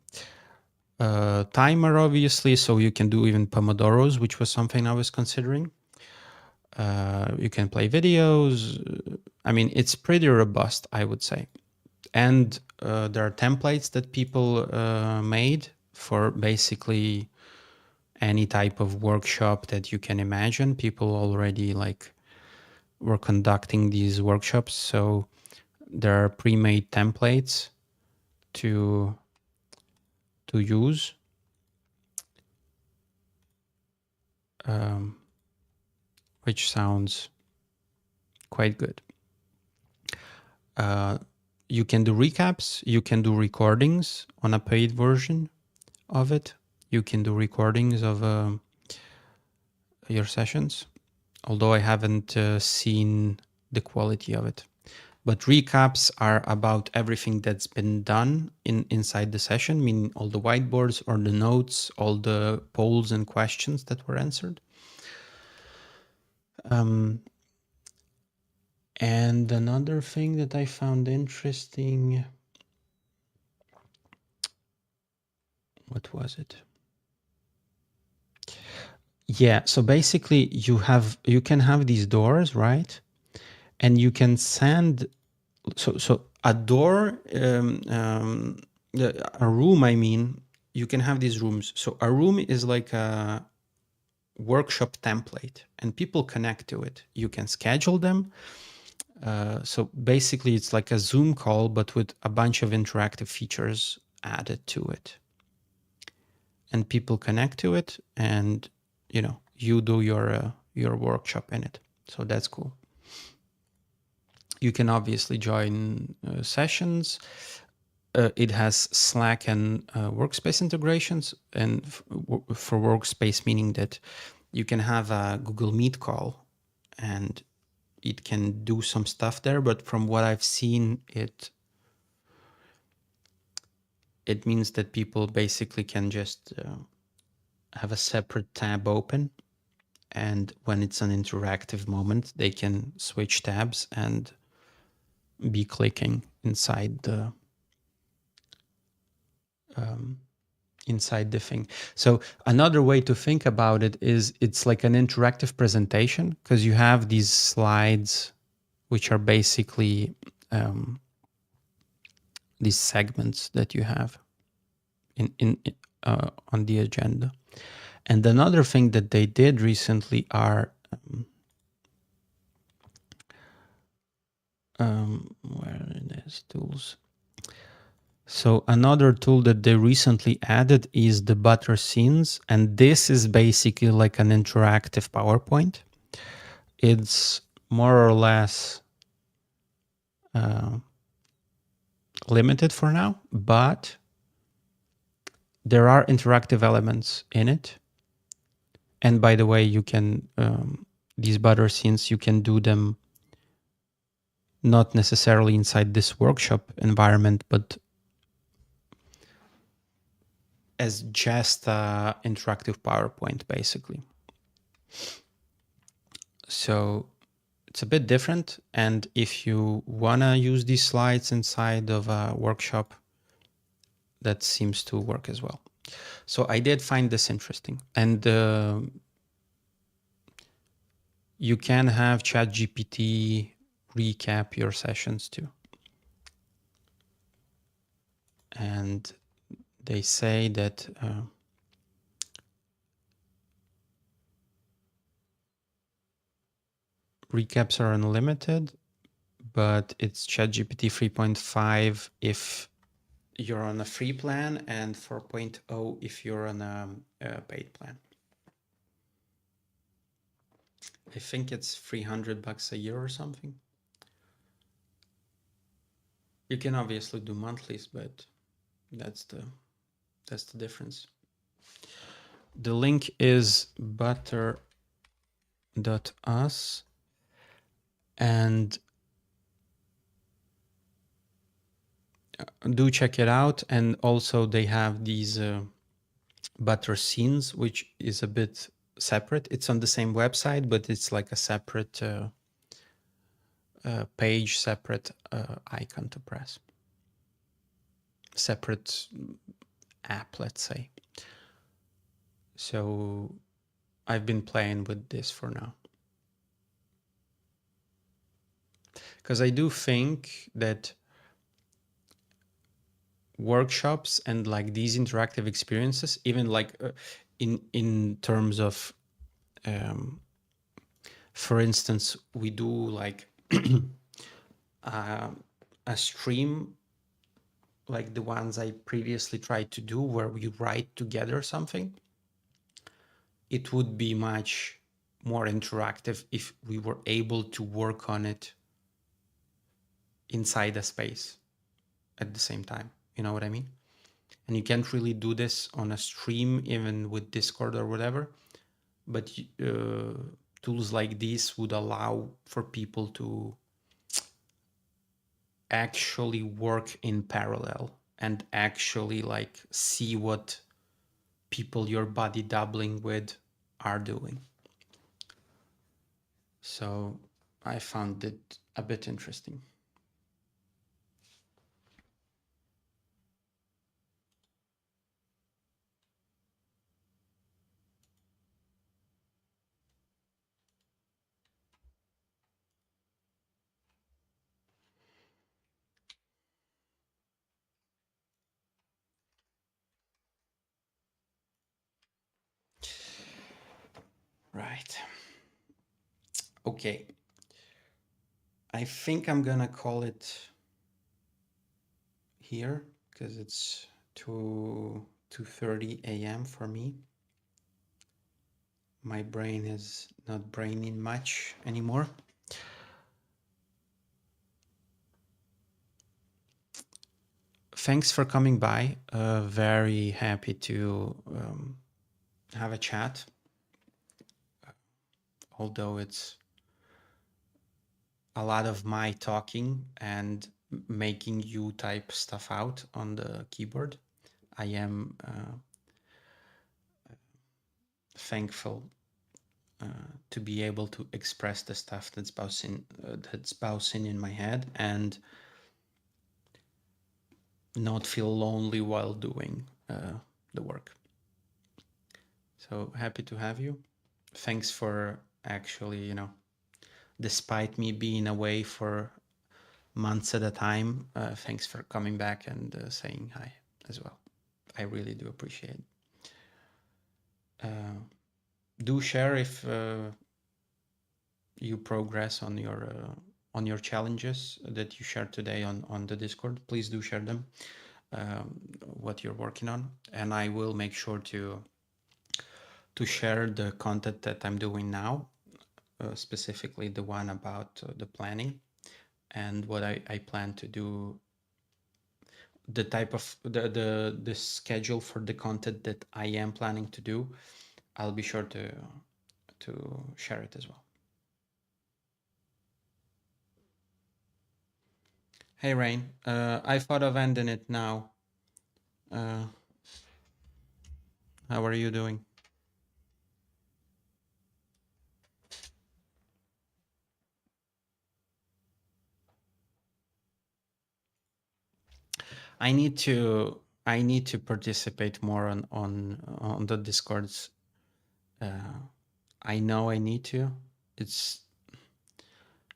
Timer, obviously, so you can do even Pomodoros, which was something I was considering. You can play videos. I mean, it's pretty robust, I would say. And there are templates that people made for basically any type of workshop that you can imagine. People already were conducting these workshops, so there are pre-made templates to use. Which sounds quite good. You can do recaps, you can do recordings on a paid version of it. You can do recordings of your sessions, although I haven't seen the quality of it. But recaps are about everything that's been done inside the session, meaning all the whiteboards or the notes, all the polls and questions that were answered. And another thing that I found interesting, what was it? Yeah, so basically you can have these doors, right? And you can send, so a door, a room, I mean, you can have these rooms. So a room is like a workshop template and people connect to it. You can schedule them. So basically it's like a Zoom call, but with a bunch of interactive features added to it. And people connect to it, and you do your workshop in it. So that's cool. You can obviously join sessions. It has Slack and Workspace integrations, and for Workspace, meaning that you can have a Google Meet call and it can do some stuff there. But from what I've seen, it means that people basically can just have a separate tab open, and when it's an interactive moment, they can switch tabs and be clicking inside inside the thing. So another way to think about it is it's like an interactive presentation, because you have these slides, which are basically these segments that you have in on the agenda. And another thing that they did recently are where it is tools. So another tool that they recently added is the Butter Scenes, and this is basically like an interactive PowerPoint. It's more or less limited for now, but there are interactive elements in it. And by the way, you can, these Butter Scenes, you can do them not necessarily inside this workshop environment, but as just a interactive PowerPoint, basically. So it's a bit different. And if you want to use these slides inside of a workshop, that seems to work as well. So I did find this interesting. And you can have ChatGPT recap your sessions too. And they say that recaps are unlimited, but it's ChatGPT 3.5 if you're on a free plan, and 4.0 if you're on a paid plan. I think it's $300 a year or something. You can obviously do monthlies, but that's the difference. The link is butter.us, and do check it out. And also they have these Butter Scenes, which is a bit separate. It's on the same website, but it's like a separate page, separate icon to press, separate app, let's say. So I've been playing with this for now, because I do think that workshops and like these interactive experiences, even like in terms of for instance, we do like a stream like the ones I previously tried to do, where we write together something. It would be much more interactive if we were able to work on it inside a space at the same time. You know what I mean? And you can't really do this on a stream, even with Discord or whatever. But tools like these would allow for people to actually work in parallel and actually like see what people you're buddy doubling with are doing. So I found it a bit interesting. Right. Okay. I think I'm gonna call it here because it's 2:30 a.m. for me. My brain is not braining much anymore. Thanks for coming by. Very happy to have a chat. Although it's a lot of my talking and making you type stuff out on the keyboard, I am thankful to be able to express the stuff that's bouncing in my head and not feel lonely while doing the work. So happy to have you. Thanks for actually, despite me being away for months at a time, thanks for coming back and saying hi as well. I really do appreciate it. Do share if you progress on your challenges that you shared today on the Discord. Please do share them, what you're working on, and I will make sure to share the content that I'm doing now, specifically the one about the planning and what I plan to do, the type of the schedule for the content that I am planning to do. I'll be sure to share it as well. Hey Rain, I thought of ending it now. How are you doing? I need to participate more on the Discords. I know I need to.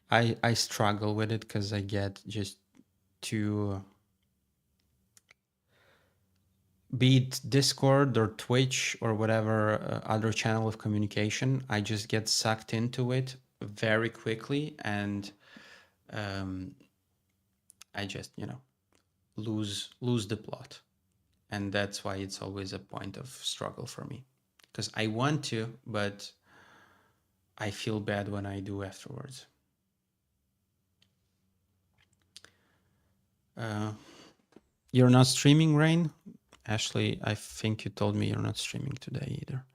I struggle with it because I get just too, be it Discord or Twitch or whatever other channel of communication, I just get sucked into it very quickly, and I just lose the plot, and that's why it's always a point of struggle for me, because I want to, but I feel bad when I do afterwards. You're not streaming, Rain? Ashley, I think you told me you're not streaming today either.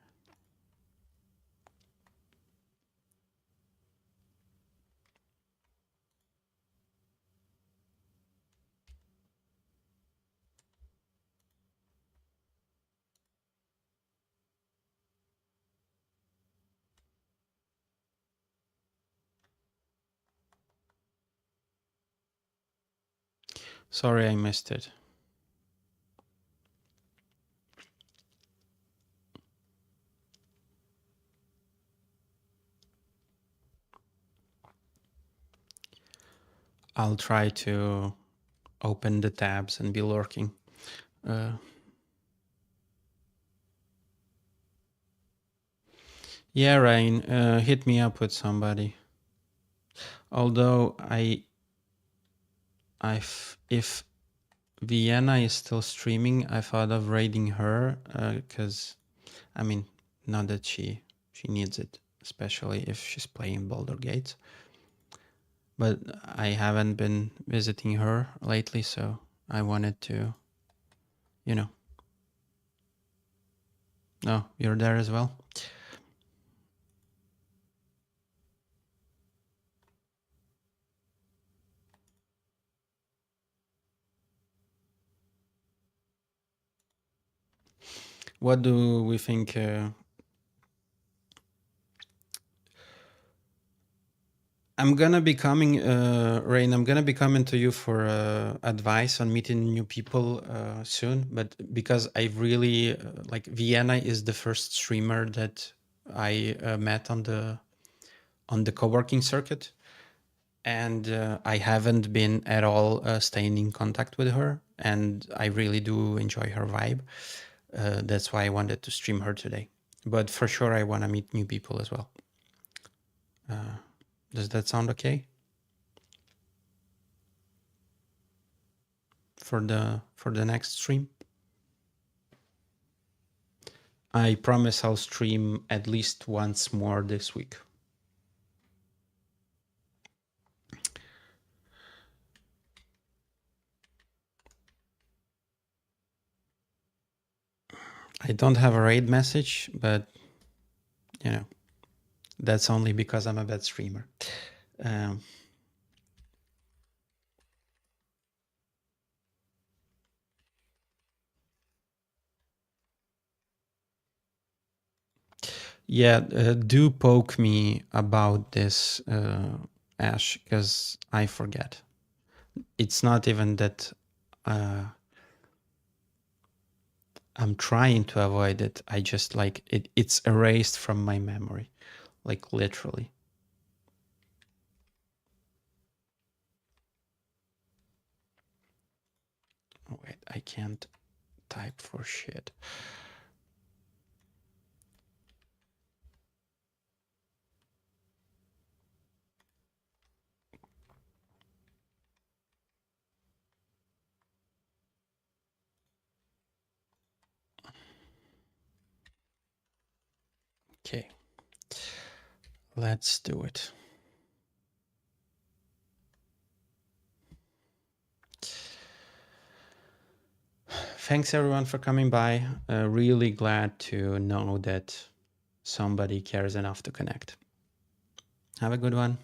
Sorry, I missed it. I'll try to open the tabs and be lurking. Yeah, Rain, hit me up with somebody. Although if Vienna is still streaming, I thought of raiding her, because I mean, not that she needs it, especially if she's playing Baldur's Gate. But I haven't been visiting her lately, so I wanted to, Oh, you're there as well? What do we think? I'm gonna be coming, Rain. I'm gonna be coming to you for advice on meeting new people soon. But because I really like, Vienna is the first streamer that I met on the co-working circuit, and I haven't been at all staying in contact with her, and I really do enjoy her vibe. That's why I wanted to stream her today. But for sure, I want to meet new people as well. Does that sound okay? For the next stream? I promise I'll stream at least once more this week. I don't have a raid message, but that's only because I'm a bad streamer. Yeah, do poke me about this, Ash, because I forget. It's not even that I'm trying to avoid it. I just like it's erased from my memory, like literally. Oh, wait, I can't type for shit. Okay, let's do it. Thanks everyone for coming by. Really glad to know that somebody cares enough to connect. Have a good one.